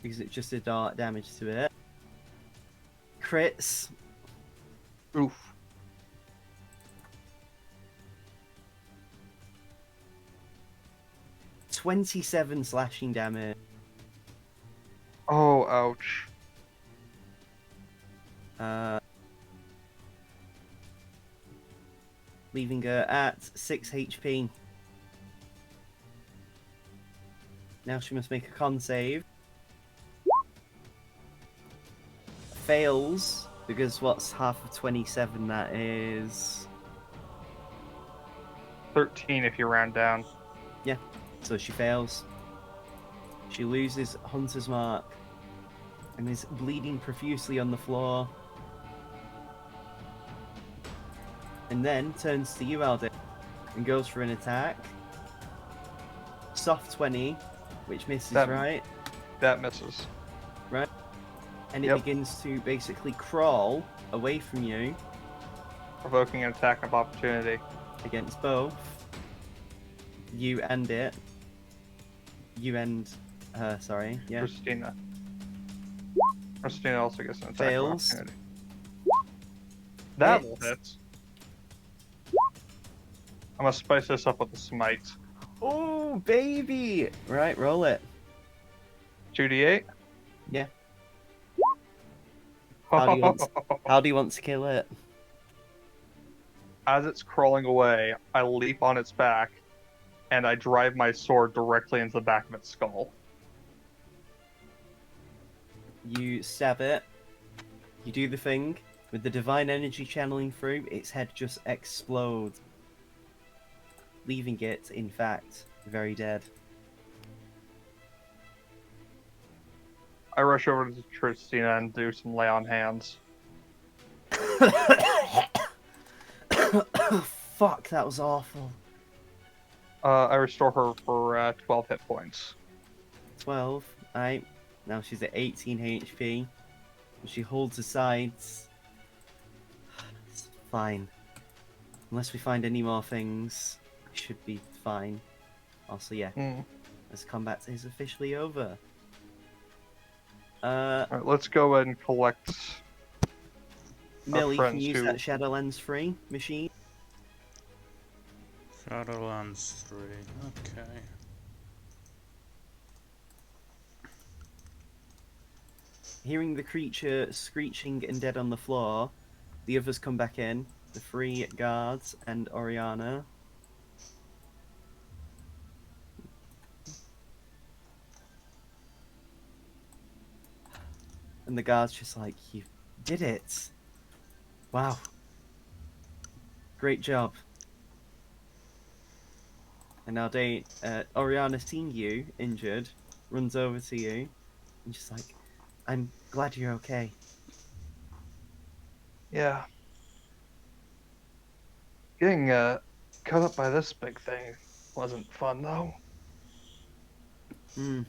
because it just did damage to it. Crits. Oof. $27 slashing damage. Oh, ouch. Leaving her at 6 HP. Now she must make a con save. Fails, because what's half of 27? That is 13 if you round down. Yeah, so she fails. She loses Hunter's Mark and is bleeding profusely on the floor. And then turns to you, Alden, and goes for an attack. Soft 20, which misses, right? That misses. Right. And it Yep. begins to basically crawl away from you Provoking an attack of opportunity. against both you and it. You and her, sorry. Yeah. Christina. Christina also gets an attack Fails. of opportunity. That Hits. will hit. I'm gonna spice this up with a smite. Oh, baby! Right, roll it. 2d8? Yeah. How do you want to kill it? As it's crawling away, I leap on its back, and I drive my sword directly into the back of its skull. You stab it. You do the thing. With the divine energy channeling through, its head just explodes. Leaving it, in fact, very dead. I rush over to Tristina and do some lay on hands. Fuck, that was awful. I restore her for 12 hit points. 12. Right. Now she's at 18 HP. She holds her sides. It's fine. Unless we find any more things, we should be fine. Also, yeah. This combat is officially over. Alright, let's go ahead and collect Millie, can friends you use who- that Shadowlands free machine? Shadowlands 3, okay. Hearing the creature screeching and dead on the floor, the others come back in. The 3 guards and Oriana. And the guard's just like, you did it. Wow. Great job. And now Oriana, seeing you injured, runs over to you and just like, I'm glad you're okay. Yeah. Getting cut up by this big thing wasn't fun, though. Hmm.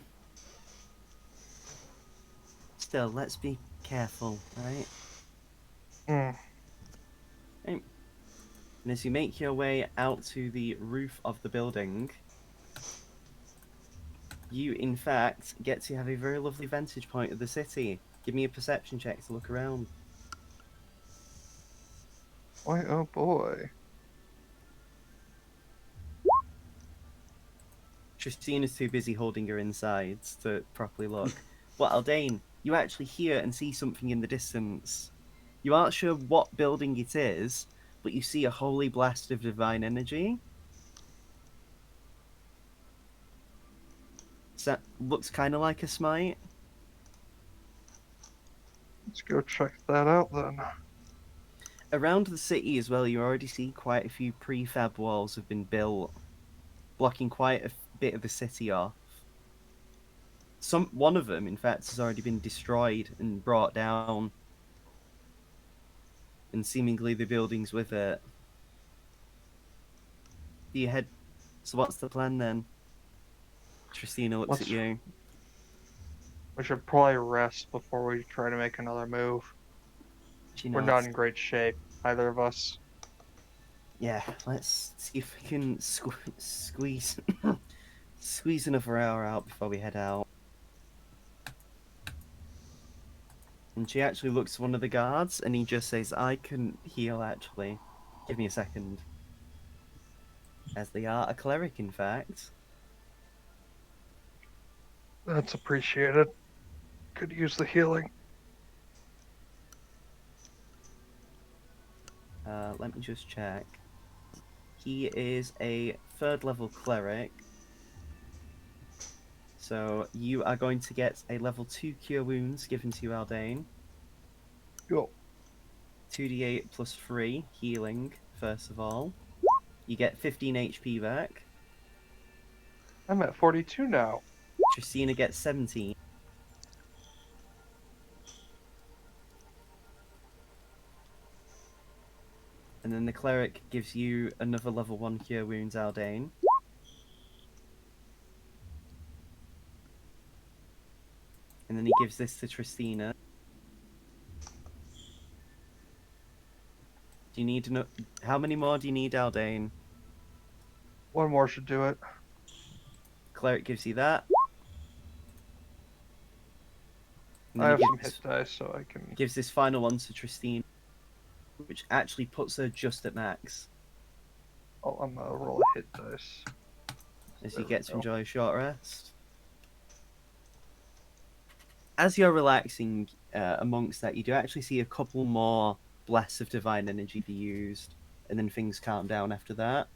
Still, let's be careful, right? Hmm. Right. And as you make your way out to the roof of the building, you in fact get to have a very lovely vantage point of the city. Give me a perception check to look around. Boy, oh boy. Tristina's too busy holding her insides to properly look. But Aldane, you actually hear and see something in the distance. You aren't sure what building it is, but you see a holy blast of divine energy. So, looks kind of like a smite. Let's go check that out then. Around the city as well, you already see quite a few prefab walls have been built, blocking quite a bit of the city off. One of them, in fact, has already been destroyed and brought down, and seemingly the buildings with it. Do you head? So what's the plan then? Tristina looks at Let's. you. We should probably rest before we try to make another move. She We're not nods. in great shape, either of us. Yeah, let's see if we can squeeze squeeze another hour out before we head out. And she actually looks to one of the guards, and he just says, "I can heal. Actually, give me a second." As they are a cleric, in fact. That's appreciated. Could use the healing. Let me just check. He is a 3rd level cleric. So you are going to get a level 2 cure wounds given to you, Aldane. Go. 2d8 plus 3 healing, first of all. You get 15 HP back. I'm at 42 now. Tristina gets 17. And then the cleric gives you another level 1 cure wounds, Aldane. And then he gives this to Tristina. Do you need to how many more do you need, Aldane? One more should do it. Cleric gives you that. And I then have he some hit dice, so I can. gives this final one to Tristina, which actually puts her just at max. Oh, I'm gonna roll a hit dice. As There you we get to go. enjoy a short rest. As you're relaxing amongst that, you do actually see a couple more blasts of divine energy be used, and then things calm down after that.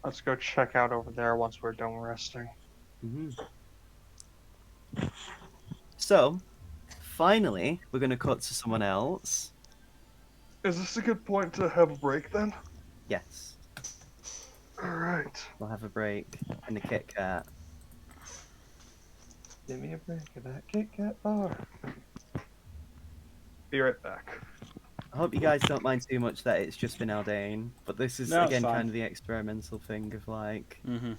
Let's go check out over there once we're done resting. Mm-hmm. So, finally, we're going to cut to someone else. Is this a good point to have a break then? Yes, Alright. we'll have a break and a Kit Kat. Give me a break of that Kit Kat bar. Be right back. I hope you guys don't mind too much that it's just been Aldane, but this is No, it's again fine. kind of the experimental thing of like Mm-hmm.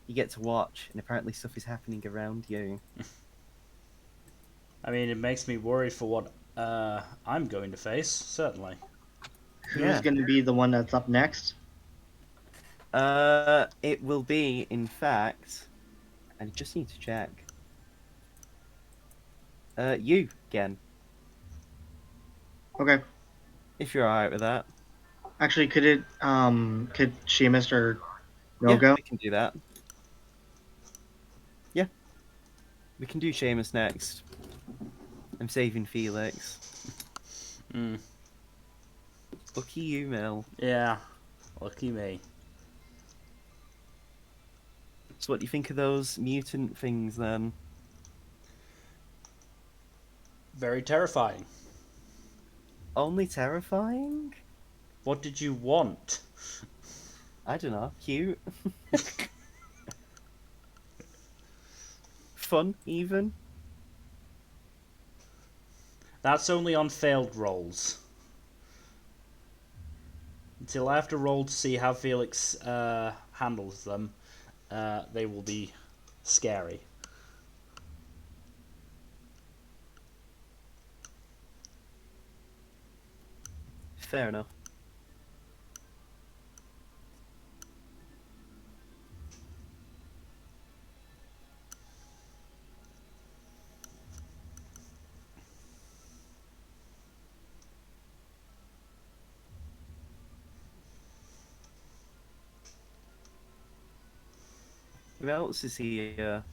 you get to watch and apparently stuff is happening around you. I mean, it makes me worried for what I'm going to face, certainly. Who's Yeah. going to be the one that's up next? It will be, in fact, I just need to check. You again, Okay. if you're alright with that. Actually, could Seamus or Yeah, Rogo? we can do that. Yeah, we can do Seamus next. I'm saving Felix. Mm. Lucky you, Mel. Yeah, lucky me. So, what do you think of those mutant things then? Very terrifying. Only terrifying? What did you want? I don't know. Cute. Fun, even. That's only on failed rolls. Until I have to roll to see how Felix handles them, they will be scary. Fair enough. Who else is here?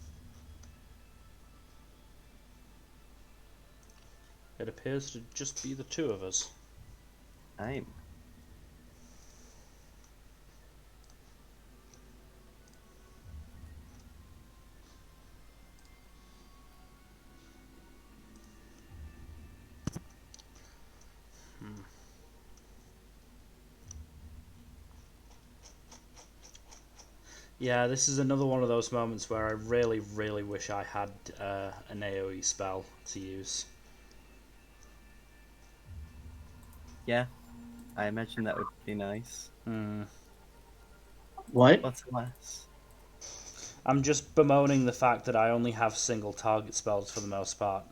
It appears to just be the two of us. I'm. Yeah, this is another one of those moments where I really, really wish I had an AoE spell to use. Yeah, I imagine that would be nice. What? But alas. I'm just bemoaning the fact that I only have single target spells for the most part.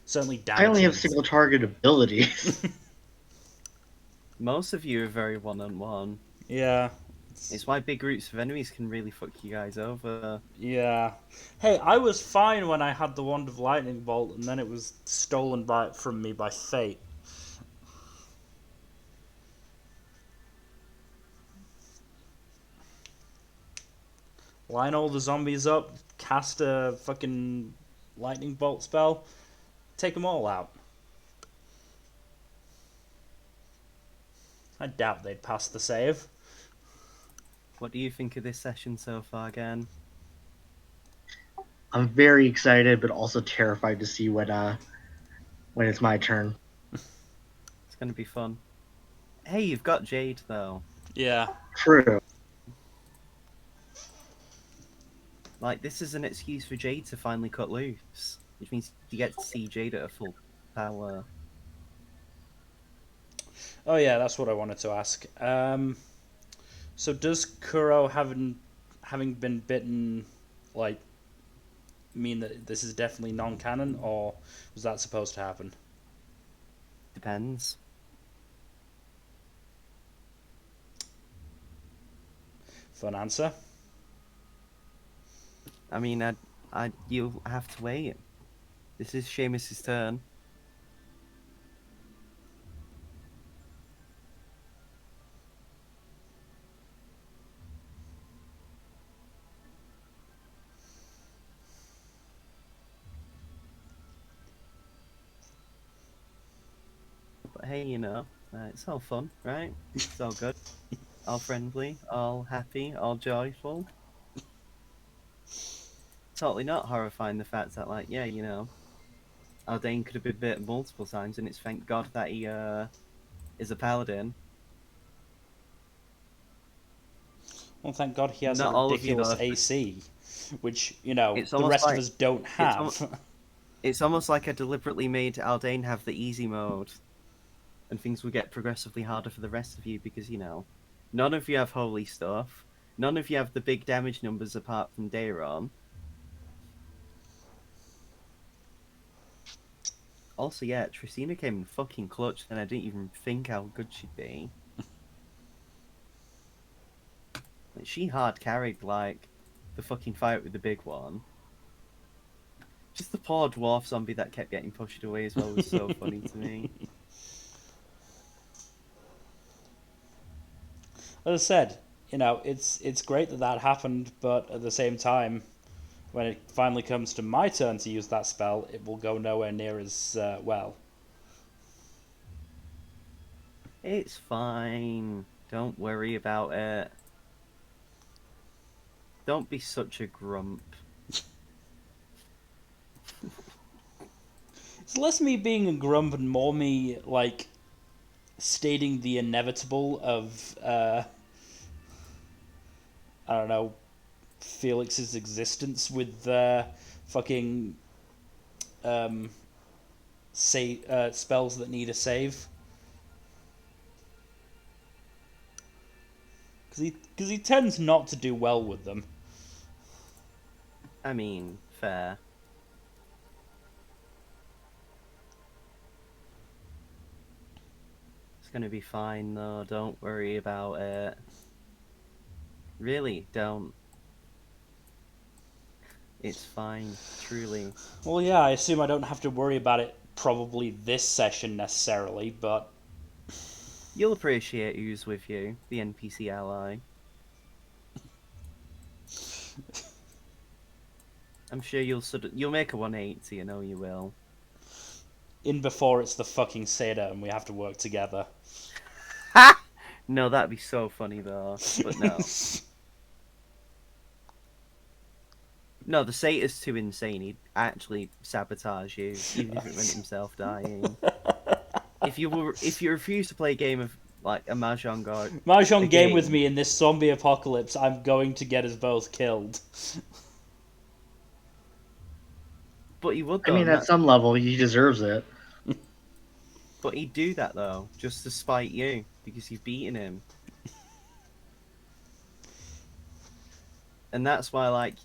Certainly I only have damaging. single target abilities. Most of you are very one-on-one. Yeah. It's why big groups of enemies can really fuck you guys over. Yeah. Hey, I was fine when I had the Wand of Lightning Bolt, and then it was stolen from me by fate. Line all the zombies up, cast a fucking lightning bolt spell, take them all out. I doubt they'd pass the save. What do you think of this session so far, again? I'm very excited, but also terrified to see when it's my turn. It's gonna be fun. Hey, you've got Jade, though. Yeah. True. Like, this is an excuse for Jade to finally cut loose. Which means you get to see Jade at her full power. Oh yeah, that's what I wanted to ask. So does Kuro having been bitten, like, mean that this is definitely non-canon, or was that supposed to happen? Depends. Fun answer. I mean, you'll have to wait. This is Seamus's turn. But hey, it's all fun, right? It's all good. All friendly, all happy, all joyful. Totally not horrifying the fact that, like, yeah, Aldane could have been bit multiple times, and it's thank God that he is a paladin. Well, thank God he has a Not all of you, ridiculous though. AC, which, It's the almost rest of like us don't have. it's almost like I deliberately made Aldane have the easy mode, and things will get progressively harder for the rest of you because none of you have holy stuff, none of you have the big damage numbers apart from Dayron. Also, yeah, Trisina came in fucking clutch, and I didn't even think how good she'd be. Like, she hard carried like the fucking fight with the big one. Just the poor dwarf zombie that kept getting pushed away as well was so funny to me. As I said, it's great that happened, but at the same time, when it finally comes to my turn to use that spell, it will go nowhere near as well. It's fine. Don't worry about it. Don't be such a grump. It's less me being a grump and more me, like, stating the inevitable of, I don't know, Felix's existence with fucking spells that need a save. Because he tends not to do well with them. I mean, fair. It's gonna be fine though, don't worry about it. Really, don't. It's fine, truly. Well, yeah, I assume I don't have to worry about it probably this session necessarily, but You'll appreciate who's with you, the NPC ally. I'm sure you'll make a 180, I know you will. in before it's the fucking Seda and we have to work together. Ha! No, that'd be so funny though. But no. No, the Satyrs too insane. He'd actually sabotage you, even if it meant himself dying. If you refuse to play a game of like a mahjong or Mahjong a game with me in this zombie apocalypse, I'm going to get us both killed. But he would I though. mean, at some level, he deserves it. But he'd do that though, just to spite you, because you've beaten him. And that's why, like,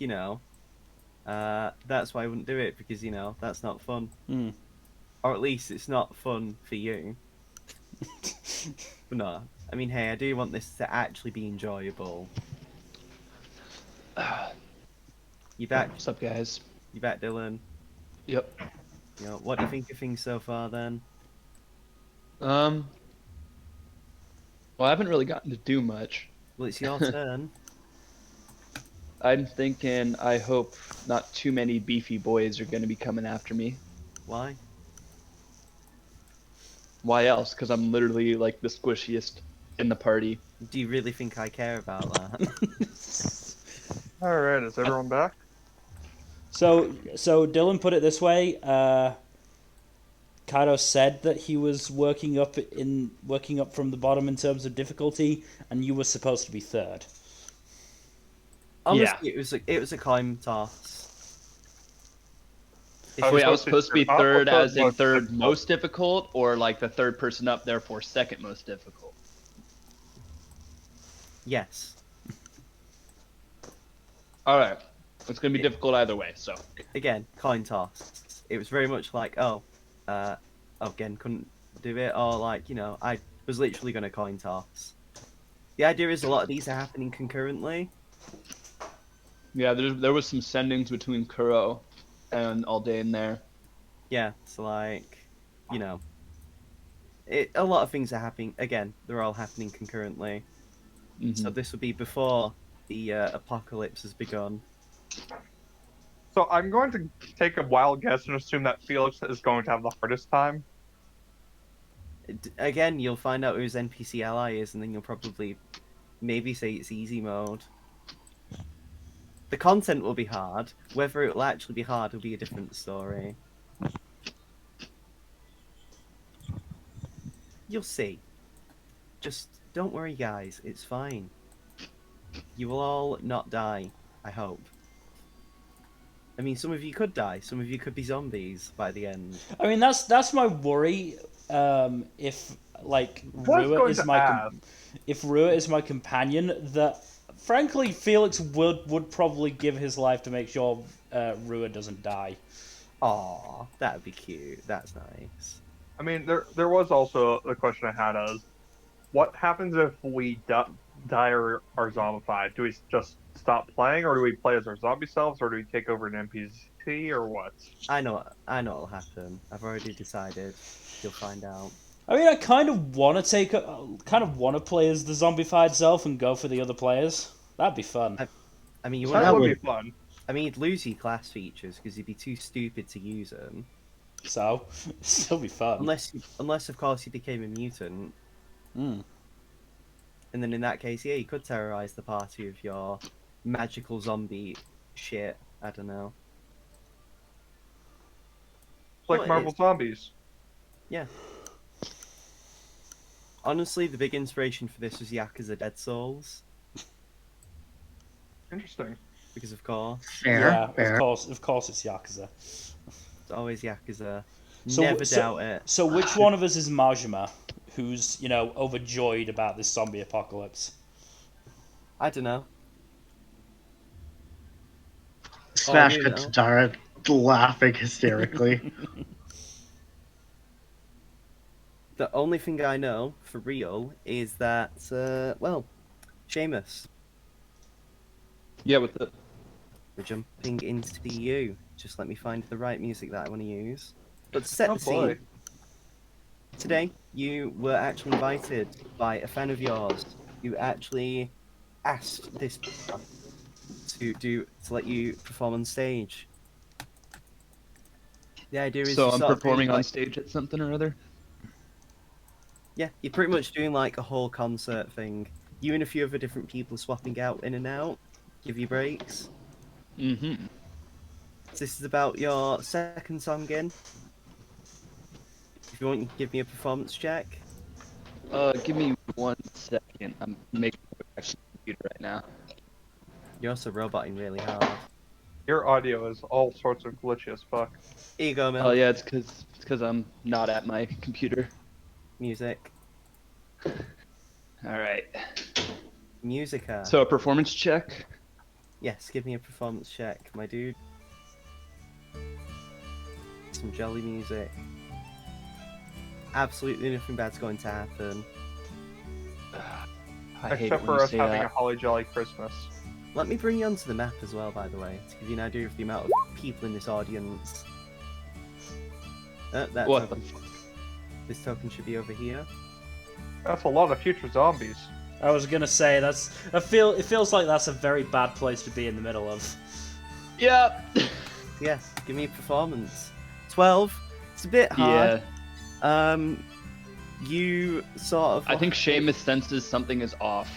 that's why I wouldn't do it, because, that's not fun. Hmm. Or at least it's not fun for you. But no, I mean, hey, I do want this to actually be enjoyable. You back? What's up, guys? You back, Dylan? Yep. What do you think of things so far, then? Well, I haven't really gotten to do much. Well, it's your turn. I'm thinking, I hope not too many beefy boys are going to be coming after me. Why? Why else? Because I'm literally like the squishiest in the party. Do you really think I care about that? All right, is everyone back? So Dylan put it this way. Kaido said that he was working up from the bottom in terms of difficulty, and you were supposed to be third. Honestly, it was a coin toss. Wait, I was supposed to be third as in third difficult? most difficult, or like the third person up, therefore second most difficult? Yes. All right, it's gonna be difficult either way. So Again, coin toss. It was very much like, again, couldn't do it, or like, I was literally going to coin toss. The idea is a lot of these are happening concurrently. yeah, there was some sendings between Kuro and Aldain there. Yeah, so like, a lot of things are happening. Again, they're all happening concurrently. So this would be before the apocalypse has begun. So I'm going to take a wild guess and assume that Felix is going to have the hardest time. Again, you'll find out who his NPC ally is, and then you'll probably maybe say it's easy mode. The content will be hard. Whether it will actually be hard will be a different story. You'll see. Just don't worry, guys. It's fine. You will all not die, I hope. I mean, some of you could die. Some of you could be zombies by the end. I mean, that's my worry. If like Rua is if Rua is my companion, that frankly Felix would probably give his life to make sure Rua doesn't die. Aw, that'd be cute. That's nice. I mean, there was also the question I had as, what happens if we die or are zombified? Do we just stop playing, or do we play as our zombie selves, or do we take over an NPC, or what? I know what'll happen. I've already decided. You'll find out. I mean, I kind of want to play as the zombified self and go for the other players. That'd be fun. I mean, you That wouldn't. would be fun. I mean, you'd lose your class features because you'd be too stupid to use them. So, it'd still be fun. Unless of course you became a mutant. Mm. And then in that case, yeah, you could terrorize the party with your magical zombie shit. I don't know. It's like Well, Marvel Zombies. Yeah. Honestly, the big inspiration for this was Yakuza Dead Souls. Interesting. Because of course, Yeah, Fair. of course, it's Yakuza. it's always Yakuza. So- Never so- doubt it. So, which one of us is Majima, who's overjoyed about this zombie apocalypse? I don't know. Smash you cuts know. to Dara laughing hysterically. The only thing I know for real is that, well, Seamus, Yeah, with the we're jumping into you. Just let me find the right music that I want to use. But to set Oh the boy. scene, today you were actually invited by a fan of yours who actually asked this to let you perform on stage. The idea is so you I'm sort of do performing on like, stage at something or other. yeah, you're pretty much doing like a whole concert thing. You and a few other different people swapping out in and out, give you breaks. Mm-hmm. So this is about your second song in. If you want, you can give me a performance check. Give me 1 second. I'm making a computer right now. You're also roboting really hard. Your audio is all sorts of glitchy as fuck. Here you go, Oh Mil. yeah, it's because I'm not at my computer. Music. All right. Musica. So a performance check. Yes, give me a performance check, my dude. Some jolly music. Absolutely nothing bad's going to happen. I hate it Except when for you us say having a that. holly jolly Christmas. Let me bring you onto the map as well, by the way, to give you an idea of the amount of people in this audience. That What the token. This token should be over here. That's a lot of future zombies. I was gonna say it feels like that's a very bad place to be in the middle of. Yep. Yeah, give me a performance. 12. It's a bit hard. Yeah. You sort of. I think Seamus senses something is off.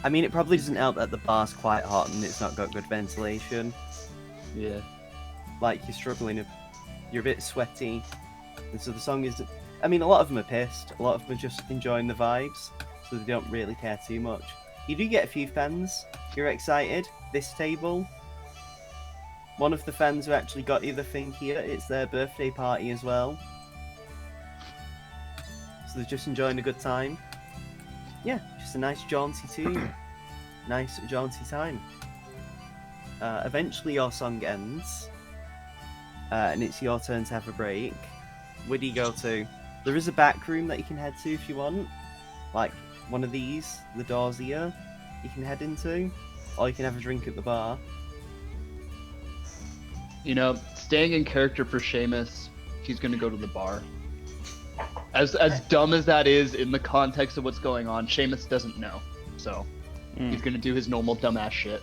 I mean, it probably doesn't help that the bar's quite hot and it's not got good ventilation. Yeah. Like, you're struggling, you're a bit sweaty. And so the song is. I mean, a lot of them are pissed, a lot of them are just enjoying the vibes, so they don't really care too much. You do get a few fans, you're excited. This table. One of the fans who actually got you the thing here, it's their birthday party as well. So they're just enjoying a good time. Yeah, just a nice jaunty tune. Nice jaunty time. Eventually your song ends. And it's your turn to have a break. Where do you go to? There is a back room that you can head to if you want. Like one of these, the doors here, you can head into. Or you can have a drink at the bar. You know, staying in character for Seamus, he's gonna go to the bar. As dumb as that is in the context of what's going on, Seamus doesn't know. So he's gonna do his normal dumbass shit.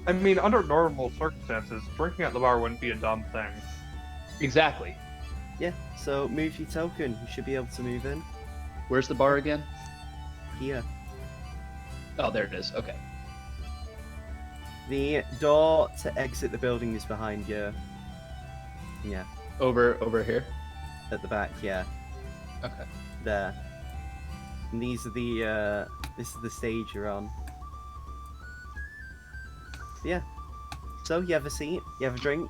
I mean, under normal circumstances, drinking at the bar wouldn't be a dumb thing. Exactly. Yeah, so move your token. You should be able to move in. Where's the bar again? Here. Oh, there it is. Okay. The door to exit the building is behind you. Yeah, Over here. at the back, yeah. Okay. There. And these are the, this is the stage you're on. Yeah. So, you have a seat, you have a drink.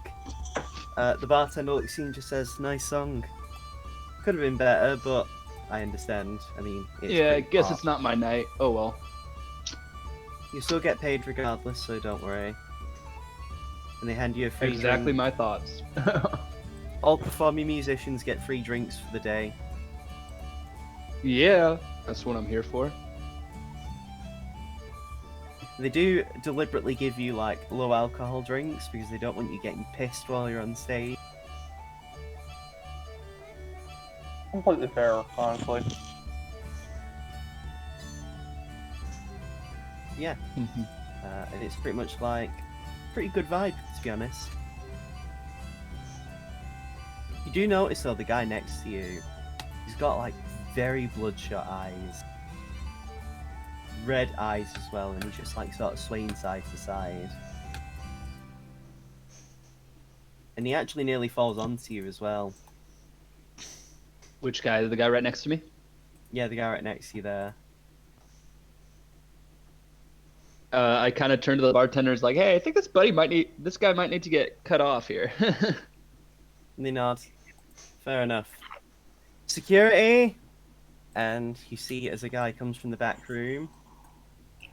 The bartender looks at you and just says, nice song. Could have been better, but I understand. I mean, it's Yeah, I pretty guess pop. it's not my night. Oh well. You still get paid regardless, so don't worry. And they hand you a free Exactly drink. my thoughts. All performing musicians get free drinks for the day. Yeah, that's what I'm here for. They do deliberately give you like low alcohol drinks because they don't want you getting pissed while you're on stage. Completely fair, honestly. Yeah, Mhm. and it's pretty much like pretty good vibe to be honest. You do notice though the guy next to you, he's got like very bloodshot eyes, red eyes as well, and he's just like sort of swaying side to side. And he actually nearly falls onto you as well. Which guy? The guy right next to me? Yeah, the guy right next to you there. I kind of turn to the bartenders like, "Hey, I think this guy might need to get cut off here." And they nod. Fair enough. Security! And you see as a guy comes from the back room,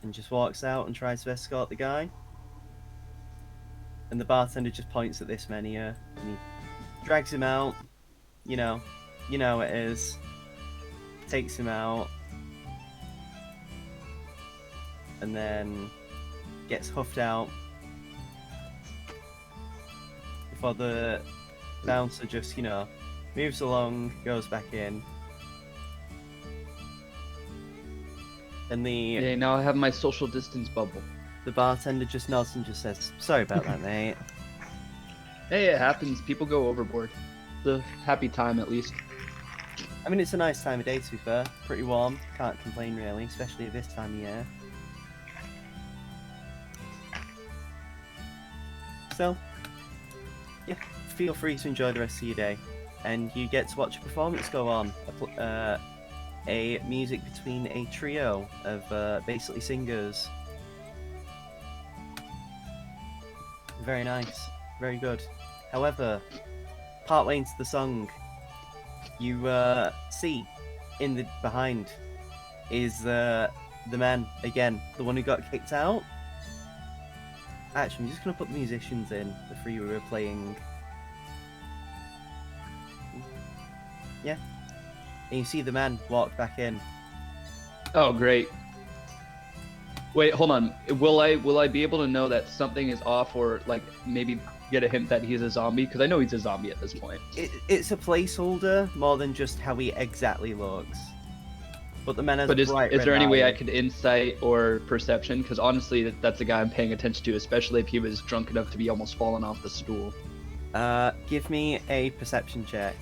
and just walks out and tries to escort the guy. And the bartender just points at this menu and he drags him out. You know how it is. Takes him out. And then gets huffed out. Before the bouncer just, moves along, goes back in. And Yeah, now I have my social distance bubble. the bartender just nods and just says, "Sorry about that, mate." Hey, it happens. People go overboard. It's a happy time, at least. I mean, it's a nice time of day, to be fair. Pretty warm. Can't complain, really, especially at this time of year. So, yeah, feel free to enjoy the rest of your day. And you get to watch a performance go on. A music between a trio of basically singers. Very nice. Very good. However, partway into the song, you see in the behind is the man again, the one who got kicked out. Actually, I'm just gonna put the musicians in the three we were playing. Yeah, and you see the man walk back in. Oh, great. Wait, hold on. Will I be able to know that something is off, or like maybe get a hint that he's a zombie? Because I know he's a zombie at this point. It's a placeholder more than just how he exactly looks. But the man has. But is bright there red any way I eyes. could insight or perception? Because honestly, that's the guy I'm paying attention to, especially if he was drunk enough to be almost falling off the stool. Give me a perception check.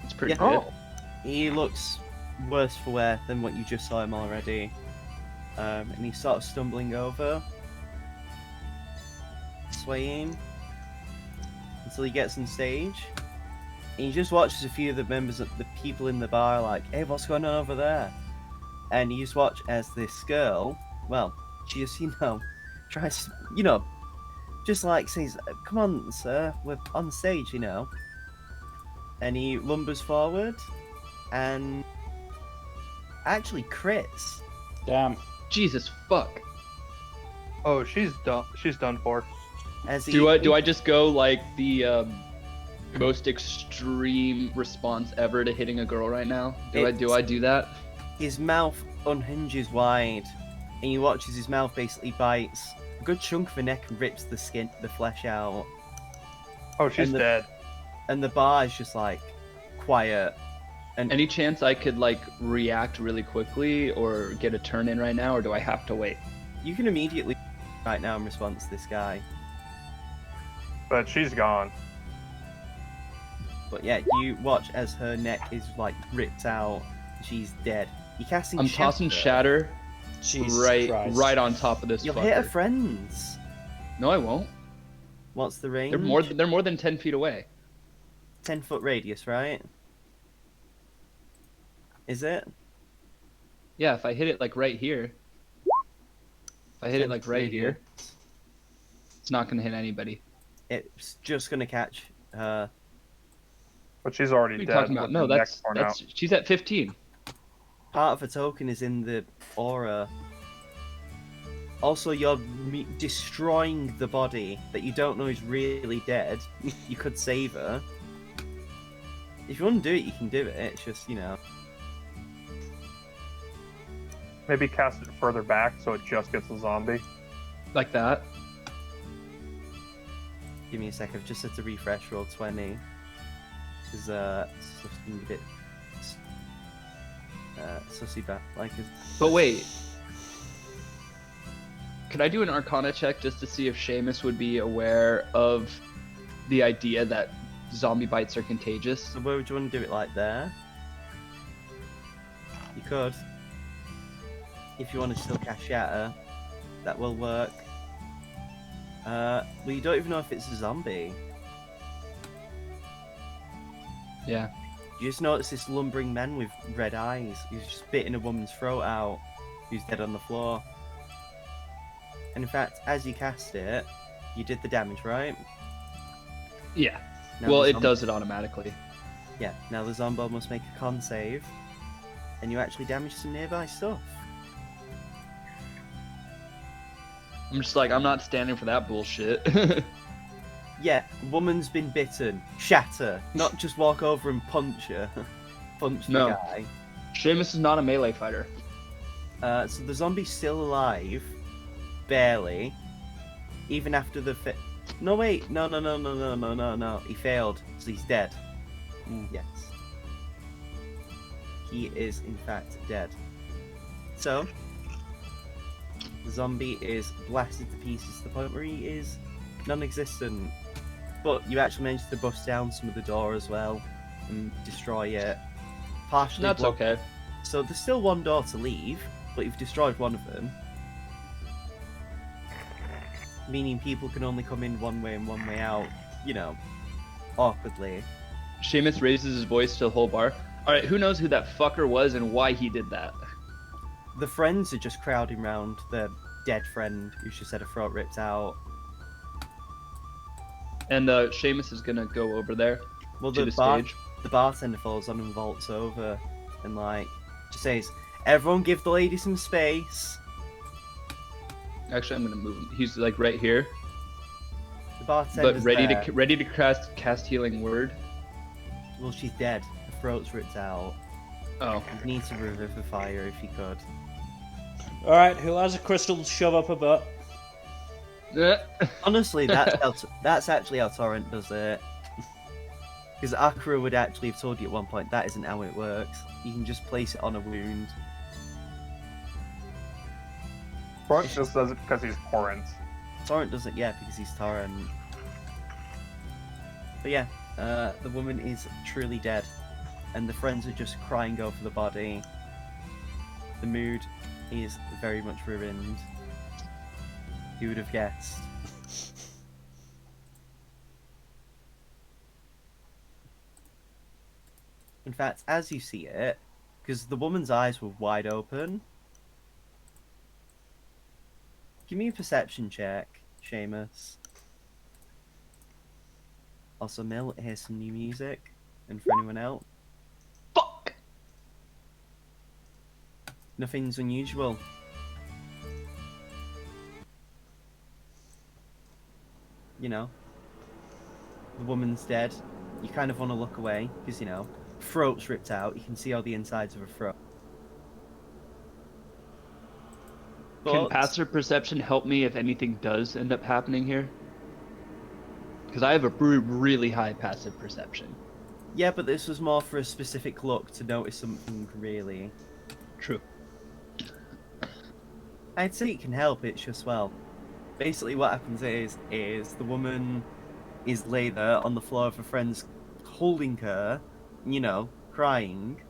It's pretty Yeah. good. He looks worse for wear than what you just saw him already. And he's sort of stumbling over, swaying, until he gets on stage. And he just watches a few of the members of the people in the bar like, "Hey, what's going on over there?" And you just watch as this girl, well, she just, tries to, just like says, "Come on, sir, we're on stage, And he lumbers forward and actually crits. Damn. Jesus fuck. Oh, she's done. She's done for. As he, Do I just go like the most extreme response ever to hitting a girl right now? Do I do that? His mouth unhinges wide, and you watch as his mouth basically bites a good chunk of her neck and rips the flesh out. Oh, she's And the- dead. And the bar is just like quiet. And Any chance I could like react really quickly or get a turn in right now, or do I have to wait? you can immediately right now in response to this guy. But she's gone. But yeah, you watch as her neck is like ripped out. She's dead. You're casting I'm tossing shatter Jesus right Christ. right on top of this You'll fucker. hit her friends. No, I won't. What's the range? They're more than 10 feet away. 10-foot radius, right? Is it? Yeah, if I hit it like right here. If I hit it like right here, it's not gonna hit anybody. It's just gonna catch her. But she's already What are you dead. talking about? with No, her neck that's torn out. she's at 15. Part of her token is in the aura. Also, you're destroying the body that you don't know is really dead. You could save her. If you want to do it, you can do it. It's just, Maybe cast it further back so it just gets a zombie. Like that. Give me a sec. I've just set to refresh roll 20. Because, stuff's been a bit sussy back. But wait. Could I do an Arcana check just to see if Seamus would be aware of the idea that zombie bites are contagious? So where would you want to do it? Like there? You could. If you want to still cast Shatter, that will work. Well, you don't even know if it's a zombie. Yeah. You just notice this lumbering man with red eyes who's just bitten a woman's throat out, who's dead on the floor. And in fact, as you cast it, you did the damage, right? Yeah. Now Well, the it does it automatically. Yeah, now the Zombo must make a con save, and you actually damage some nearby stuff. I'm just like, I'm not standing for that bullshit. Yeah, woman's been bitten. Shatter. Not just walk over and punch her. Punch the No. guy. Seamus is not a melee fighter. So the zombie's still alive. Barely. Even after the No, wait. No. He failed. So he's dead. Yes. He is, in fact, dead. So, the zombie is blasted to pieces to the point where he is non-existent. But you actually managed to bust down some of the door as well and destroy it. Partially That's blocked. okay. So there's still one door to leave, but you've destroyed one of them. Meaning people can only come in one way and one way out, you know, awkwardly. Seamus raises his voice to the whole bar. Alright, who knows who that fucker was and why he did that? The friends are just crowding round the dead friend who's just had a throat ripped out. And Seamus is gonna go over there Well, to the the stage. The bartender falls on and vaults over and, like, just says, "Everyone give the lady some space." Actually, I'm gonna move him. He's like right here, The bartender's but ready there. to cast healing word. Well, she's dead. Her throat's ripped out. Oh, You need to revivify her if you could. Alright, who has a crystal to shove up her butt? Honestly, that's actually how Torrent does it. Because Akira would actually have told you at one point that isn't how it works. You can just place it on a wound. Torrent just does it because he's Torrent. Torrent does it, yeah, because he's Torrent. But yeah, the woman is truly dead. And the friends are just crying over the body. The mood is very much ruined. Who would have guessed? In fact, as you see it, because the woman's eyes were wide open. Give me a perception check, Seamus. Also, Mill, here's some new music. And for anyone else, fuck! nothing's unusual. You know, the woman's dead. You kind of want to look away, because, you know, throat's ripped out. You can see all the insides of her throat. Can But- passive perception help me if anything does end up happening here? Because I have a really high passive perception. Yeah, but this was more for a specific look to notice something, really. True. I'd say it can help, it's just, well, basically what happens is the woman is laid there on the floor of her friends holding her, you know, crying.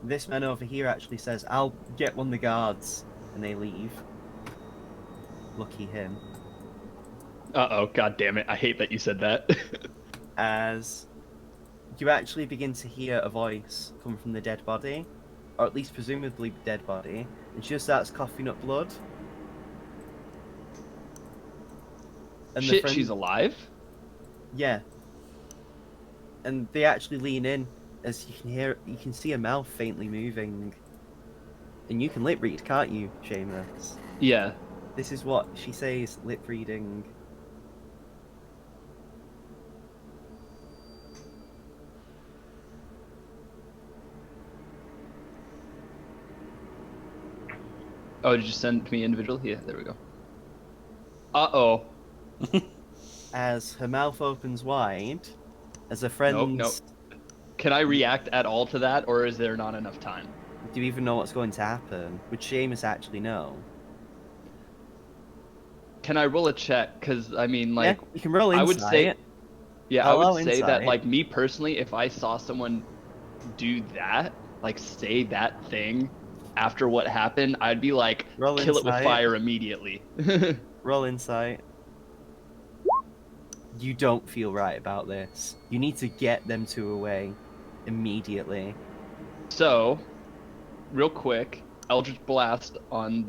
This man over here actually says, "I'll get one of the guards," and they leave. Lucky him. Uh-oh, god damn it, I hate that you said that. As you actually begin to hear a voice come from the dead body, or at least presumably dead body, and she just starts coughing up blood. And the Shit, friend- she's alive? Yeah. And they actually lean in, as you can see her mouth faintly moving. And you can lip read, can't you, Seamus? Yeah. This is what she says, lip reading. Oh, did you send me individual? Yeah, there we go. Uh-oh. As her mouth opens wide, as her friends... Nope. Can I react at all to that, or is there not enough time? Do you even know what's going to happen? Would Seamus actually know? Can I roll a check? Because, I mean, like... Yeah, you can roll insight. I would say... Yeah, I Hello, would say that, insight. like, me personally, if I saw someone do that, like, say that thing after what happened, I'd be like, Roll kill it with insight. fire immediately. Roll insight. You don't feel right about this. You need to get them two away immediately. So, real quick, Eldritch Blast on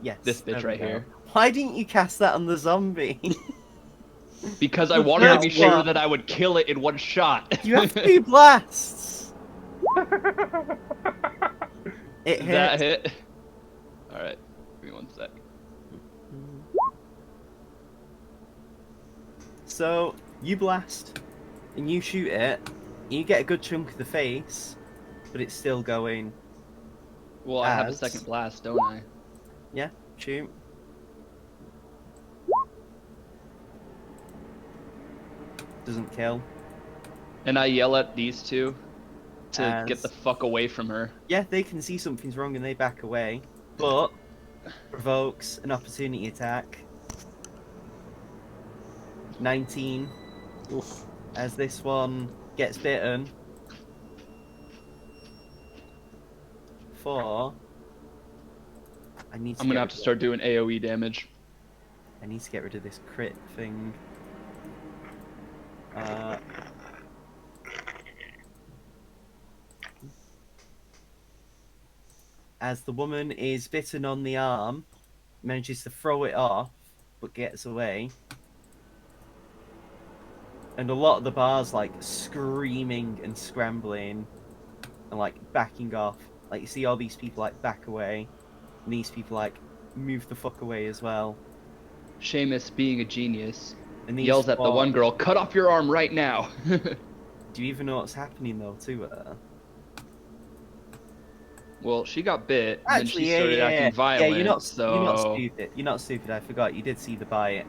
Yes. this there bitch we right go. here. Why didn't you cast that on the zombie? Because I The wanted to be first sure one. that I would kill it in one shot. You have to do blasts. It That hit. hit. Alright, give me one sec. So you blast, and you shoot it. And you get a good chunk of the face, but it's still going. Well, I have a As- second blast, don't I? Yeah, shoot. Doesn't kill. And I yell at these two to get As- the fuck away from her. Yeah, they can see something's wrong and they back away, but provokes an opportunity attack. 19. Oof. As this one gets bitten. 4. I'm gonna have to start doing AoE damage. I need to get rid of this crit thing. As the woman is bitten on the arm, manages to throw it off, but gets away. And a lot of the bar's like screaming and scrambling and like backing off. Like you see all these people like back away, and these people like move the fuck away as well. Seamus, being a genius, And these yells at the four- one girl, "Cut off your arm right now!" Do you even know what's happening though to her? Well, she got bit, and Actually, then she started acting violent, yeah, you're not so... stupid. You're not stupid. I forgot you did see the bite.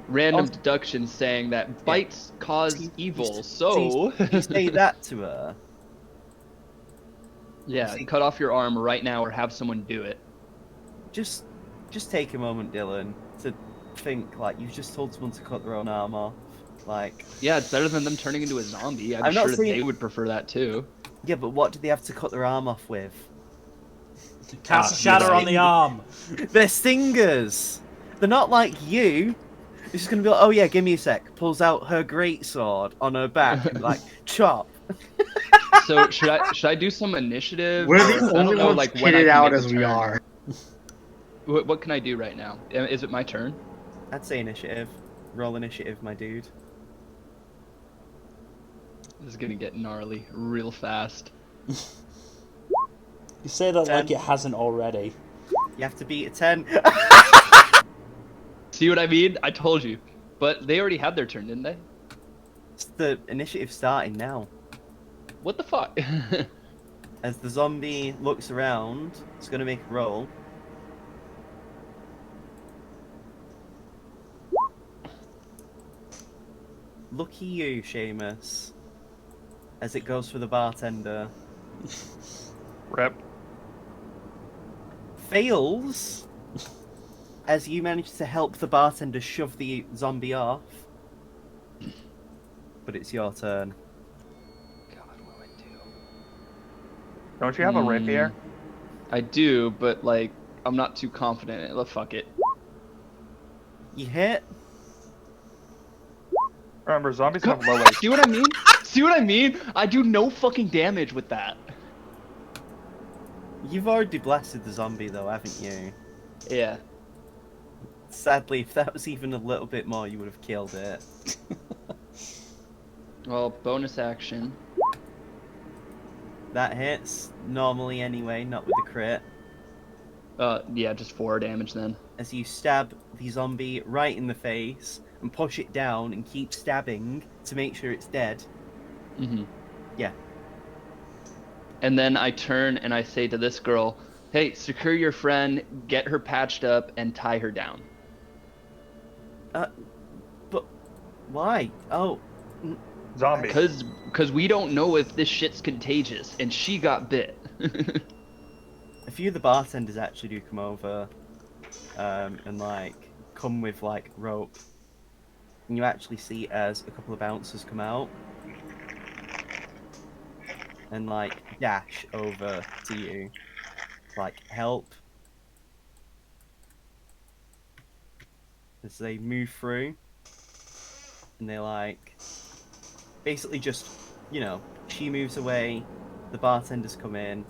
Random Also- deduction saying that bites cause You- evil, you- so... You say that to her. Yeah, See- cut off your arm right now or have someone do it. Just take a moment, Dylan, to think like you've just told someone to cut their own arm off. Like, Yeah, it's better than them turning into a zombie. I'm I'm not sure that saying- they would prefer that too. yeah, but what do they have to cut their arm off with? Cast a shatter on the arm. They're stingers. They're not like you. It's just gonna be like, oh yeah, give me a sec. Pulls out her greatsword on her back and like chop. So should I do some initiative? We're or- the I don't only know, ones like, when I kitted can out make as a we turn. are. What can I do right now? Is it my turn? I'd say initiative. Roll initiative, my dude. This is gonna get gnarly real fast. You say that like 10. it hasn't already. You have to beat a 10. See what I mean? I told you. But they already had their turn, didn't they? It's the initiative starting now. What the fuck? As the zombie looks around, it's gonna make a roll. Lucky you, Seamus. As it goes for the bartender. Rep. Fails. As you manage to help the bartender shove the zombie off. But it's your turn. God, what do I do? Don't you have a rapier? I do, but like, I'm not too confident in it. Fuck it. You hit. Remember, zombies have low HP. See what I mean? See what I mean? I do no fucking damage with that. You've already blasted the zombie though, haven't you? Yeah. Sadly, if that was even a little bit more, you would have killed it. Well, bonus action. That hits, normally anyway, not with the crit. Yeah, just 4 damage then. As you stab the zombie right in the face and push it down and keep stabbing to make sure it's dead. Mm-hmm. Yeah. And then I turn and I say to this girl, "Hey, secure your friend, get her patched up, and tie her down." But why? Oh, Zombie. Cause we don't know if this shit's contagious, and she got bit. a few of the bartenders actually do come over and like come with like rope. And you actually see as a couple of bouncers come out and like dash over to you, like help. As they move through, and they like basically just, you know, she moves away, the bartenders come in.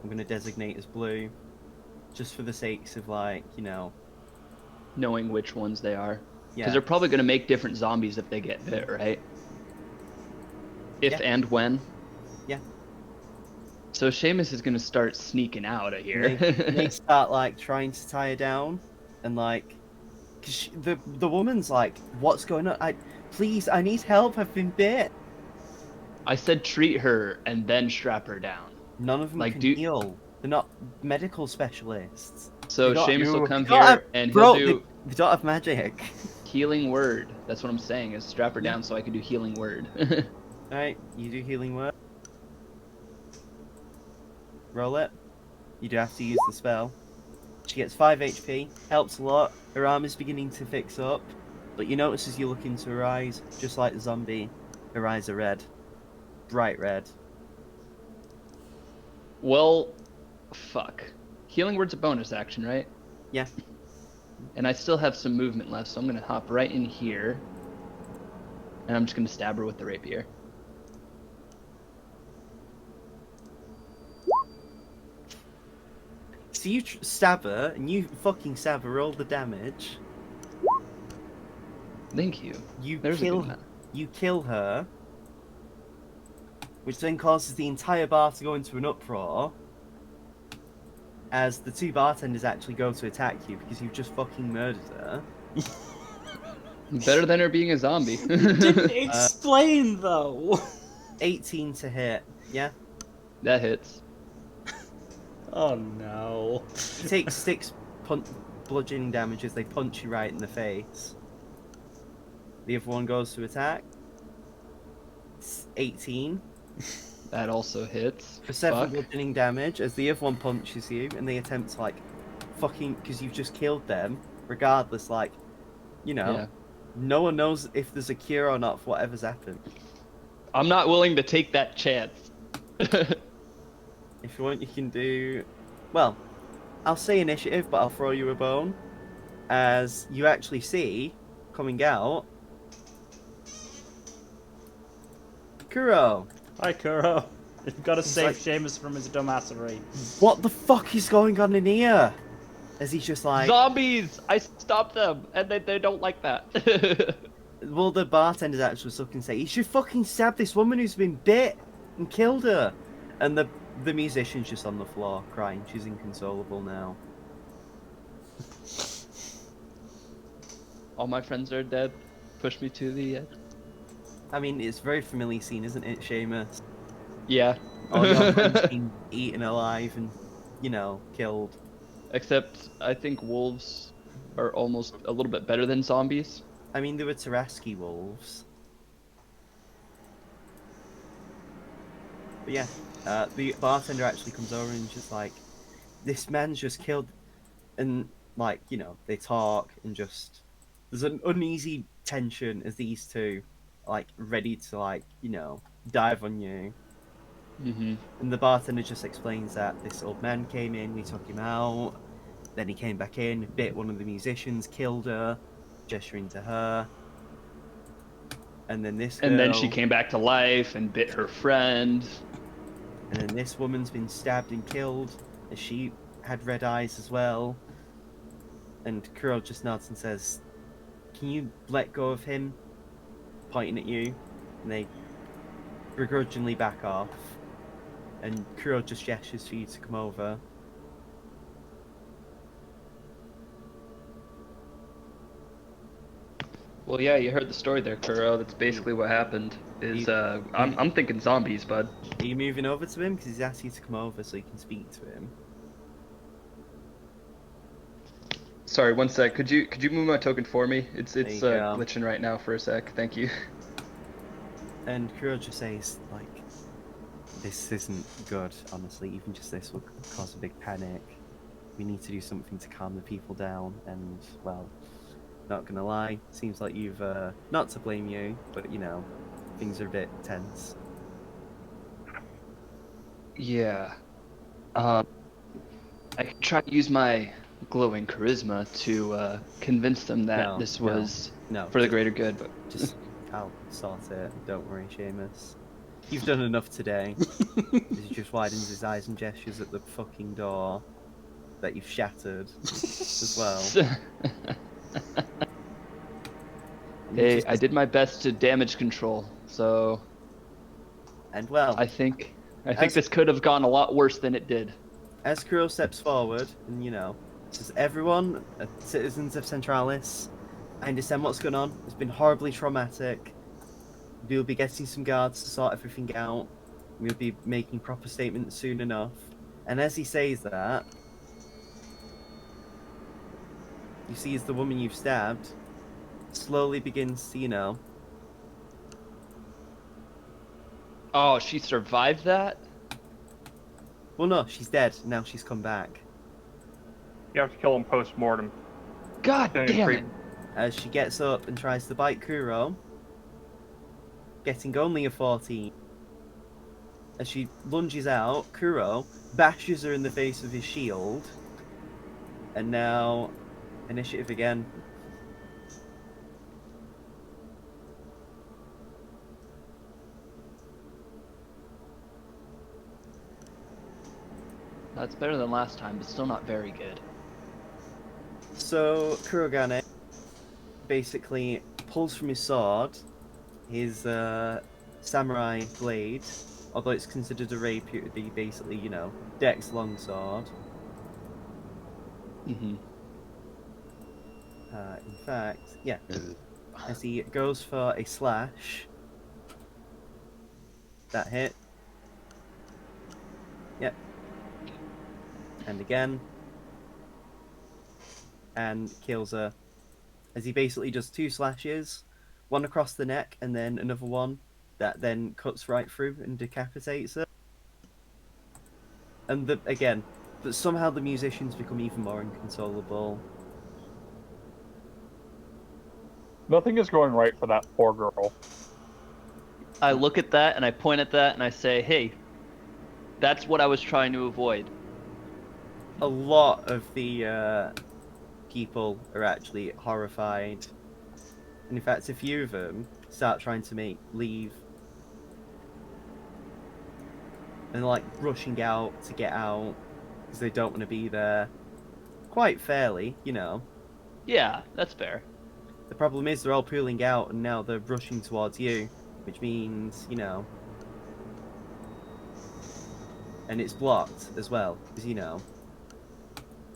I'm gonna designate as blue, just for the sakes of like, you know, Knowing which ones they are. Yeah. Because they're probably going to make different zombies if they get bit, right? If Yeah. and when. Yeah. So Seamus is going to start sneaking out of here. They start like trying to tie her down, and like, cause the woman's like, "What's going on? Please, I need help. I've been bit." I said treat her and then strap her down. None of them Like, can do- heal. They're not medical specialists. So They don't- Seamus will you- come They don't here have- and he'll bro, do they don't have magic. healing word. That's what I'm saying, is strap her Yeah. down so I can do healing word. Alright, you do healing word. Roll it. You do have to use the spell. She gets 5 HP, helps a lot. Her arm is beginning to fix up, but you notice as you look into her eyes, just like the zombie, her eyes are red. Bright red. Well, fuck. Healing word's a bonus action, right? Yeah. And I still have some movement left, so I'm gonna hop right in here. And I'm just gonna stab her with the rapier. So you stab her, and you fucking stab her, roll the damage. Thank you. You There's a kill good man. You kill her, which then causes the entire bar to go into an uproar, as the two bartenders actually go to attack you because you've just fucking murdered her. Better than her being a zombie. Didn't explain though. 18 to hit, yeah? That hits. Oh no. You take 6 bludgeoning damage as they punch you right in the face. The other one goes to attack. It's 18. That also hits. For 7 Fuck. bludgeoning damage as the other one punches you and they attempt to like fucking, because you've just killed them, regardless, like, you know, Yeah. no one knows if there's a cure or not for whatever's happened. I'm not willing to take that chance. If you want, you can do, well, I'll say initiative, but I'll throw you a bone, as you actually see, coming out, Kuro. Hi Kuro. You've got to save like- Seamus from his dumbassery. What the fuck is going on in here? As he's just like, Zombies! I stopped them, and they don't like that. well, the bartender's actually stuck and say, you should fucking stab this woman who's been bit and killed her. And the musician's just on the floor crying. She's inconsolable now. All my friends are dead. Push me to the edge. I mean, it's a very familiar scene, isn't it, Seamus? Yeah. All your friends being eaten alive and, you know, killed. Except I think wolves are almost a little bit better than zombies. I mean, they were Taraski wolves. But yeah, the bartender actually comes over and just like, this man's just killed, and like, you know, they talk and just, there's an uneasy tension as these two, like, ready to like, you know, dive on you. Mm-hmm. And the bartender just explains that this old man came in, we took him out, then he came back in, bit one of the musicians, killed her, gesturing to her. And then this And then girl- she came back to life and bit her friend. And then this woman's been stabbed and killed, as she had red eyes as well. And Kuro just nods and says, can you let go of him? Pointing at you. And they begrudgingly back off. And Kuro just gestures for you to come over. Well, yeah, you heard the story there, Kuro. That's basically what happened. I'm thinking zombies, bud. Are you moving over to him? Because he's asked you to come over so you can speak to him. Sorry, one sec. Could you move my token for me? It's you go. glitching right now for a sec. Thank you. And Kuro just says, like, this isn't good, honestly. Even just this will cause a big panic. We need to do something to calm the people down. And, well, not gonna lie, seems like you've, not to blame you, but, you know, things are a bit tense. Yeah. I can try to use my glowing charisma to convince them that No, this no. was No, for the greater good. But just, I'll sort it. Don't worry, Seamus. You've done enough today. He just widens his eyes and gestures at the fucking door that you've shattered as well. Hey, I did my best to damage control, so And well, I think As- this could have gone a lot worse than it did. as Kuro steps forward, and says, "Everyone, citizens of Centralis, I understand what's going on. It's been horribly traumatic. We'll be getting some guards to sort everything out. We'll be making proper statements soon enough." And as he says that, you see as the woman you've stabbed slowly begins to, Oh, she survived that? well, no, she's dead. Now she's come back. You have to kill him post-mortem. God Don't damn treat- it. As she gets up and tries to bite Kuro, getting only a 14. As she lunges out, Kuro bashes her in the face with his shield. And now, initiative again. That's better than last time, but still not very good. So, Kurogane basically pulls from his sword his samurai blade, although it's considered a rapier to be basically, Dex longsword. Mm-hmm. In fact, yeah, as he goes for a slash, that hit. Yep. And again. And kills her. As he basically does 2 slashes, one across the neck and then another one that then cuts right through and decapitates her. And but somehow the musicians become even more inconsolable. Nothing is going right for that poor girl. I look at that and I point at that and I say, hey, that's what I was trying to avoid. A lot of the people are actually horrified. And in fact, a few of them start trying to leave. And they're like rushing out to get out because they don't want to be there. Quite fairly. Yeah, that's fair. The problem is they're all pulling out and now they're rushing towards you, which means, and it's blocked as well, because,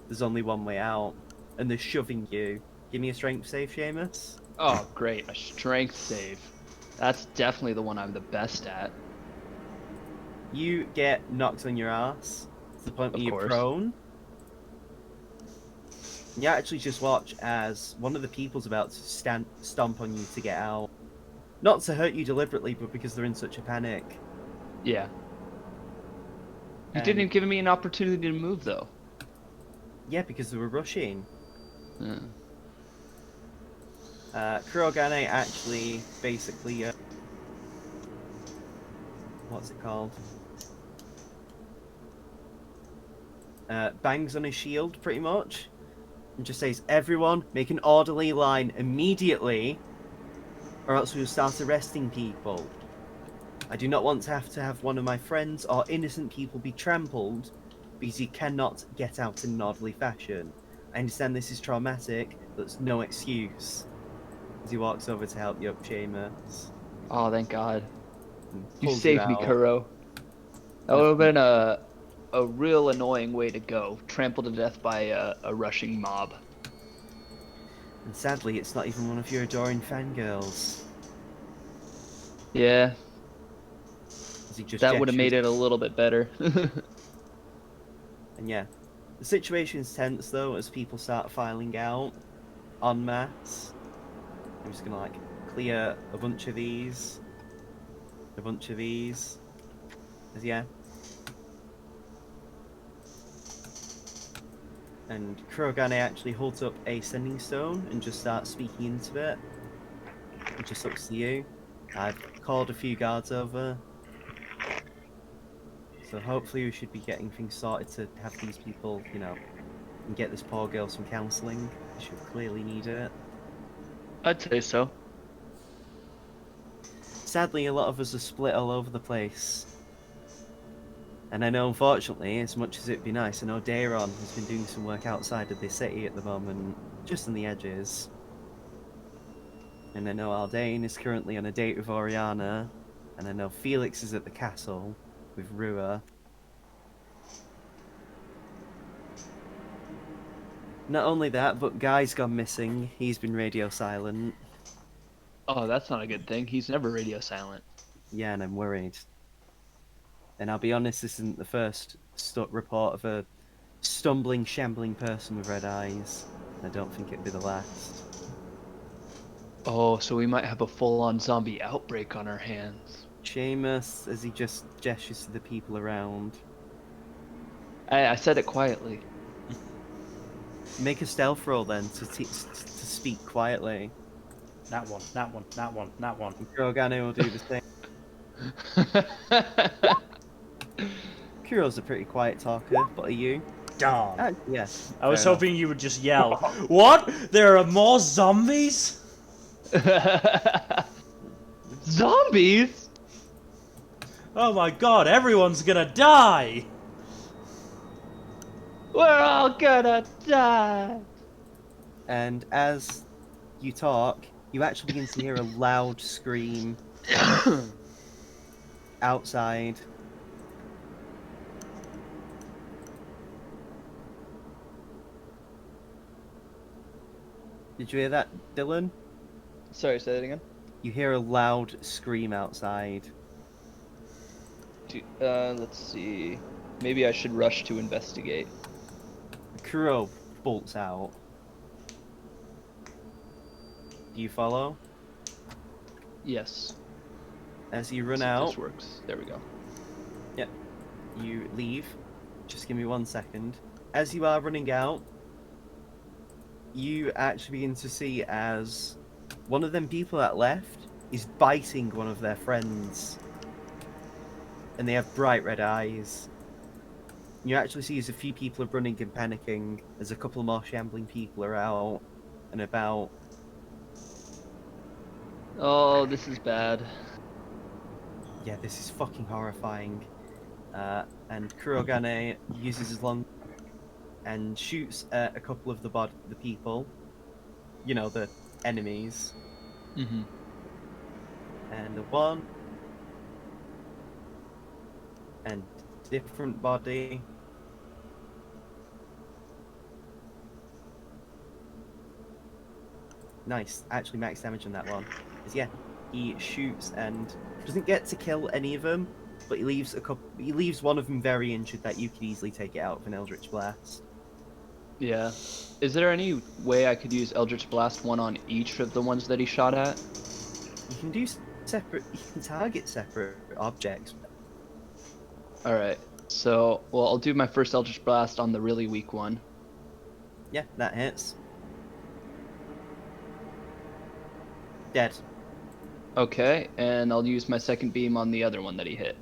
there's only one way out, and they're shoving you. Give me a strength save, Seamus. Oh, great. A strength save. That's definitely the one I'm the best at. You get knocked on your ass to the point where Of you're course. prone. You actually just watch as one of the people's about to stomp on you to get out. Not to hurt you deliberately, but because they're in such a panic. Yeah. You And- didn't even give me an opportunity to move, though. Yeah, because they were rushing. Yeah. Kurogane actually basically what's it called? Bangs on his shield pretty much and just says, "Everyone make an orderly line immediately or else we'll start arresting people. I do not want to have one of my friends or innocent people be trampled because you cannot get out in an orderly fashion. I understand this is traumatic, but it's no excuse." As he walks over to help you up, Seamus. Oh, thank God. And You pulls saved me, out. Kuro. That would have been a real annoying way to go. Trampled to death by a rushing mob. And sadly, it's not even one of your adoring fangirls. Yeah, As he just that would have made gestures. it a little bit better. And yeah, the situation's tense though as people start filing out en masse. I'm just gonna clear a bunch of these. A bunch of these. As yeah. And Kurogane actually holds up a sending stone and just starts speaking into it. It just looks to you. I've called a few guards over. So hopefully we should be getting things sorted to have these people, and get this poor girl some counselling. She clearly need it. I'd say so. Sadly, a lot of us are split all over the place. And I know, unfortunately, as much as it'd be nice, I know Dayron has been doing some work outside of the city at the moment, just on the edges. And I know Aldane is currently on a date with Oriana. And I know Felix is at the castle with Rua. Not only that, but Guy's gone missing. He's been radio silent. Oh, that's not a good thing. He's never radio silent. Yeah, and I'm worried. And I'll be honest, this isn't the first report of a stumbling, shambling person with red eyes. I don't think it'd be the last. Oh, so we might have a full-on zombie outbreak on our hands. Seamus, as he just gestures to the people around. I said it quietly. Make a stealth roll then to speak quietly. That one, that one, that one, that one. Kurogane will do the same. Kuro's a pretty quiet talker, but are you? Darn. Yes. I was fair hoping you would just yell, "What? There are more zombies?" Zombies? Oh my god, everyone's gonna die! We're all gonna die. And as you talk, you actually begin to hear a loud scream outside. Did you hear that, Dylan? Sorry, say that again. You hear a loud scream outside. Let's see. Maybe I should rush to investigate. Kuro bolts out. Do you follow? Yes. As you run See if out, this works. There we go. yep, you leave. Just give me 1 second. As you are running out, you actually begin to see as one of them people that left is biting one of their friends. And they have bright red eyes. You actually see as a few people are running and panicking, as a couple more shambling people are out and about. Oh, this is bad. Yeah, this is fucking horrifying. And Kurogane uses his long and shoots at a couple of the people. You know, the enemies. Mm-hmm. And the one. And different body. Nice. Actually, max damage on that one. Is yeah, he shoots and doesn't get to kill any of them, but he leaves a couple. He leaves one of them very injured that you could easily take it out with an Eldritch Blast. Yeah. Is there any way I could use Eldritch Blast 1 on each of the ones that he shot at? You can do separate. You can target separate objects. Alright. So, well, I'll do my first Eldritch Blast on the really weak one. Yeah, that hits. Dead. Okay, and I'll use my second beam on the other one that he hit.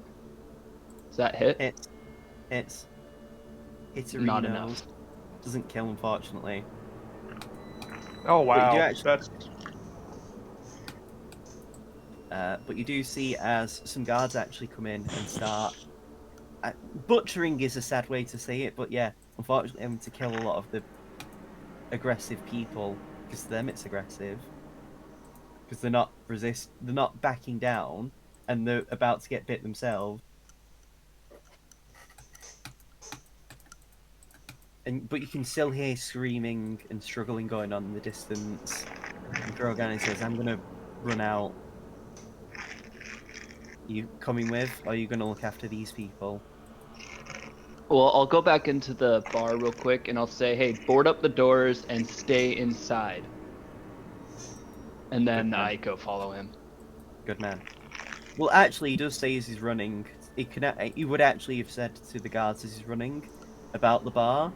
Does that hit? It's Not enough. Doesn't kill, unfortunately. Oh wow, you actually- that's But you do see as some guards actually come in and start. Butchering is a sad way to say it, but yeah, unfortunately, having to kill a lot of the aggressive people because to them it's aggressive because they're not backing down, and they're about to get bit themselves. But you can still hear screaming and struggling going on in the distance. And Kurogane says, "I'm gonna run out. You coming with, or are you gonna look after these people?" Well, I'll go back into the bar real quick and I'll say, hey, board up the doors and stay inside. And then I go follow him. Good man. Well, actually, he does say as he's running. He would actually have said to the guards as he's running about the bar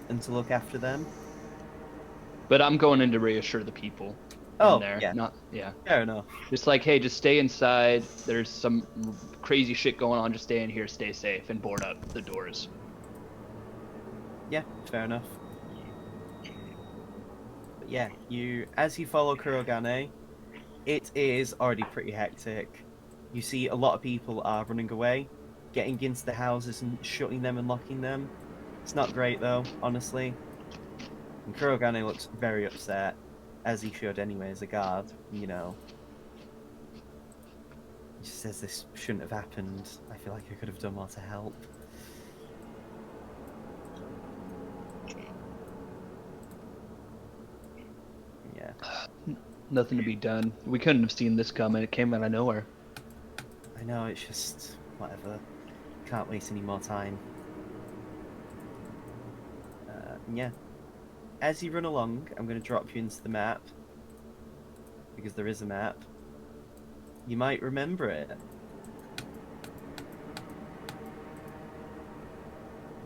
and to look after them. But I'm going in to reassure the people Oh, in there. yeah. Yeah. Fair enough. Just like, hey, just stay inside. There's some crazy shit going on. Just stay in here, stay safe, and board up the doors. Yeah, fair enough. But yeah, as you follow Kurogane, it is already pretty hectic. You see a lot of people are running away, getting into the houses and shutting them and locking them. It's not great though, honestly. And Kurogane looks very upset. as he should anyway, as a guard, you know. He just says this shouldn't have happened. I feel like I could have done more to help. Yeah. Nothing to be done. We couldn't have seen this coming. It came out of nowhere. I know, it's just whatever. Can't waste any more time. Yeah. As you run along, I'm going to drop you into the map. Because there is a map. You might remember it.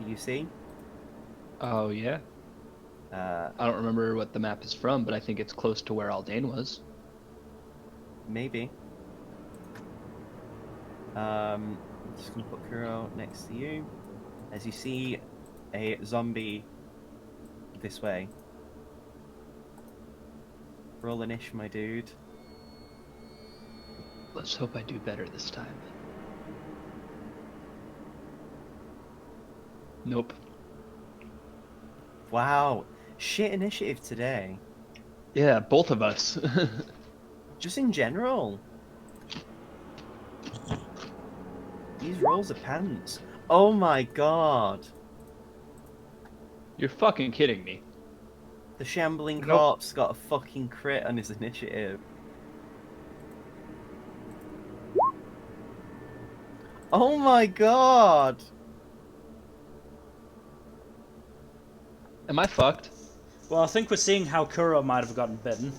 You see? Oh, yeah? Uh, I don't remember what the map is from, but I think it's close to where Aldane was. Maybe. Just gonna put Kuro next to you. As you see a zombie this way. Roll an ish, my dude. Let's hope I do better this time. Nope. Wow. Shit initiative today. Yeah, both of us. Just in general. These rolls are pants. Oh my god. You're fucking kidding me. The shambling Nope. corpse got a fucking crit on his initiative. Oh my god. Am I fucked? Well, I think we're seeing how Kuro might have gotten bitten.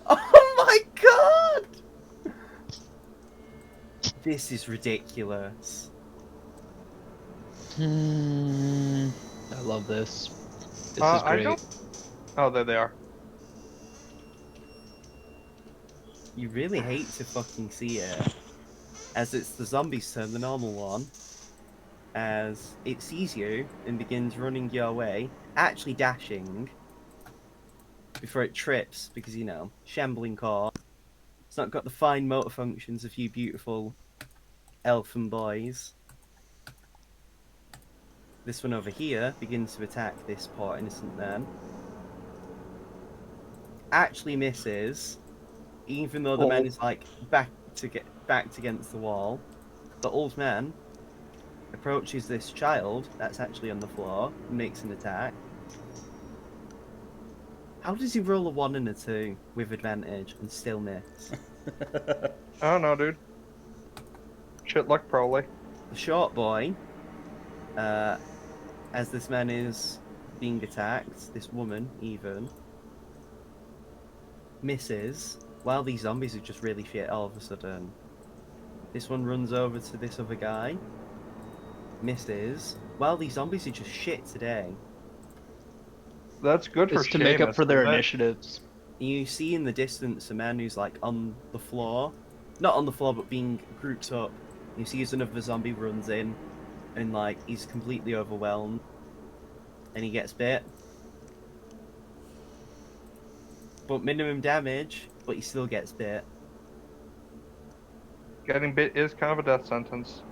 Oh my god! This is ridiculous. I love this. This is I great. don't. Oh, there they are. You really hate to fucking see it. As it's the zombie's turn, the normal one. As it sees you and begins running your way, actually dashing. Before it trips, because, you know, shambling core. It's not got the fine motor functions of you beautiful elfin boys. This one over here begins to attack this poor innocent man. Actually misses, even though the man is like backed against the wall. The old man approaches this child that's actually on the floor and makes an attack. How does he roll a 1 and a 2 with advantage and still miss? I don't know, dude. Shit luck, probably. The short boy, as this man is being attacked, this woman even, misses, while these zombies are just really shit all of a sudden. This one runs over to this other guy, misses, while these zombies are just shit today. That's good for It's to make up Seamus, for their isn't it? initiatives. You see in the distance a man who's like on the floor, not on the floor but being grouped up. You see as another zombie runs in and like he's completely overwhelmed and he gets bit. But minimum damage, but he still gets bit. Getting bit is kind of a death sentence.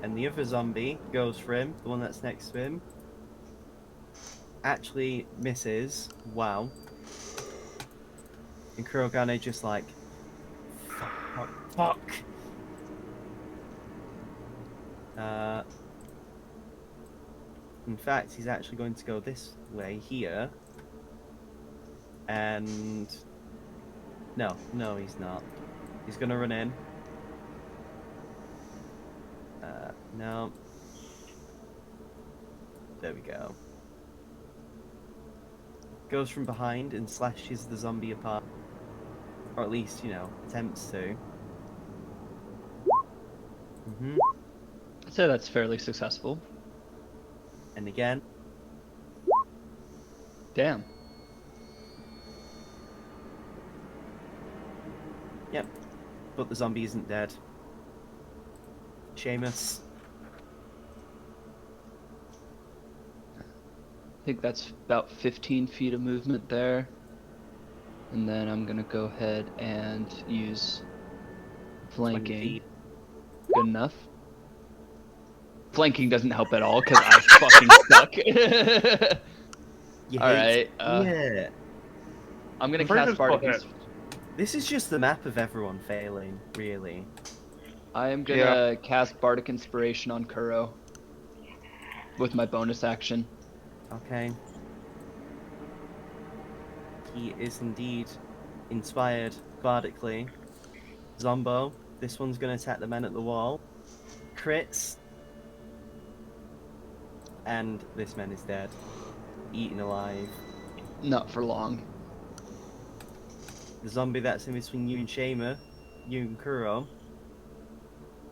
And the other zombie goes for him, the one that's next to him. Actually misses. Wow. And Kurogane just like, fuck. In fact, he's actually going to go this way here. And no, he's not. He's gonna run in. No. There we go. Goes from behind and slashes the zombie apart. Or at least, you know, attempts to. I'd say that's fairly successful. And again. Damn. Yep. But the zombie isn't dead. Seamus. I think that's about 15 feet of movement there. And then I'm gonna go ahead and use 20 flanking. feet. Good enough. Flanking doesn't help at all because I fucking suck. You All hate right. yeah. I'm gonna Bring cast this Bardic. bucket. This is just the map of everyone failing, really. I am gonna cast Bardic Inspiration on Kuro with my bonus action. Okay. He is indeed inspired bardically. Zombo, this one's going to attack the man at the wall. Crits. And this man is dead. Eaten alive. Not for long. The zombie that's in between you and Shamer, you and Kuro,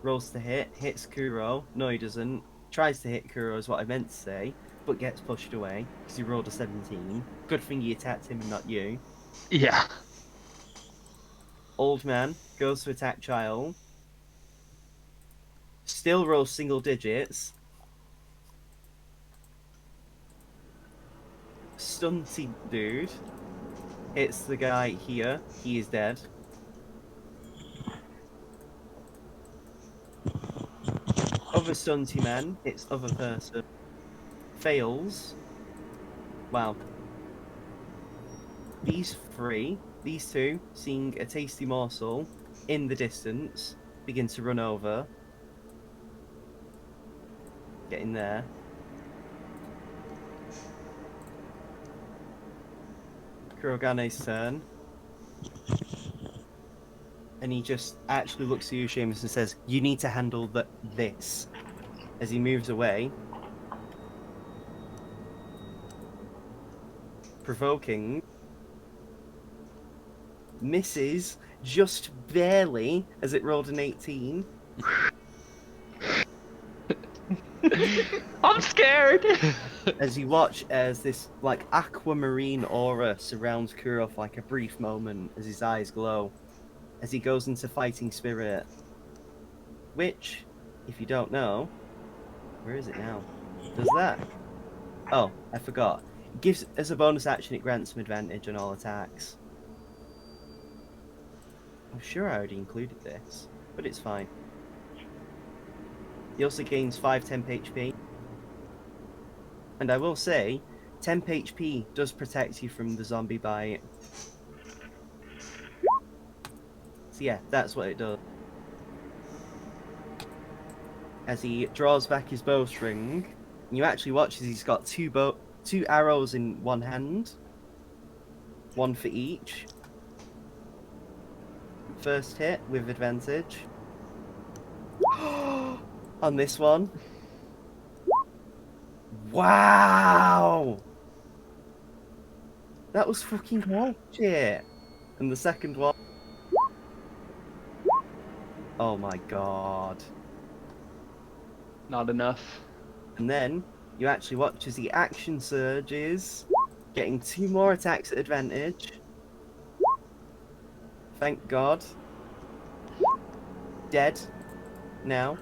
rolls to hit, hits Kuro. No, he doesn't. Tries to hit Kuro is what I meant to say, but gets pushed away because he rolled a 17. Good thing he attacked him and not you. Yeah. Old man goes to attack child. Still rolls single digits. Stunty dude hits the guy here. He is dead. Other stunty man hits other person. Fails. Wow. These two, seeing a tasty morsel in the distance, begin to run over. Get in there. Kurogane's turn. And he just actually looks at you, Seamus, and says, "You need to handle this." As he moves away. Provoking. Misses just barely as it rolled an 18. I'm scared. As you watch as this like aquamarine aura surrounds Kuro for like a brief moment as his eyes glow. As he goes into fighting spirit. Which, if you don't know, where is it now? Does that? Oh, I forgot. It gives as a bonus action it grants him advantage on all attacks. I'm sure I already included this, but it's fine. He also gains 5 temp HP. And I will say, temp HP does protect you from the zombie bite. So yeah, that's what it does. As he draws back his bowstring, you actually watch as he's got two arrows in one hand. One for each. First hit with advantage. On this one. Wow! That was fucking bullshit. And the second one. Oh my god. Not enough. And then you actually watch as he action surges, getting 2 more attacks at advantage. Thank god. Dead. Now.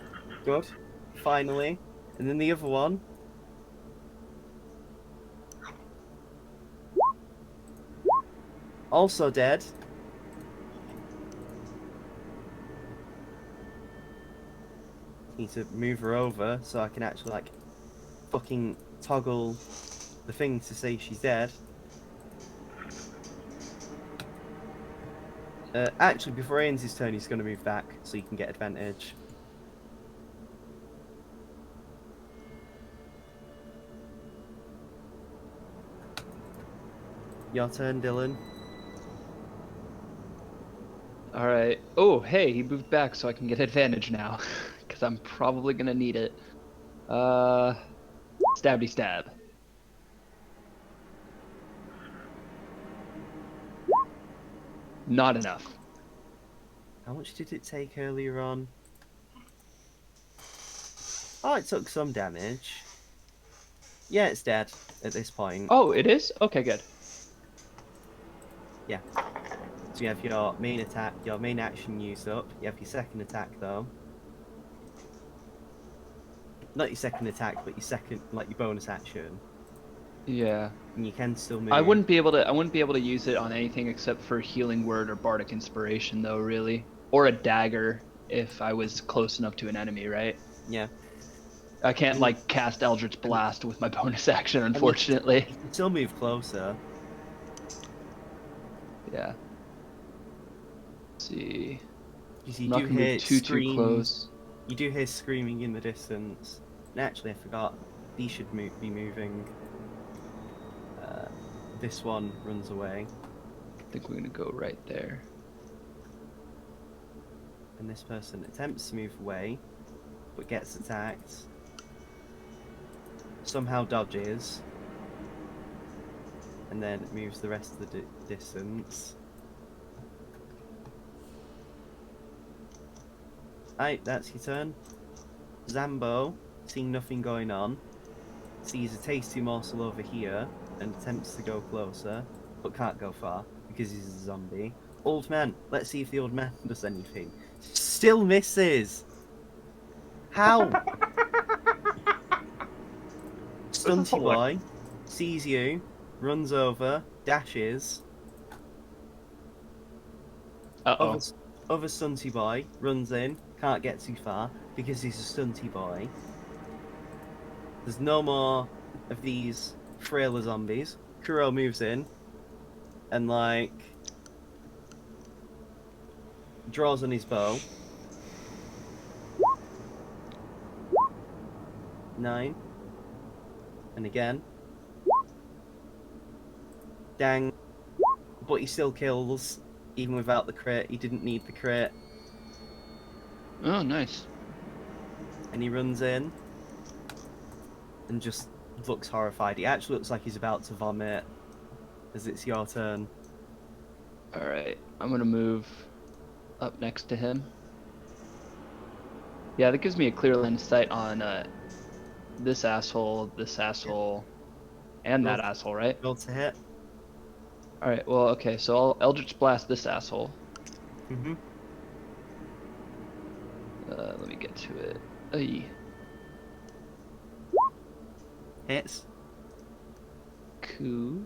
Good. Finally. And then the other one. Also dead. Need to move her over so I can actually like fucking toggle the thing to say she's dead. Actually, before he ends his turn, he's going to move back so you can get advantage. Your turn, Dylan. Alright. Oh, hey, he moved back so I can get advantage now. Because I'm probably gonna need it. Stabby stab. Not enough. How much did it take earlier on? Oh, it took some damage. Yeah, it's dead at this point. Oh, it is? Okay, good. Yeah. So you have your main attack, your main action used up. You have your second attack though. Not your second attack, but your second, like your bonus action. Yeah. And you can still move. I wouldn't be able to use it on anything except for healing word or bardic inspiration though, really. Or a dagger if I was close enough to an enemy, right? Yeah. I can't like cast Eldritch Blast with my bonus action, unfortunately. You can still move closer. Yeah. Let's see. Because you I'm not do gonna hear move too screams. close. You do hear screaming in the distance. And actually, I forgot. These should be moving. This one runs away. I think we're gonna go right there. And this person attempts to move away, but gets attacked. Somehow dodges. And then moves the rest of the distance. Right, that's your turn. Zambo, seeing nothing going on, sees a tasty morsel over here and attempts to go closer, but can't go far because he's a zombie. Old man, let's see if the old man does anything. Still misses! How? Stunty boy sees you, runs over, dashes. Uh-oh. Other stunty boy runs in, can't get too far because he's a stunty boy. There's no more of these frailer zombies. Kuro moves in and like draws on his bow. 9. And again. Dang. But he still kills. Even without the crit, he didn't need the crit. Oh, nice. And he runs in and just looks horrified. He actually looks like he's about to vomit as it's your turn. Alright, I'm gonna move up next to him. Yeah, that gives me a clear line of sight on this asshole, and that asshole, right? Roll to hit. Alright, well, okay, so I'll Eldritch Blast this asshole. Mm-hmm. Let me get to it. Ay. Hits. Cool.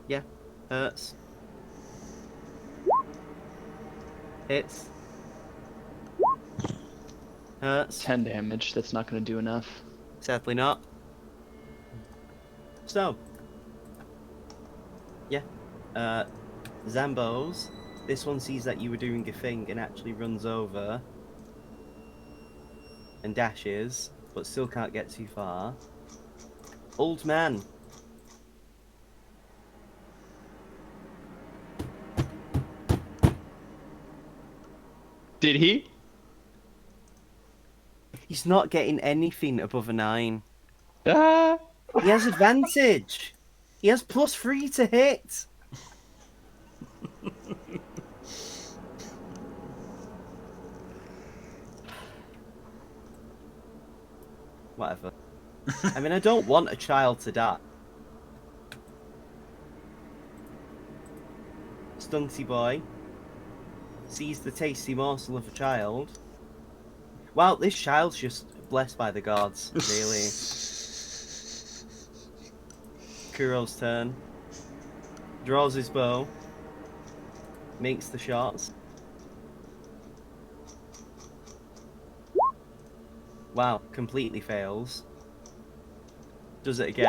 Yeah. Hurts. Hits. Hurts. 10 damage, that's not gonna do enough. Sadly not. So. Yeah. Zambos. This one sees that you were doing a thing and actually runs over. And dashes, but still can't get too far. Old man. Did he? He's not getting anything above a 9. Ah! He has advantage. He has +3 to hit. Whatever. I mean, I don't want a child to die. Stunty boy sees the tasty morsel of a child. Wow, this child's just blessed by the gods, really. Kuro's turn. Draws his bow. Makes the shots. Wow, completely fails. Does it again.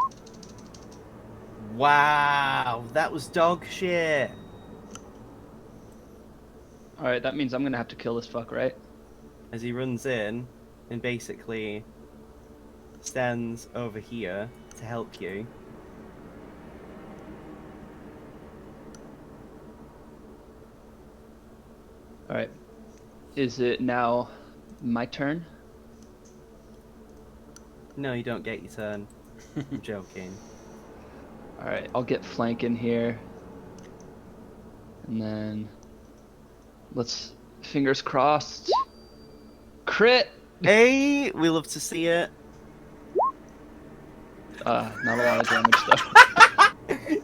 Wow, that was dog shit. Alright, that means I'm gonna have to kill this fuck, right? As he runs in and basically stands over here to help you. Alright. Is it now my turn? No, you don't get your turn. I'm joking. Alright, I'll get flank in here. And then let's fingers crossed. Crit! Hey, we love to see it. Not a lot of damage though.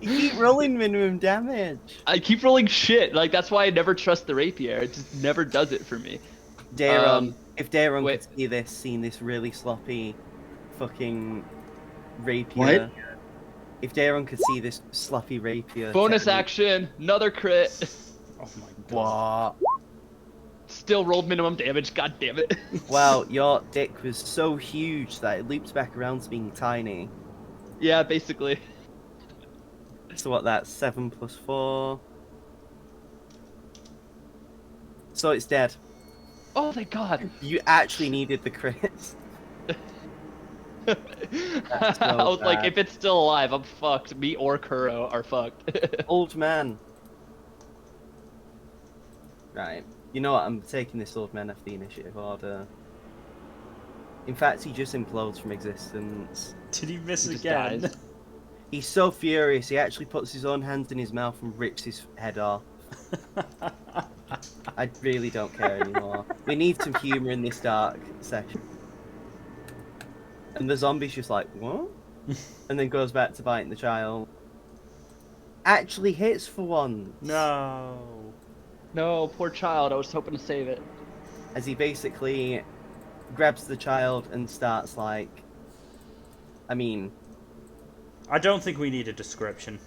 You keep rolling minimum damage. I keep rolling shit. Like that's why I never trust the rapier. It just never does it for me. Daron, if Daron wait. could see this, seeing this really sloppy fucking rapier. What? If Daron could see this sloppy rapier. Bonus technique- action, another crit. Oh my god. What? still rolled minimum damage. God damn it. Wow, your dick was so huge that it loops back around to being tiny. Yeah, basically. So what, that's 7 plus 4. So it's dead. Oh, thank God. You actually needed the crit. I so was like, bad. if it's still alive, I'm fucked. Me or Kuro are fucked. Old man. Right. You know what? I'm taking this old man off the initiative order. In fact, he just implodes from existence. Did he miss He just again? dies. He's so furious, he actually puts his own hands in his mouth and rips his head off. I really don't care anymore. We need some humour in this dark session. And the zombie's just like, what? And then goes back to biting the child. Actually hits for once. No. No, poor child. I was hoping to save it. As he basically grabs the child and starts like... I mean... I don't think we need a description.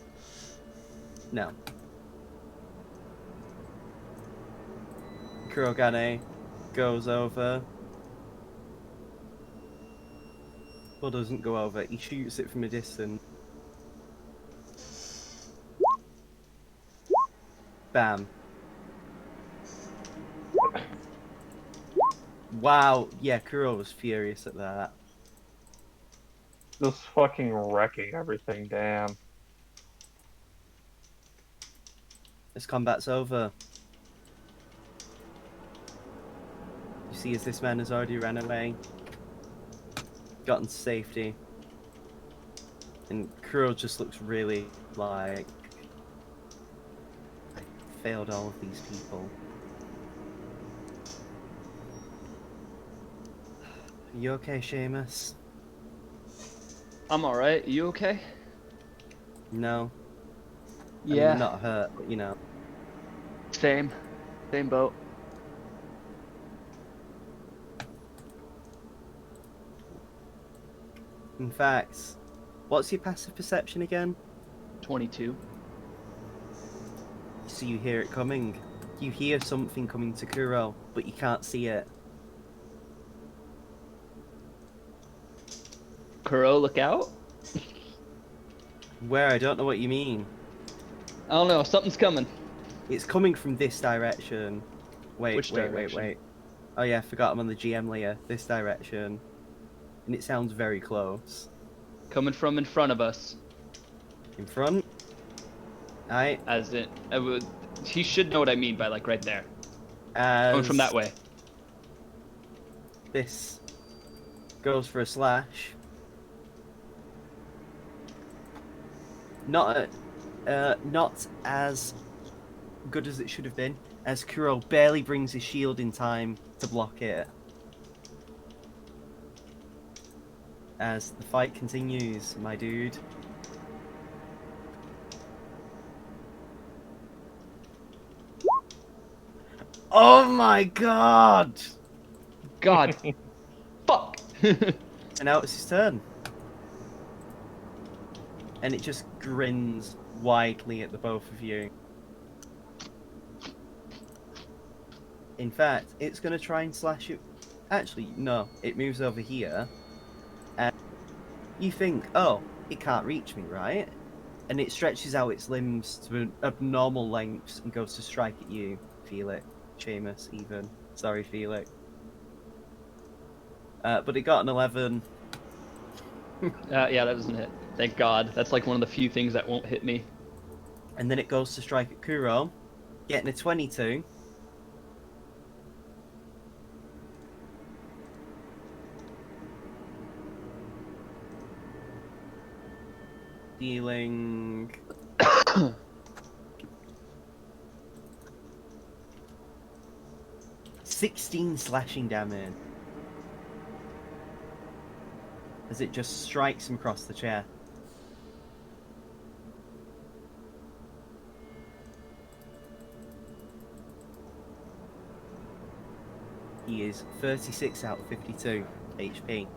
No. Kurogane goes over. Well, doesn't go over. He shoots it from a distance. Bam. Wow. Yeah, Kuro was furious at that. Just fucking wrecking everything, damn. This combat's over. You see, as this man has already ran away, gotten to safety, and Kuro just looks really like I failed all of these people. You okay, Seamus? I'm alright. You okay? No. Yeah. I'm not hurt, but you know. Same. Same boat. In fact, what's your passive perception again? 22. So you hear it coming. You hear something coming to Kuro, but you can't see it. Kuro, look out. Where? I don't know what you mean. I don't know. Something's coming. It's coming from this direction. Wait, Which direction? wait. Oh yeah, I forgot I'm on the GM layer. This direction. And it sounds very close. Coming from in front of us. In front? Aye. As in, he should know what I mean by like right there. As Coming from that way. this goes for a slash. Not as good as it should have been, as Kuro barely brings his shield in time to block it. As the fight continues, my dude. Oh my god! God. Fuck. And now it's his turn. And it just grins widely at the both of you. In fact, it's going to try and slash you. Actually, no. It moves over here. And you think, oh, it can't reach me, right? And it stretches out its limbs to an abnormal lengths and goes to strike at you, Felix. Seamus, even. Sorry, Felix. But it got an 11. Yeah, that doesn't hit. Thank God. That's like one of the few things that won't hit me. And then it goes to strike at Kuro, getting a 22. Dealing 16 slashing damage as it just strikes him across the chair. He is 36 out of 52 HP.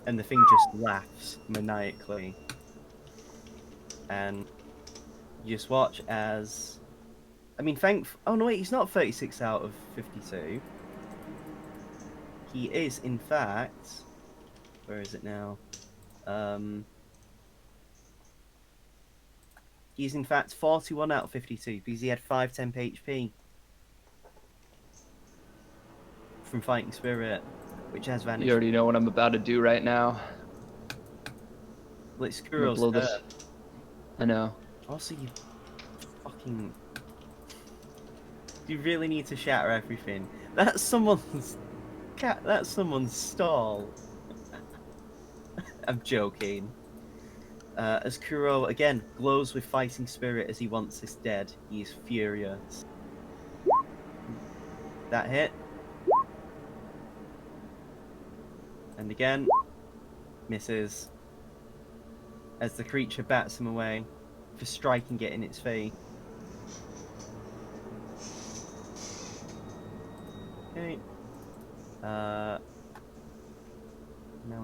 And the thing just laughs maniacally. And you just watch as I mean, oh no, wait, he's not 36 out of 52. He is, in fact. Where is it now? He's in fact 41 out of 52 because he had 5 temp HP from Fighting Spirit, which has You vanished. already know what I'm about to do right now. Well, it's I'm gonna Kuro's blow turn. this. I know. Also, you fucking. You really need to shatter everything. That's someone's cat. That's someone's stall. I'm joking. As Kuro again glows with fighting spirit as he wants this dead, he is furious. That hit. And again, misses. As the creature bats him away for striking it in its face. Okay. Now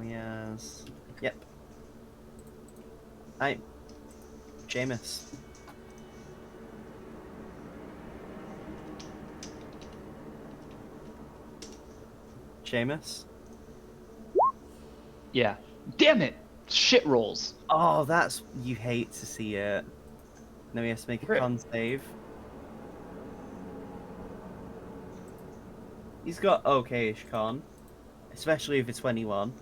he has. Yep. Hi. Seamus. Seamus? Yeah. Damn it! Shit rolls. Oh, that's. You hate to see it. Now he has to make a Rip. con save. He's got okay-ish con. Especially if it's 21.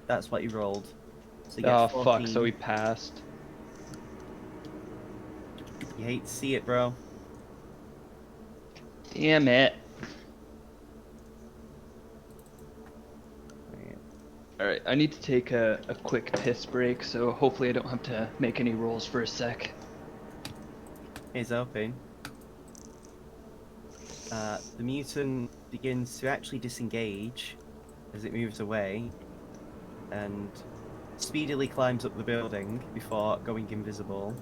That's what he rolled. So he gets Oh 14. fuck! So he passed. You hate to see it, bro. Damn it! All right, I need to take a quick piss break, so hopefully I don't have to make any rolls for a sec. He's open. The mutant begins to actually disengage as it moves away and speedily climbs up the building before going invisible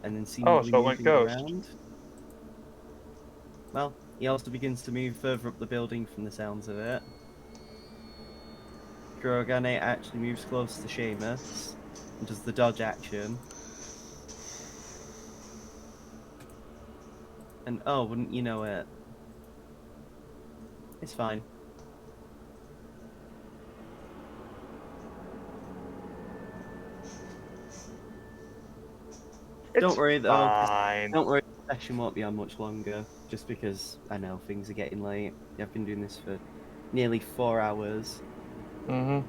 and then seemingly so it went moving ghost. around. Well, he also begins to move further up the building from the sounds of it. Kurogane actually moves close to Seamus and does the dodge action. And oh, wouldn't you know it? It's fine. Don't worry though. Fine. Don't worry, the session won't be on much longer. Just because I know things are getting late. I've been doing this for nearly 4 hours. Mm-hmm.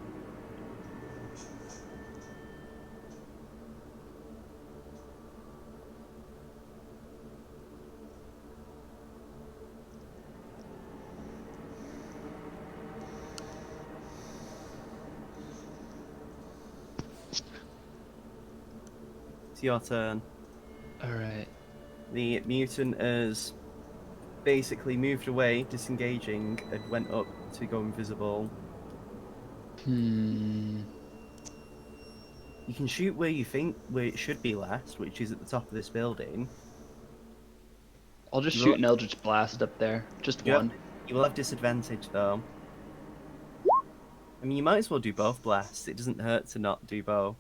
It's your turn. All right. The mutant has basically moved away, disengaging, and went up to go invisible. Hmm. You can shoot where you think where it should be last, which is at the top of this building. I'll just You shoot will- an Eldritch Blast up there. Just Yep. one. You will have disadvantage though. I mean, you might as well do both blasts. It doesn't hurt to not do both.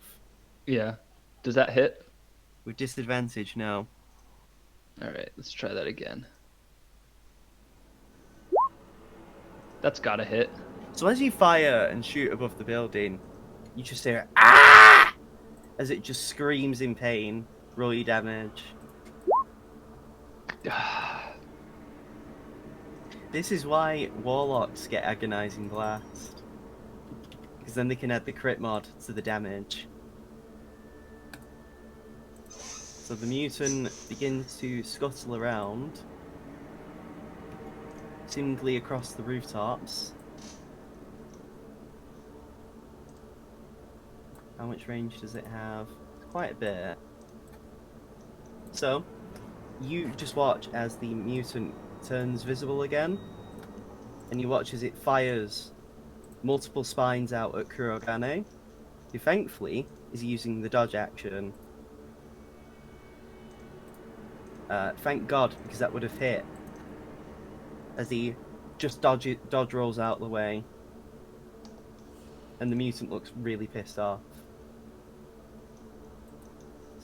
Yeah. Does that hit? With disadvantage, no. All right. Let's try that again. That's gotta hit. So as you fire and shoot above the building, you just hear "Ah!" as it just screams in pain. Roll your damage. This is why warlocks get agonizing blast, because then they can add the crit mod to the damage. So the mutant begins to scuttle around, seemingly across the rooftops. How much range does it have? Quite a bit. So, you just watch as the mutant turns visible again, and you watch as it fires multiple spines out at Kurogane, who thankfully is using the dodge action. Thank God, because that would have hit. As he just dodge rolls out of the way, and the mutant looks really pissed off.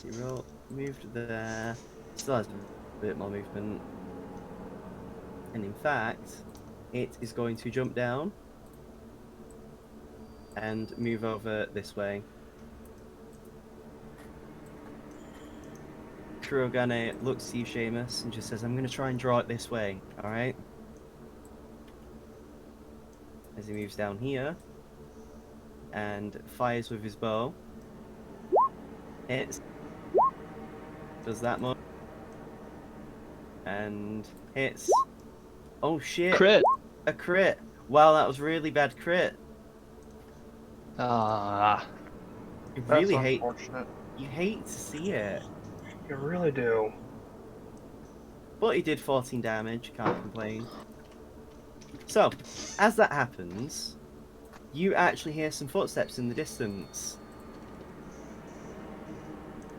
0 moved there. Still has a bit more movement. And in fact, it is going to jump down and move over this way. Kurogane looks to you, Seamus, and just says, I'm going to try and draw it this way, alright? As he moves down here and fires with his bow. Hits. Does that much. And hits. Oh shit. Crit. A crit. Wow, that was really bad crit. Ah. You That's really hate. unfortunate. You hate to see it. You really do. But he did 14 damage, can't complain. So, as that happens, you actually hear some footsteps in the distance.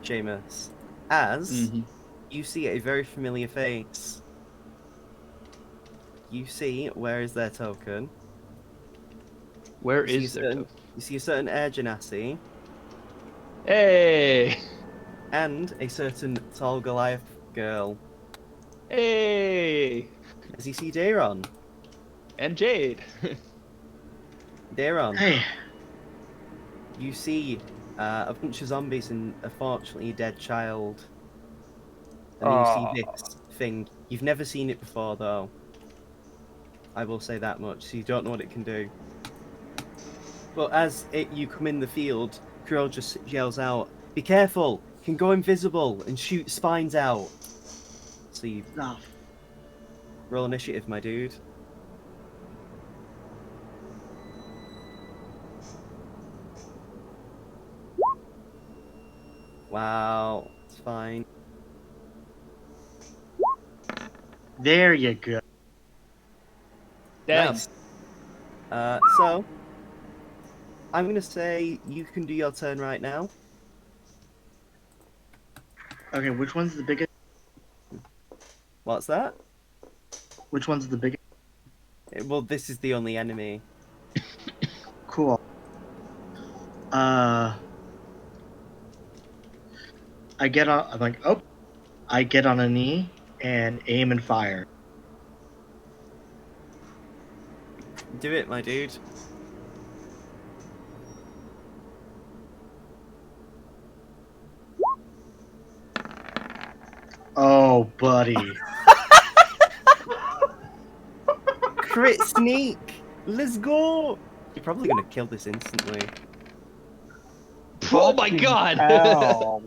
Seamus, as you see a very familiar face. You see, where is their token? Where You see is a their certain- token? You see a certain Air Genasi Hey! and a certain tall Goliath girl. Hey! As you see Dayron. And Jade. Dayron, Hey, you see a bunch of zombies and unfortunately a dead child. And then you see this thing. You've never seen it before, though. I will say that much, so you don't know what it can do. But as you come in the field, Krill just yells out, "Be careful! It can go invisible and shoot spines out!" So you no. roll initiative, my dude. Wow, it's fine. There you go. Damn. Nice. So, I'm going to say you can do your turn right now. Okay, which one's the biggest? What's that? Which one's the biggest? Well, this is the only enemy. Cool. I get on. I'm like, oh. I get on a knee and aim and fire. Do it, my dude. Oh, buddy. Crit sneak! Let's go! You're probably going to kill this instantly. Oh my god! Ow.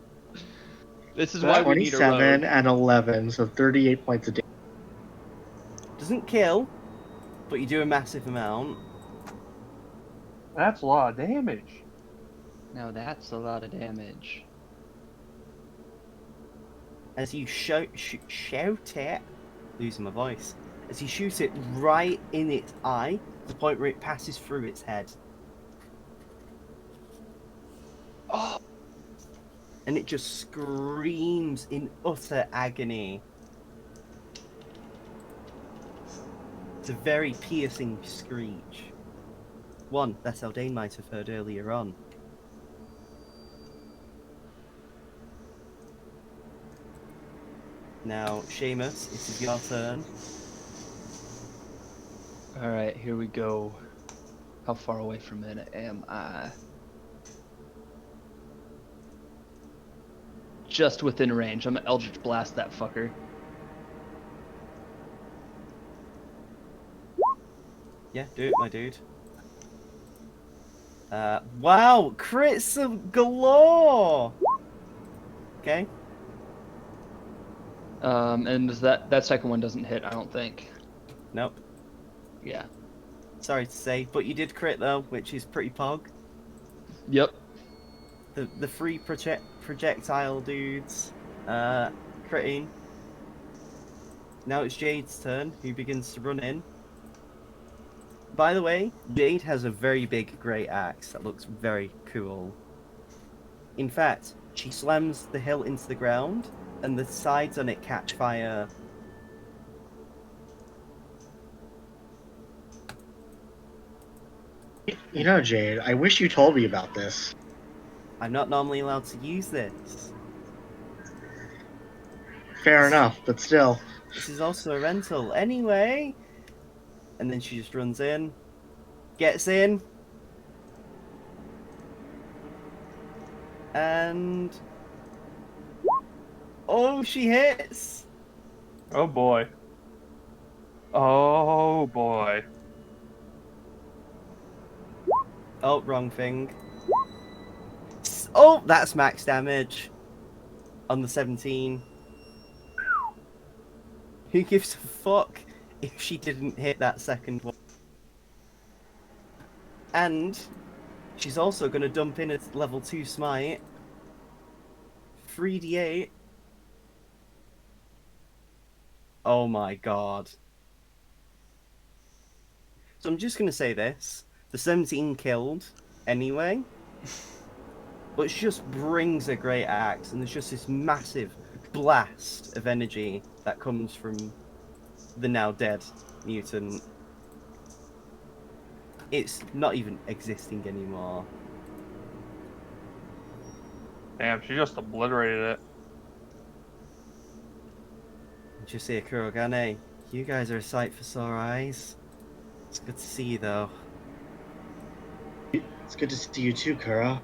This is why we need a 27 road. and 11, so 38 points a day. Doesn't kill, but you do a massive amount. That's a lot of damage. Now that's a lot of damage. As you shout it, losing my voice, as you shoot it right in its eye, to the point where it passes through its head. Oh! And it just screams in utter agony. It's a very piercing screech. One that Eldane might have heard earlier on. Now, Seamus, it is your turn. Alright, here we go. How far away from it am I? Just within range. I'm gonna Eldritch Blast that fucker. Yeah, do it, my dude. Wow, crits of galore! Okay. And that second one doesn't hit, I don't think. Nope. Yeah. Sorry to say, but you did crit though, which is pretty pog. Yep. The free projectile dudes, critting. Now it's Jade's turn, who begins to run in. By the way, Jade has a very big great axe that looks very cool. In fact, she slams the hilt into the ground, and the sides on it catch fire. You know, Jade, I wish you told me about this. I'm not normally allowed to use this. Fair enough, but still. This is also a rental. Anyway. And then she just runs in. Gets in. And... Oh, she hits! Oh boy. Oh boy. Oh, wrong thing. Oh, that's max damage. On the 17. Who gives a fuck if she didn't hit that second one? And she's also going to dump in a level 2 smite. 3d8. Oh my god. So I'm just going to say this. The 17 killed anyway. But she just brings a great axe, and there's just this massive blast of energy that comes from the now dead mutant. It's not even existing anymore. Damn, she just obliterated it. Just say, Kurogane, you guys are a sight for sore eyes. It's good to see you, though. It's good to see you too, Kura.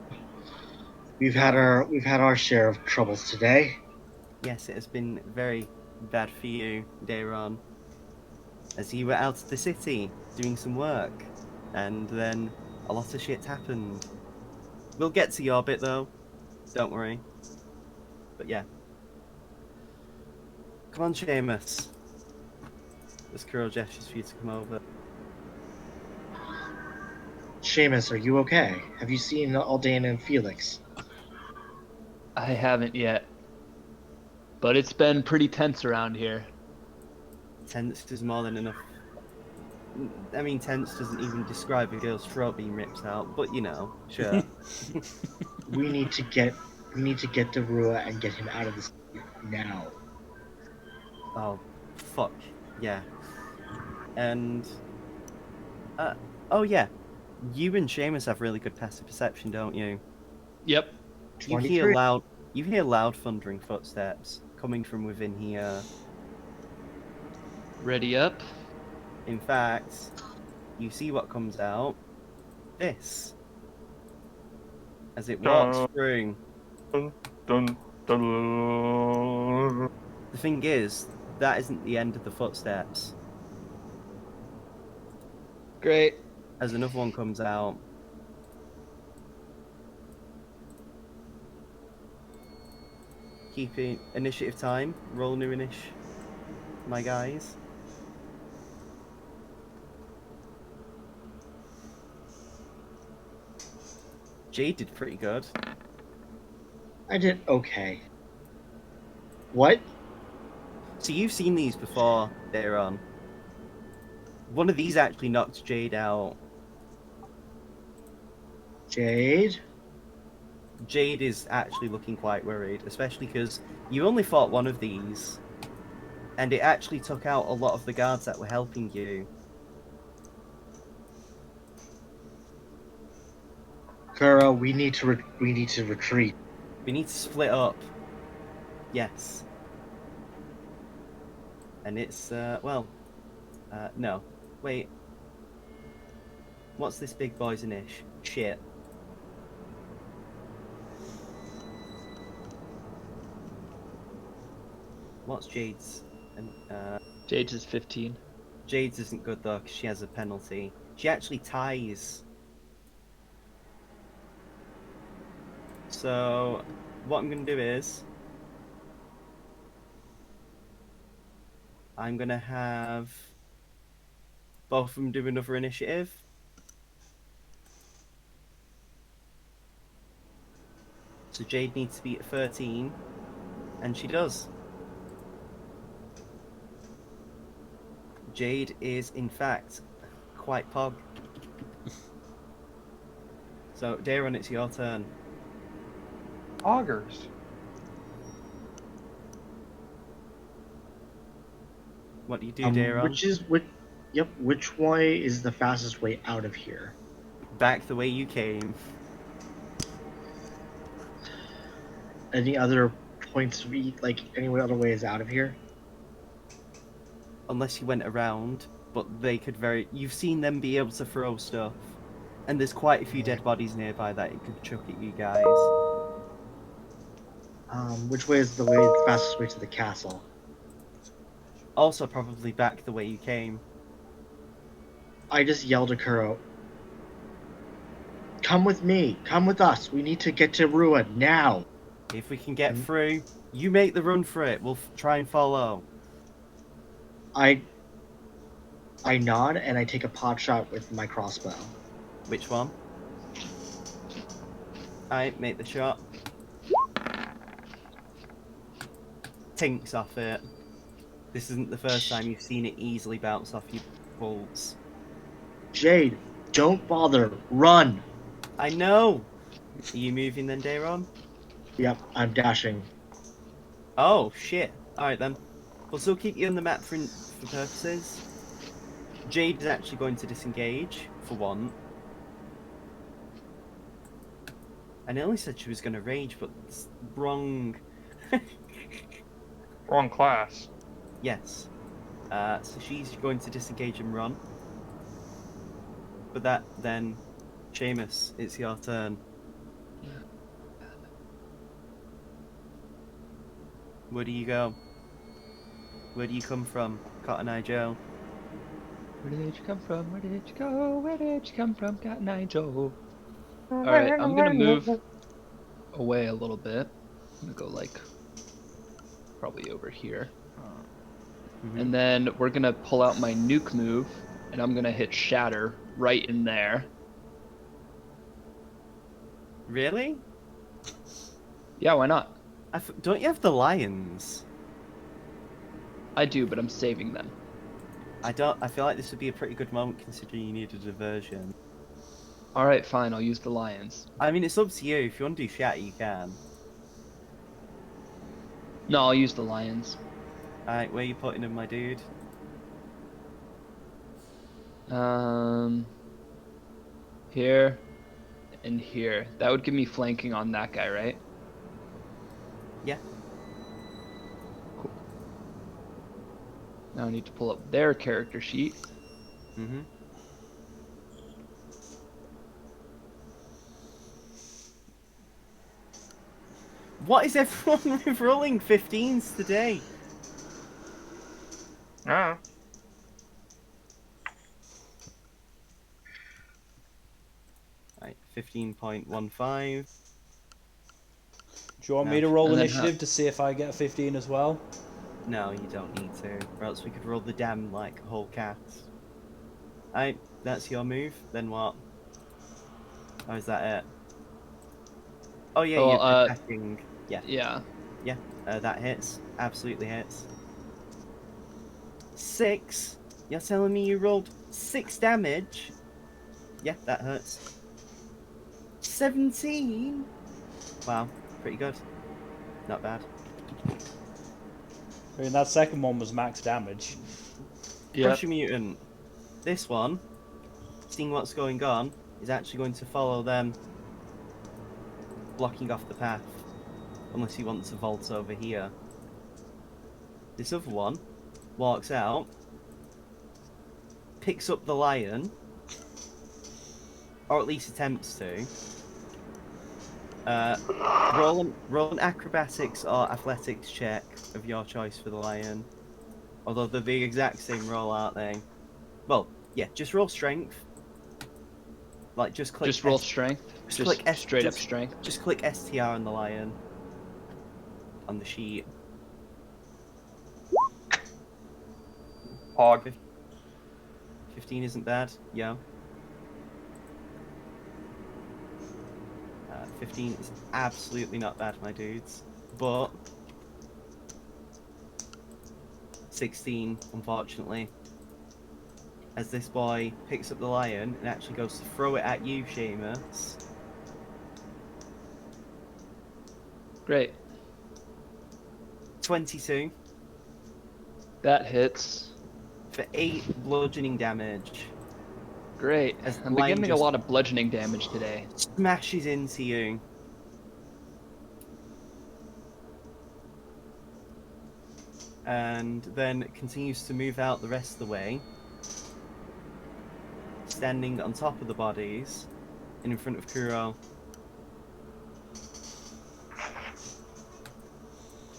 We've had our share of troubles today. Yes, it has been very bad for you, Dayron. As you were out of the city doing some work, and then a lot of shit happened. We'll get to your bit though, don't worry. But yeah. Come on, Seamus. There's Kuro gestures for you to come over. Seamus, are you okay? Have you seen Aldana and Felix? I haven't yet. But it's been pretty tense around here. Tense is more than enough. I mean, tense doesn't even describe a girl's throat being ripped out, but you know, sure. We need to get to Rua and get him out of this now. Oh, fuck. Yeah. And... oh yeah. You and Seamus have really good passive perception, don't you? Yep. You hear loud thundering footsteps coming from within here. Ready up. In fact, you see what comes out. This. As it walks through. Dun, dun, dun. The thing is, that isn't the end of the footsteps. Great. As another one comes out. Keeping initiative time. Roll new inish, my guys. Jade did pretty good. I did okay. What? So you've seen these before, Dayron. One of these actually knocked Jade out. Jade? Jade is actually looking quite worried, especially because you only fought one of these, and it actually took out a lot of the guards that were helping you. Kura, we need to retreat. We need to split up. Yes. And it's, no. Wait. What's this big boy's inish? Shit. What's Jade's? Jade's is 15. Jade's isn't good though, because she has a penalty. She actually ties. So, what I'm going to do is... I'm going to have both of them do another initiative. So Jade needs to be at 13, and she does. Jade is, in fact, quite pog. So, Dayron, it's your turn. Augers. What do you do, Dayron? Which way is the fastest way out of here? Back the way you came. Any other points to be like any other ways out of here? Unless you went around, but they could very. You've seen them be able to throw stuff, and there's quite a few dead bodies nearby that it could chuck at you guys. Which way is the fastest way to the castle? Also, probably back the way you came. I just yelled at Kuro. Come with me. Come with us. We need to get to Ruin now. If we can get through, you make the run for it. We'll try and follow. I nod and I take a pot shot with my crossbow. Which one? Alright, make the shot. Tinks off it. This isn't the first time you've seen it easily bounce off your bolts. Jade, don't bother. Run. I know! Are you moving then, Dayron? Yep, I'm dashing. Oh, shit. Alright then. We'll still keep you on the map for purposes. Jade is actually going to disengage, for one. I nearly said she was going to rage, but it's wrong. Wrong class. Yes. So she's going to disengage and run. But that, then, Seamus, it's your turn. Where do you go? Where do you come from, Cotton Eye Joe? Where did you come from? Where did you go? Where did you come from, Cotton Eye Joe? Alright, I'm gonna move away a little bit. I'm gonna go like probably over here. And then we're gonna pull out my nuke move and I'm gonna hit Shatter right in there. Really? Yeah, why not? Don't you have the lions? I do, but I'm saving them. I don't. I feel like this would be a pretty good moment considering you need a diversion. Alright, fine, I'll use the lions. I mean, it's up to you. If you want to do shatter, you can. No, I'll use the lions. Alright, where are you putting them, my dude? Here and here. That would give me flanking on that guy, right? Yeah. Cool. Now I need to pull up their character sheet. Mm-hmm. What is everyone with rolling 15s today? Ah. Right, 15.15. Do you want me to roll And then initiative to see if I get a 15 as well? No, you don't need to, or else we could roll the damn, like, whole cast. Alright, that's your move, then what? Oh, is that it? Oh yeah, Well, you're attacking. Yeah. Yeah. Yeah, that hits. Absolutely hits. 6? You're telling me you rolled 6 damage? Yeah, that hurts. 17? Wow, pretty good. Not bad. I mean, that second one was max damage. Yeah. Pressure Mutant. This one, seeing what's going on, is actually going to follow them, blocking off the path. Unless he wants to vault over here. This other one walks out, picks up the lion, or at least attempts to. Roll an acrobatics or athletics check of your choice for the lion. Although they're the exact same roll, aren't they? Well, yeah, just roll strength. Like, just click. Just roll strength. Just click S, straight up just- strength. Just click STR on the lion. On the sheet. Hog. 15 isn't bad, yeah. 15 is absolutely not bad, my dudes. But 16, unfortunately. As this boy picks up the lion and actually goes to throw it at you, Seamus. Great. 22 That hits. for 8 bludgeoning damage. Great. As the I'm lion getting a just- lot of bludgeoning damage today. Smashes into you. and then continues to move out the rest of the way, standing on top of the bodies in front of Kuro.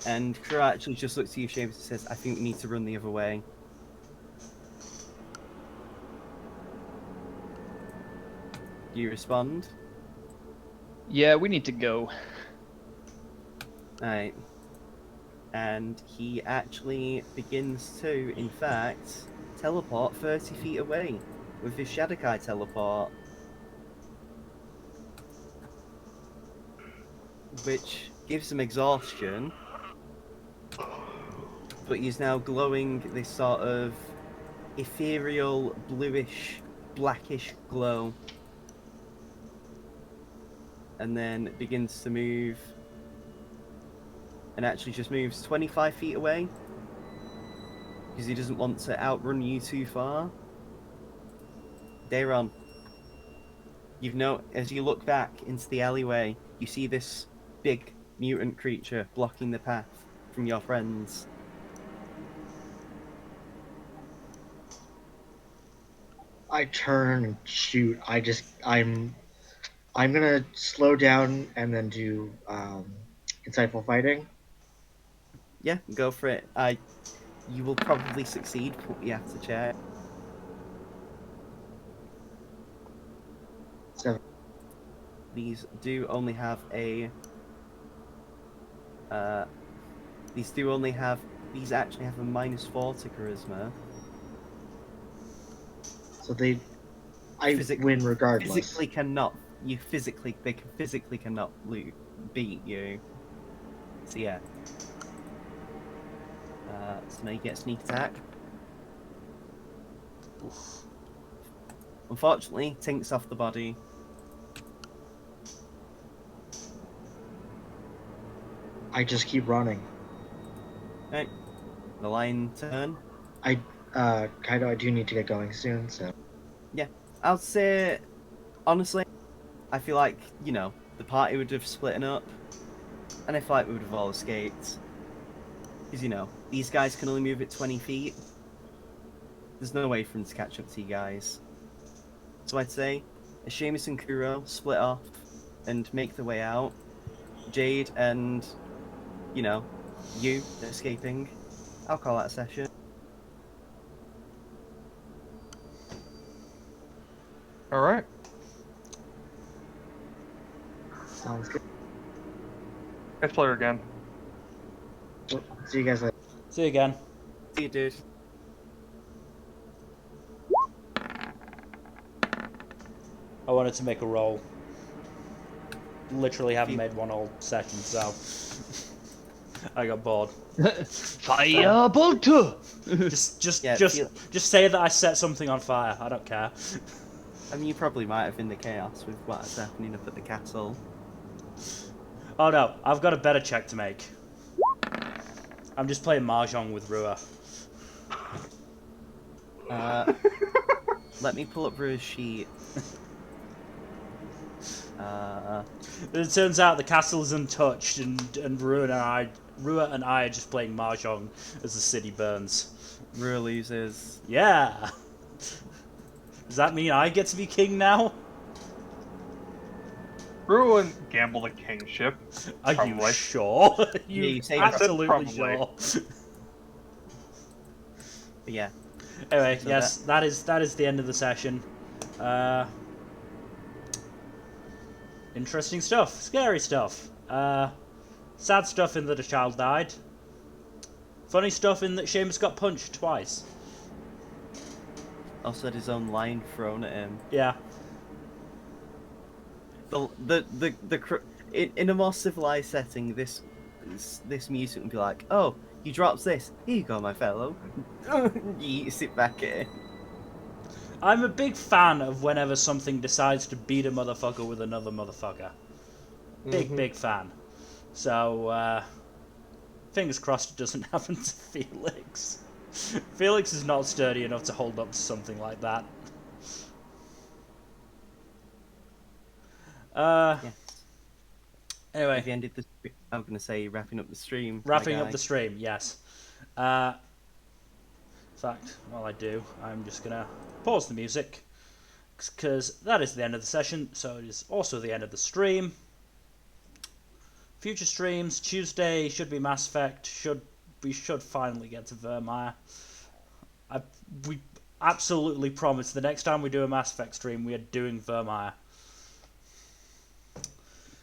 And Kuro actually just looks at you, Seamus, and says, I think we need to run the other way. Do you respond? Yeah, we need to go. Alright. And he actually begins to, in fact, teleport 30 feet away with his Shadokai teleport. Which gives him exhaustion. But he's now glowing this sort of ethereal, bluish, blackish glow. And then begins to move. And actually just moves 25 feet away. Because he doesn't want to outrun you too far. Dayron, as you look back into the alleyway, you see this big mutant creature blocking the path from your friends. I turn and shoot. I'm gonna slow down and then do insightful fighting. Yeah, go for it. You will probably succeed, but you have to check. 7. These do only have a. These actually have a -4 to charisma. So I win regardless. Physically cannot. They physically cannot beat you. So yeah. So now you get sneak attack. Oof. Unfortunately, Tink's off the body. I just keep running. Right. The lion turn. Kaido, I do need to get going soon, so. Yeah. I'll say, honestly, I feel like, the party would have split up. And I feel like we would have all escaped. Because, these guys can only move at 20 feet. There's no way for them to catch up to you guys. So I'd say, Seamus and Kuro split off and make their way out. Jade and, you escaping. I'll call that a session. All right. Sounds good. Catch player again. See you guys later. See you again. See you, dude. I wanted to make a roll. Literally haven't made one all session, so I got bored. Firebolt! Just say that I set something on fire. I don't care. I mean, you probably might have in the chaos with what's happening up at the castle. Oh no, I've got a better check to make. I'm just playing Mahjong with Rua. Let me pull up Rua's sheet. It turns out the castle is untouched, and Rua and I are just playing Mahjong as the city burns. Rua loses. Yeah! Does that mean I get to be king now? Ruin gamble the kingship. Are Probably. you sure? you say absolutely probably. sure? But yeah. Anyway, So yes, that is the end of the session. Interesting stuff, scary stuff. Sad stuff in that a child died. Funny stuff in that Seamus got punched twice. Also had his own line thrown at him. Yeah. In a more civilized setting, this music would be like, oh, he drops this. Here you go, my fellow. You sit back at it. I'm a big fan of whenever something decides to beat a motherfucker with another motherfucker. Big fan. So, fingers crossed it doesn't happen to Felix. Felix is not sturdy enough to hold up to something like that. Yes. Anyway. At the end of the, I'm going to say wrapping up the stream. Wrapping up the stream, yes. In fact, while I do, I'm just gonna pause the music, because that is the end of the session, so it is also the end of the stream. Future streams, Tuesday should be Mass Effect. We should finally get to Vermeer. We absolutely promise the next time we do a Mass Effect stream, we are doing Vermeer.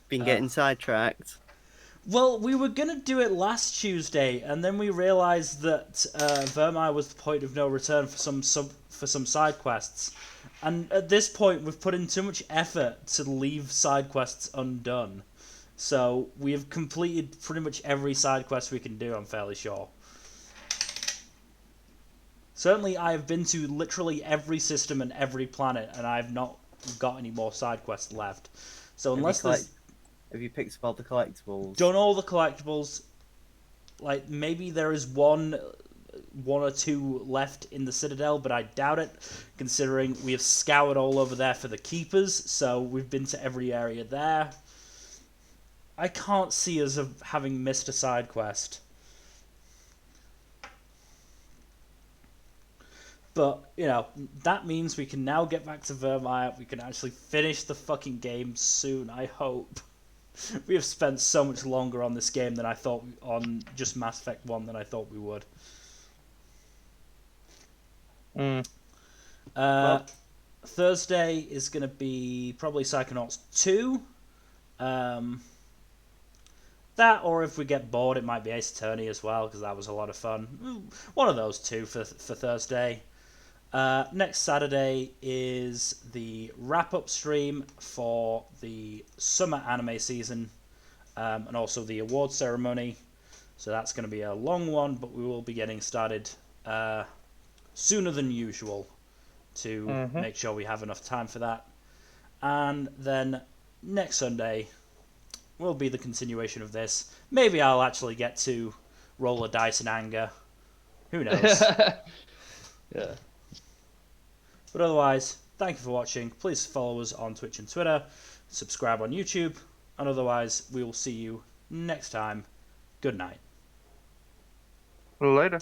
Been getting sidetracked. Well, we were gonna do it last Tuesday, and then we realised that Vermeer was the point of no return for some side quests. And at this point, we've put in too much effort to leave side quests undone. So we have completed pretty much every side quest we can do, I'm fairly sure. Certainly, I have been to literally every system and every planet, and I have not got any more side quests left. So unless Have you picked up all the collectibles? done all the collectibles, like maybe there is one or two left in the Citadel, but I doubt it, considering we have scoured all over there for the Keepers, so we've been to every area there. I can't see us having missed a side quest. But, you know, that means we can now get back to Vermeer. We can actually finish the fucking game soon, I hope. We have spent so much longer on this game than I thought, on just Mass Effect 1, than I thought we would. Thursday is going to be probably Psychonauts 2. That, or if we get bored, it might be Ace Attorney as well, because that was a lot of fun. One of those two for Thursday. Next Saturday is the wrap-up stream for the summer anime season, and also the award ceremony. So that's going to be a long one, but we will be getting started sooner than usual to make sure we have enough time for that. And then next Sunday will be the continuation of this. Maybe I'll actually get to roll a dice in anger. Who knows? Yeah. But otherwise, thank you for watching. Please follow us on Twitch and Twitter. Subscribe on YouTube. And otherwise, we will see you next time. Good night. Later.